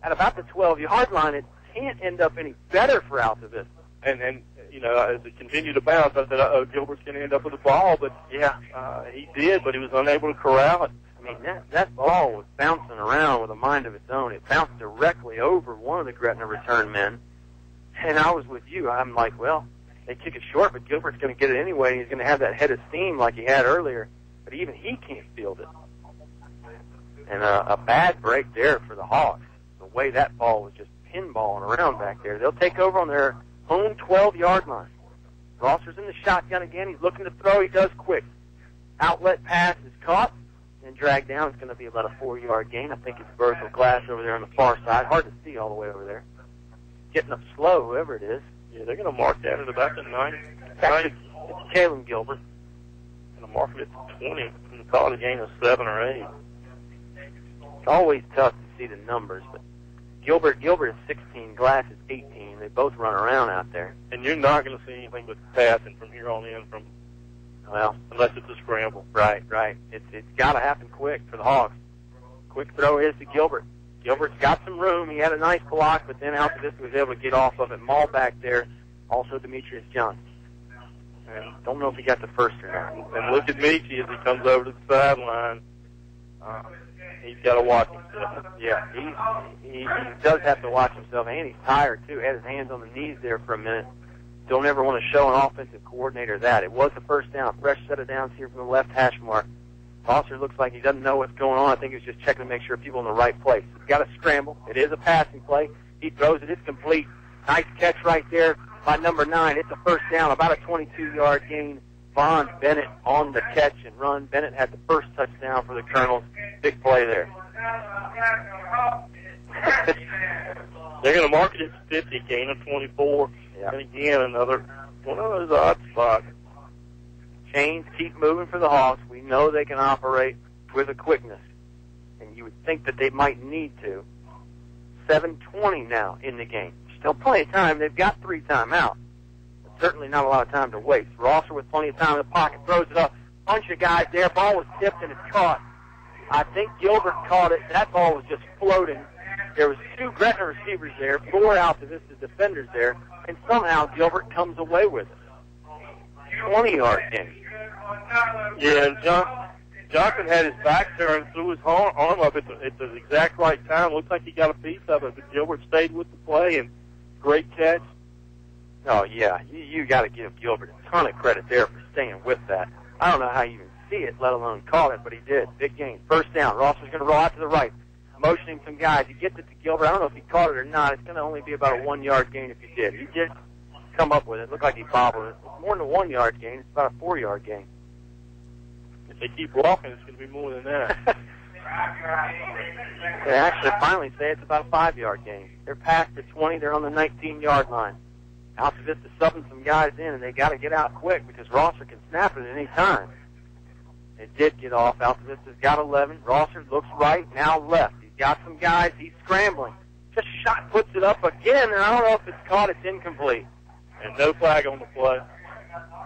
at about the 12-yard line. It can't end up any better for Altavista. And as it continued to bounce, I said, Gilbert's going to end up with the ball. But, he did, but he was unable to corral it. I mean, that ball was bouncing around with a mind of its own. It bounced directly over one of the Gretna return men. And I was with you. I'm like, well, they kick it short, but Gilbert's going to get it anyway. He's going to have that head of steam like he had earlier. But even he can't field it. And a bad break there for the Hawks. The way that ball was just pinballing around back there. They'll take over on their own 12-yard line. Rosser's in the shotgun again. He's looking to throw. He does quick. Outlet pass is caught and dragged down. It's going to be about a 4-yard gain. I think it's Berthel Glass over there on the far side. Hard to see all the way over there. Getting up slow, whoever it is. Yeah, they're going to mark that at about the 9. It's Caleb Gilbert. Going to mark it at 20 and call it a gain of 7 or 8. It's always tough to see the numbers, but Gilbert is 16, Glass is 18. They both run around out there. And you're not going to see anything but passing from here on in, unless it's a scramble. Right. It's got to happen quick for the Hawks. Quick throw is to Gilbert. Gilbert's got some room. He had a nice block, but then Altavista was able to get off of it. Maul back there, also Demetrius Johnson. And don't know if he got the first or not. And look at Michie as he comes over to the sideline. He's got to watch himself. Yeah, he does have to watch himself, and he's tired, too. Had his hands on the knees there for a minute. Don't ever want to show an offensive coordinator that. It was the first down. Fresh set of downs here from the left hash mark. Foster looks like he doesn't know what's going on. I think he was just checking to make sure people in the right place. He's got to scramble. It is a passing play. He throws it. It's complete. Nice catch right there by number 9. It's a first down, about a 22-yard gain. Vaughn Bennett on the catch and run. Bennett had the first touchdown for the Colonels. Big play there. They're going to mark it at 50, gain of 24. Yeah. And again, another one of those odd spots. Chains keep moving for the Hawks. We know they can operate with a quickness, and you would think that they might need to. 7:20 now in the game. Still plenty of time. They've got 3 timeouts. But certainly not a lot of time to waste. Rosser with plenty of time in the pocket throws it up. Bunch of guys there. Ball was tipped and it's caught. I think Gilbert caught it. That ball was just floating. There was 2 Gretna receivers there, 4 Altavista defenders there, and somehow Gilbert comes away with it. 20-yard gain. Yeah, Johnson had his back turned, threw his arm up at the exact right time. Looks like he got a piece of it, but Gilbert stayed with the play, and great catch. Oh, yeah, you got to give Gilbert a ton of credit there for staying with that. I don't know how you even see it, let alone call it, but he did. Big gain. First down. Rosser's going to roll out to the right, motioning some guys. He gets it to Gilbert. I don't know if he caught it or not. It's going to only be about a 1-yard gain if he did. He did come up with it. It looked like he bobbled it. It's more than a 1-yard gain. It's about a 4-yard gain. If they keep walking, it's going to be more than that. They actually finally say it's about a 5-yard gain. They're past the 20. They're on the 19-yard line. Altavista subbing some guys in, and they got to get out quick because Rosser can snap it at any time. It did get off. Altavista's got 11. Rosser looks right, now left. He's got some guys. He's scrambling. Just shot, puts it up again, and I don't know if it's caught. It's incomplete. And no flag on the play.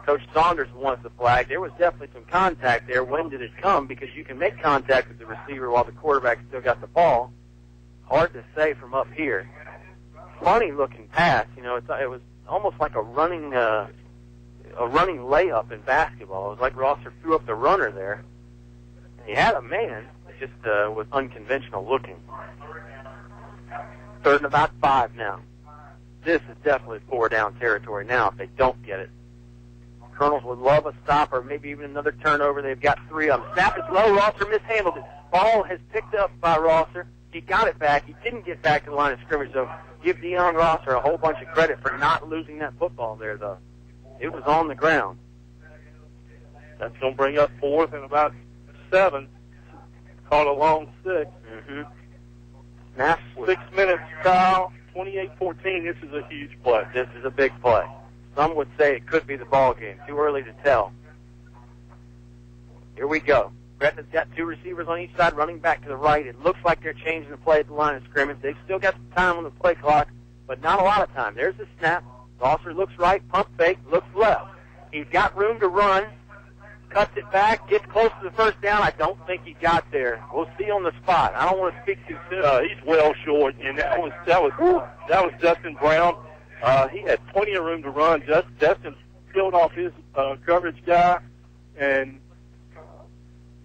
Coach Saunders wants the flag. There was definitely some contact there. When did it come? Because you can make contact with the receiver while the quarterback still got the ball. Hard to say from up here. Funny looking pass. You know, it was almost like a running layup in basketball. It was like Rosser threw up the runner there. And he had a man. It just was unconventional looking. 3rd and about 5 now. This is definitely 4-down territory now if they don't get it. Colonels would love a stop or maybe even another turnover. They've got 3 of them. Snap is low. Rosser mishandled it. Ball has picked up by Rosser. He got it back. He didn't get back to the line of scrimmage, so give Deion Rosser a whole bunch of credit for not losing that football there, though. It was on the ground. That's going to bring up 4th and about 7. Caught a long 6. Mm-hmm. Snap. 6 minutes, Kyle. 28-14. This is a huge play. This is a big play. Some would say it could be the ball game. Too early to tell. Here we go. Gretna's got 2 receivers on each side running back to the right. It looks like they're changing the play at the line of scrimmage. They've still got some time on the play clock, but not a lot of time. There's the snap. Rosser looks right, pump fake, looks left. He's got room to run, cuts it back, gets close to the first down. I don't think he got there. We'll see on the spot. I don't want to speak too soon. He's well short, and that was Dustin Brown He had plenty of room to run. Destin peeled off his coverage guy, and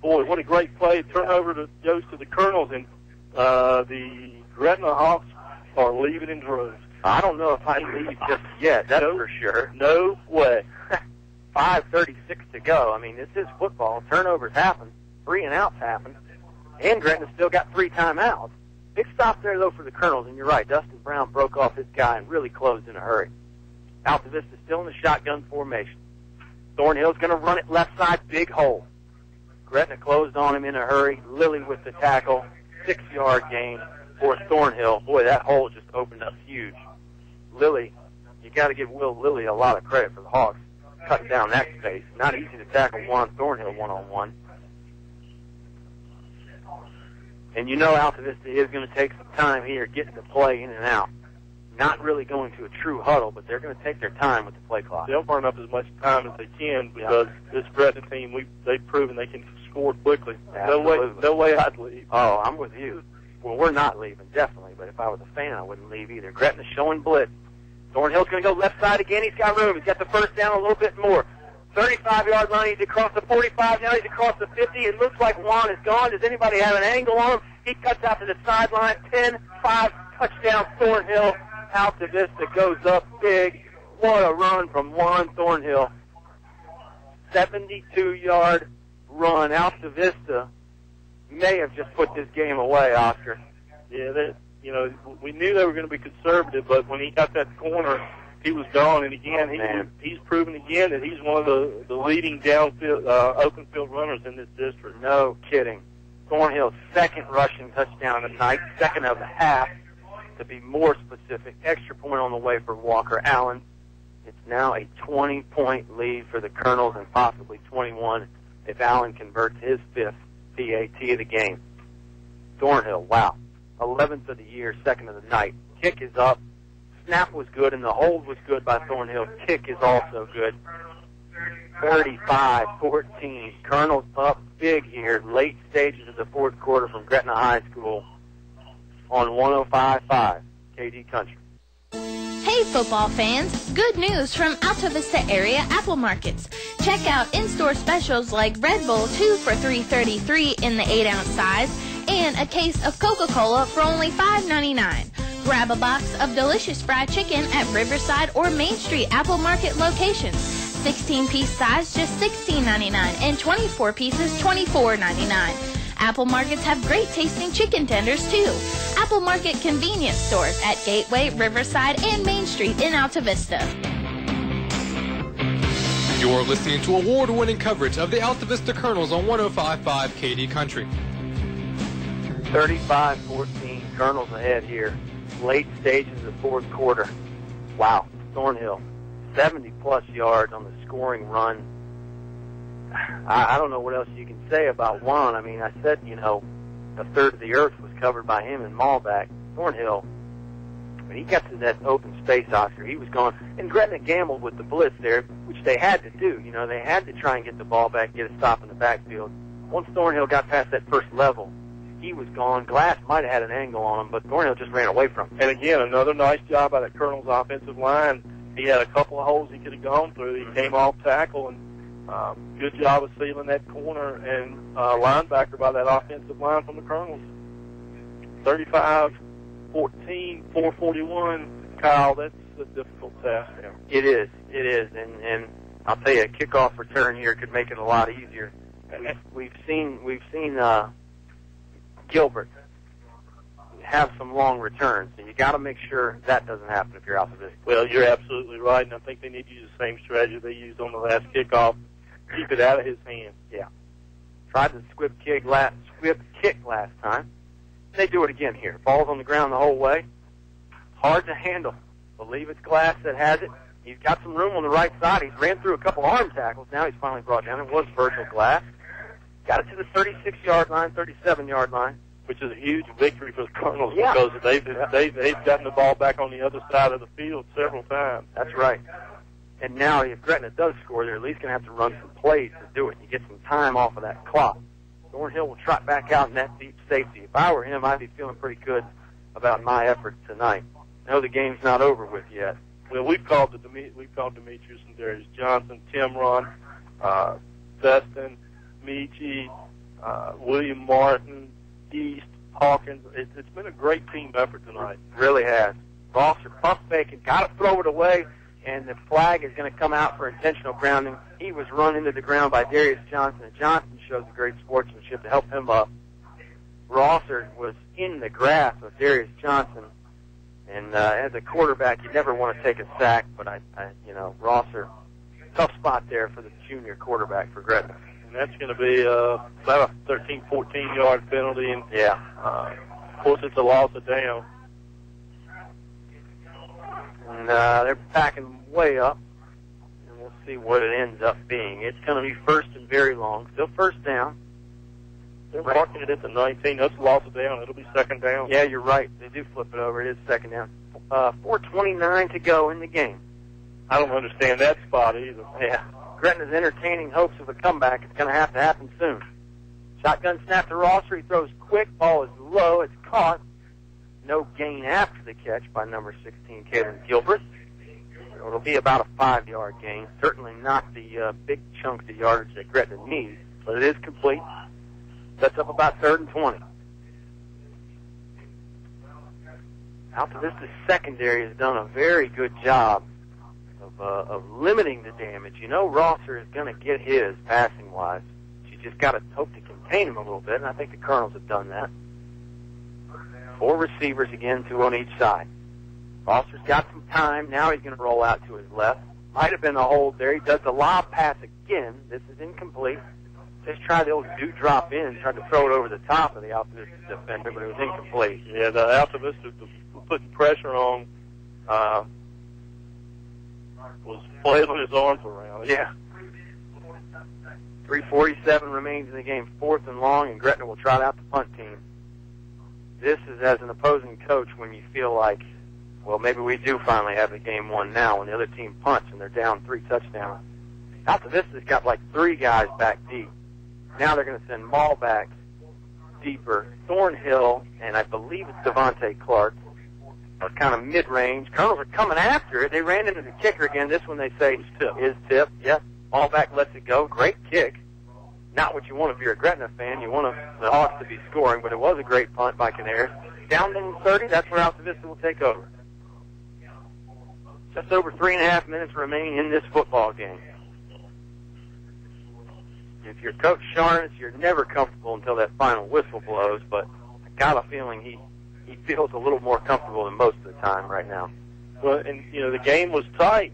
boy, what a great play. Turnover goes to the Colonels, and the Gretna Hawks are leaving in droves. I don't know if I leave just yet, that's for sure. No way. 5:36 to go. I mean, this is football. Turnovers happen. 3 and outs happen. And Gretna still got 3 timeouts. Big stop there, though, for the Colonels. And you're right, Dustin Brown broke off his guy and really closed in a hurry. Altavista still in the shotgun formation. Thornhill's going to run it left side, big hole. Gretna closed on him in a hurry. Lilly with the tackle. 6-yard gain for Thornhill. Boy, that hole just opened up huge. Lilly, you got to give Will Lilly a lot of credit for the Hawks cutting down that space. Not easy to tackle Juan Thornhill one-on-one. And you know Altavista is going to take some time here getting the play in and out. Not really going to a true huddle, but they're going to take their time with the play clock. They'll burn up as much time as they can because this Gretna team, they've proven they can score quickly. No way I'd leave. Oh, I'm with you. Well, we're not leaving, definitely, but if I was a fan, I wouldn't leave either. Gretna's showing blitz. Thornhill's going to go left side again. He's got room. He's got the first down a little bit more. 35-yard line. He's across the 45. Now he's across the 50. It looks like Juan is gone. Does anybody have an angle on him? He cuts out to the sideline. 10-5 touchdown Thornhill. Altavista goes up big. What a run from Juan Thornhill. 72-yard run. Altavista may have just put this game away, Oscar. Yeah, we knew they were going to be conservative, but when he got that corner, he was gone. And again, he's proven again that he's one of the leading downfield, open field runners in this district. No kidding. Thornhill's second rushing touchdown of the night, second of the half, to be more specific. Extra point on the way for Walker Allen. It's now a 20-point lead for the Colonels and possibly 21 if Allen converts his 5th PAT of the game. Thornhill, wow. 11th of the year, second of the night. Kick is up. Snap was good, and the hold was good by Thornhill. Kick is also good. 35-14. Colonels up big here. Late stages of the fourth quarter from Gretna High School on 105.5 KD Country. Hey football fans, good news from Altavista area Apple Markets. Check out in-store specials like Red Bull 2 for $3.33 in the 8-ounce size and a case of Coca-Cola for only $5.99. Grab a box of delicious fried chicken at Riverside or Main Street Apple Market locations. 16-piece size just $16.99 and 24 pieces $24.99. Apple Markets have great tasting chicken tenders too. Apple Market convenience stores at Gateway, Riverside, and Main Street in Altavista. You're listening to award-winning coverage of the Altavista Colonels on 105.5 KD Country. 35-14, Colonels ahead here. Late stages of the fourth quarter. Wow, Thornhill, 70-plus yards on the scoring run. I don't know what else you can say about Juan. I mean, I said, a third of the earth was covered by him and Malback. Thornhill, when he got to that open space, Oscar, he was gone. And Gretna gambled with the blitz there, which they had to do. They had to try and get the ball back, get a stop in the backfield. Once Thornhill got past that first level, he was gone. Glass might have had an angle on him, but Thornhill just ran away from him. And again, another nice job by the Colonel's offensive line. He had a couple of holes he could have gone through. He came off tackle, and good job of sealing that corner and linebacker by that offensive line from the Colonels. 35-14, 4:41. Kyle, that's a difficult task now. It is, and I'll tell you, a kickoff return here could make it a lot easier. We've seen Gilbert have some long returns, so you got to make sure that doesn't happen if you're Altavista. Well, you're absolutely right, and I think they need to use the same strategy they used on the last kickoff. Keep it out of his hands. Yeah. Tried the squib kick last time. They do it again here. Ball's on the ground the whole way. Hard to handle. Believe it's Glass that has it. He's got some room on the right side. He's ran through a couple arm tackles. Now he's finally brought down. It was Virgil Glass. Got it to the 36-yard line, 37-yard line. Which is a huge victory for the Colonels because they've gotten the ball back on the other side of the field several times. That's right. And now if Gretna does score, they're at least going to have to run some plays to do it. You get some time off of that clock. Thornhill will trot back out in that deep safety. If I were him, I'd be feeling pretty good about my efforts tonight. I know the game's not over with yet. Well, we've called Demetrius and Darius Johnson, Timron, Dustin, Michi, William Martin, East, Hawkins. It's been a great team effort tonight. Really has. Rosser pump faking, got to throw it away, and the flag is going to come out for intentional grounding. He was run into the ground by Darius Johnson, and Johnson shows the great sportsmanship to help him up. Rosser was in the grasp of Darius Johnson, and as a quarterback, you never want to take a sack, but Rosser, tough spot there for the junior quarterback for Gretna. And that's going to be about a 13, 14-yard penalty, and of course it's a loss of down. And they're backing way up, and we'll see what it ends up being. It's going to be first and very long, still first down. They're marking it at the 19. That's a loss of down. It'll be second down. Yeah, you're right. They do flip it over. It is second down. 4:29 to go in the game. I don't understand that spot either. Yeah. Gretna's entertaining hopes of a comeback. It's going to have to happen soon. Shotgun snap to Rosser. He throws quick. Ball is low. It's caught. No gain after the catch by number 16, Kaden Gilbert. It'll be about a 5-yard gain. Certainly not the big chunks of yardage that Gretna needs, but it is complete. Sets up about 3rd and 20. Altavista's secondary has done a very good job of limiting the damage. You know Rosser is going to get his passing-wise. You just got to hope to contain him a little bit, and I think the Colonels have done that. 4 receivers again, 2 on each side. Rosser's got some time. Now he's going to roll out to his left. Might have been a hold there. He does the lob pass again. This is incomplete. Just tried the old drop in, tried to throw it over the top of the Altavista defender, but it was incomplete. Yeah, the Altavista putting pressure on was flailing his arms around. Yeah. 3:47 remains in the game, 4th and long, and Gretna will trot out the punt team. This is, as an opposing coach, when you feel like, well, maybe we do finally have the game won now, when the other team punts and they're down 3 touchdowns. Altavista's got like 3 guys back deep. Now they're going to send Maul back deeper. Thornhill, and I believe it's Devontae Clark, are kind of mid-range. Colonels are coming after it. They ran into the kicker again. This one they say is tip. Yes, Maul back lets it go. Great kick. Not what you want if you're a Gretna fan. You want the Hawks to be scoring, but it was a great punt by Canaris. Down to 30, that's where Altavista will take over. Just over 3.5 minutes remain in this football game. If you're Coach Sharnes, you're never comfortable until that final whistle blows, but I got a feeling he feels a little more comfortable than most of the time right now. Well, and, the game was tight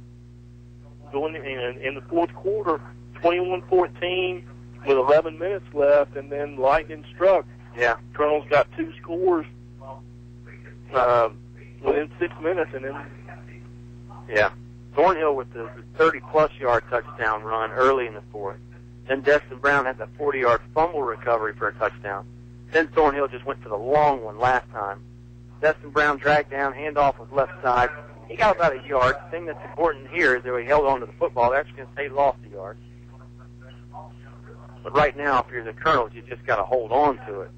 going in the fourth quarter, 21-14 with 11 minutes left, and then lightning struck. Yeah. Colonels got 2 scores within 6 minutes, and then... Yeah. Thornhill with the 30-plus yard touchdown run early in the fourth. Then Destin Brown had the 40-yard fumble recovery for a touchdown. Then Thornhill just went for the long one last time. Destin Brown dragged down, handoff was left side. He got about a yard. The thing that's important here is that he held on to the football. They're actually going to say he lost a yard. But right now, if you're the Colonels, you just got to hold on to it.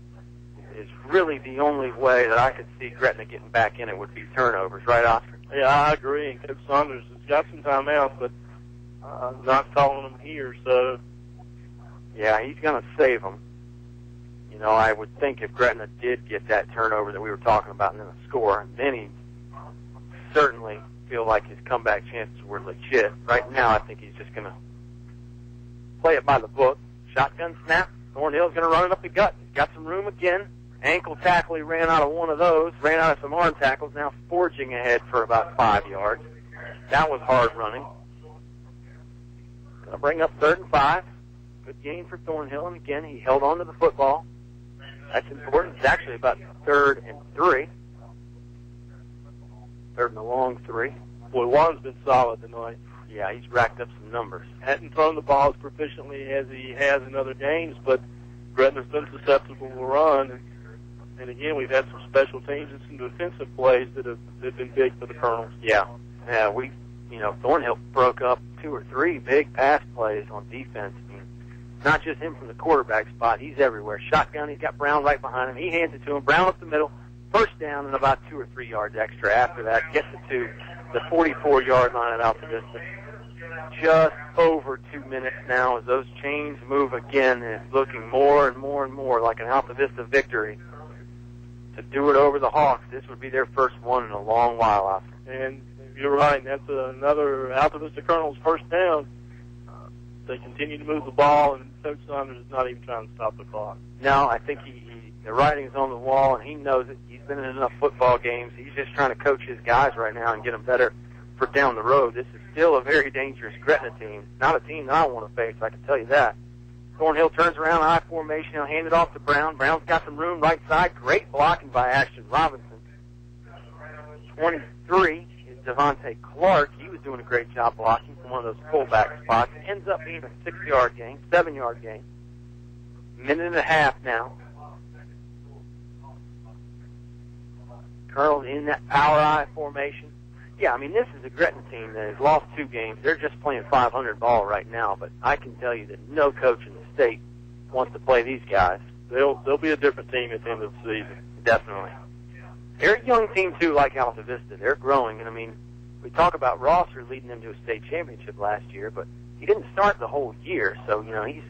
It's really the only way that I could see Gretna getting back in it would be turnovers, right, Oscar? Yeah, I agree. And Coach Saunders has got some timeouts, but not calling them here, so... Yeah, he's going to save them. I would think if Gretna did get that turnover that we were talking about and then a score, then he'd certainly feel like his comeback chances were legit. Right now, I think he's just going to play it by the book. Shotgun snap. Thornhill's going to run it up the gut. He's got some room again. Ankle tackle, he ran out of one of those. Ran out of some arm tackles. Now forging ahead for about 5 yards. That was hard running. Going to bring up 3rd and 5. Good gain for Thornhill, and again, he held on to the football. That's important. It's actually about 3rd and 3. 3rd and a long 3. Boy, Juan's been solid tonight. Yeah, he's racked up some numbers. Hadn't thrown the ball as proficiently as he has in other games, but Gretna's been susceptible to run. And again, we've had some special teams and some defensive plays that have been big for the Colonels. Yeah. Yeah, Thornhill broke up 2 or 3 big pass plays on defense. Not just him from the quarterback spot. He's everywhere. Shotgun, he's got Brown right behind him. He hands it to him. Brown up the middle. First down and about 2 or 3 yards extra after that. Gets it to the 44-yard line at Altavista. Just over 2 minutes now as those chains move again, and it's looking more and more and more like an Altavista victory. To do it over the Hawks, this would be their first one in a long while, Oscar. And you're right, that's another Altavista Colonel's first down. They continue to move the ball, and Coach Saunders is not even trying to stop the clock. No, I think the writing's on the wall, and he knows it. He's been in enough football games. He's just trying to coach his guys right now and get them better for down the road. This is still a very dangerous Gretna team. Not a team that I want to face, I can tell you that. Thornhill turns around, I formation. He'll hand it off to Brown. Brown's got some room right side. Great blocking by Ashton Robinson. 23 is Devontae Clark. He was doing a great job blocking from one of those fullback spots. It ends up being a 6-yard gain, 7-yard gain. Minute and a half now. Colonel's in that power I formation. Yeah, I mean, this is a Gretna team that has lost 2 games. They're just playing 500 ball right now, but I can tell you that no coach in the state wants to play these guys. They'll be a different team at the end of the season. Definitely. They're a young team, too, like Altavista. They're growing, and, I mean, we talk about Rosser leading them to a state championship last year, but he didn't start the whole year, so, you know, he's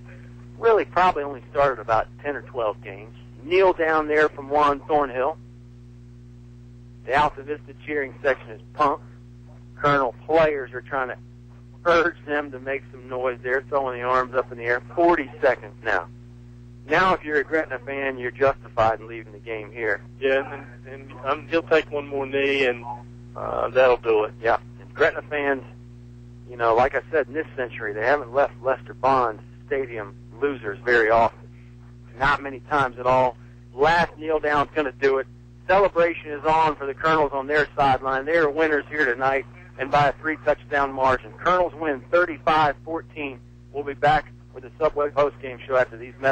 really probably only started about 10 or 12 games. Neil down there from Juan Thornhill. The Altavista cheering section is pumped. Colonel players are trying to urge them to make some noise there, throwing the arms up in the air. 40 seconds now. Now, if you're a Gretna fan, you're justified in leaving the game here. Yeah, and he'll take one more knee, and that'll do it. Yeah, and Gretna fans, you know, like I said, in this century, they haven't left Lester Bond Stadium losers very often. Not many times at all. Last kneel down's going to do it. Celebration is on for the Colonels on their sideline. They are winners here tonight, and by a 3-touchdown margin. Colonels win 35-14. We'll be back with the Subway postgame show after these messages.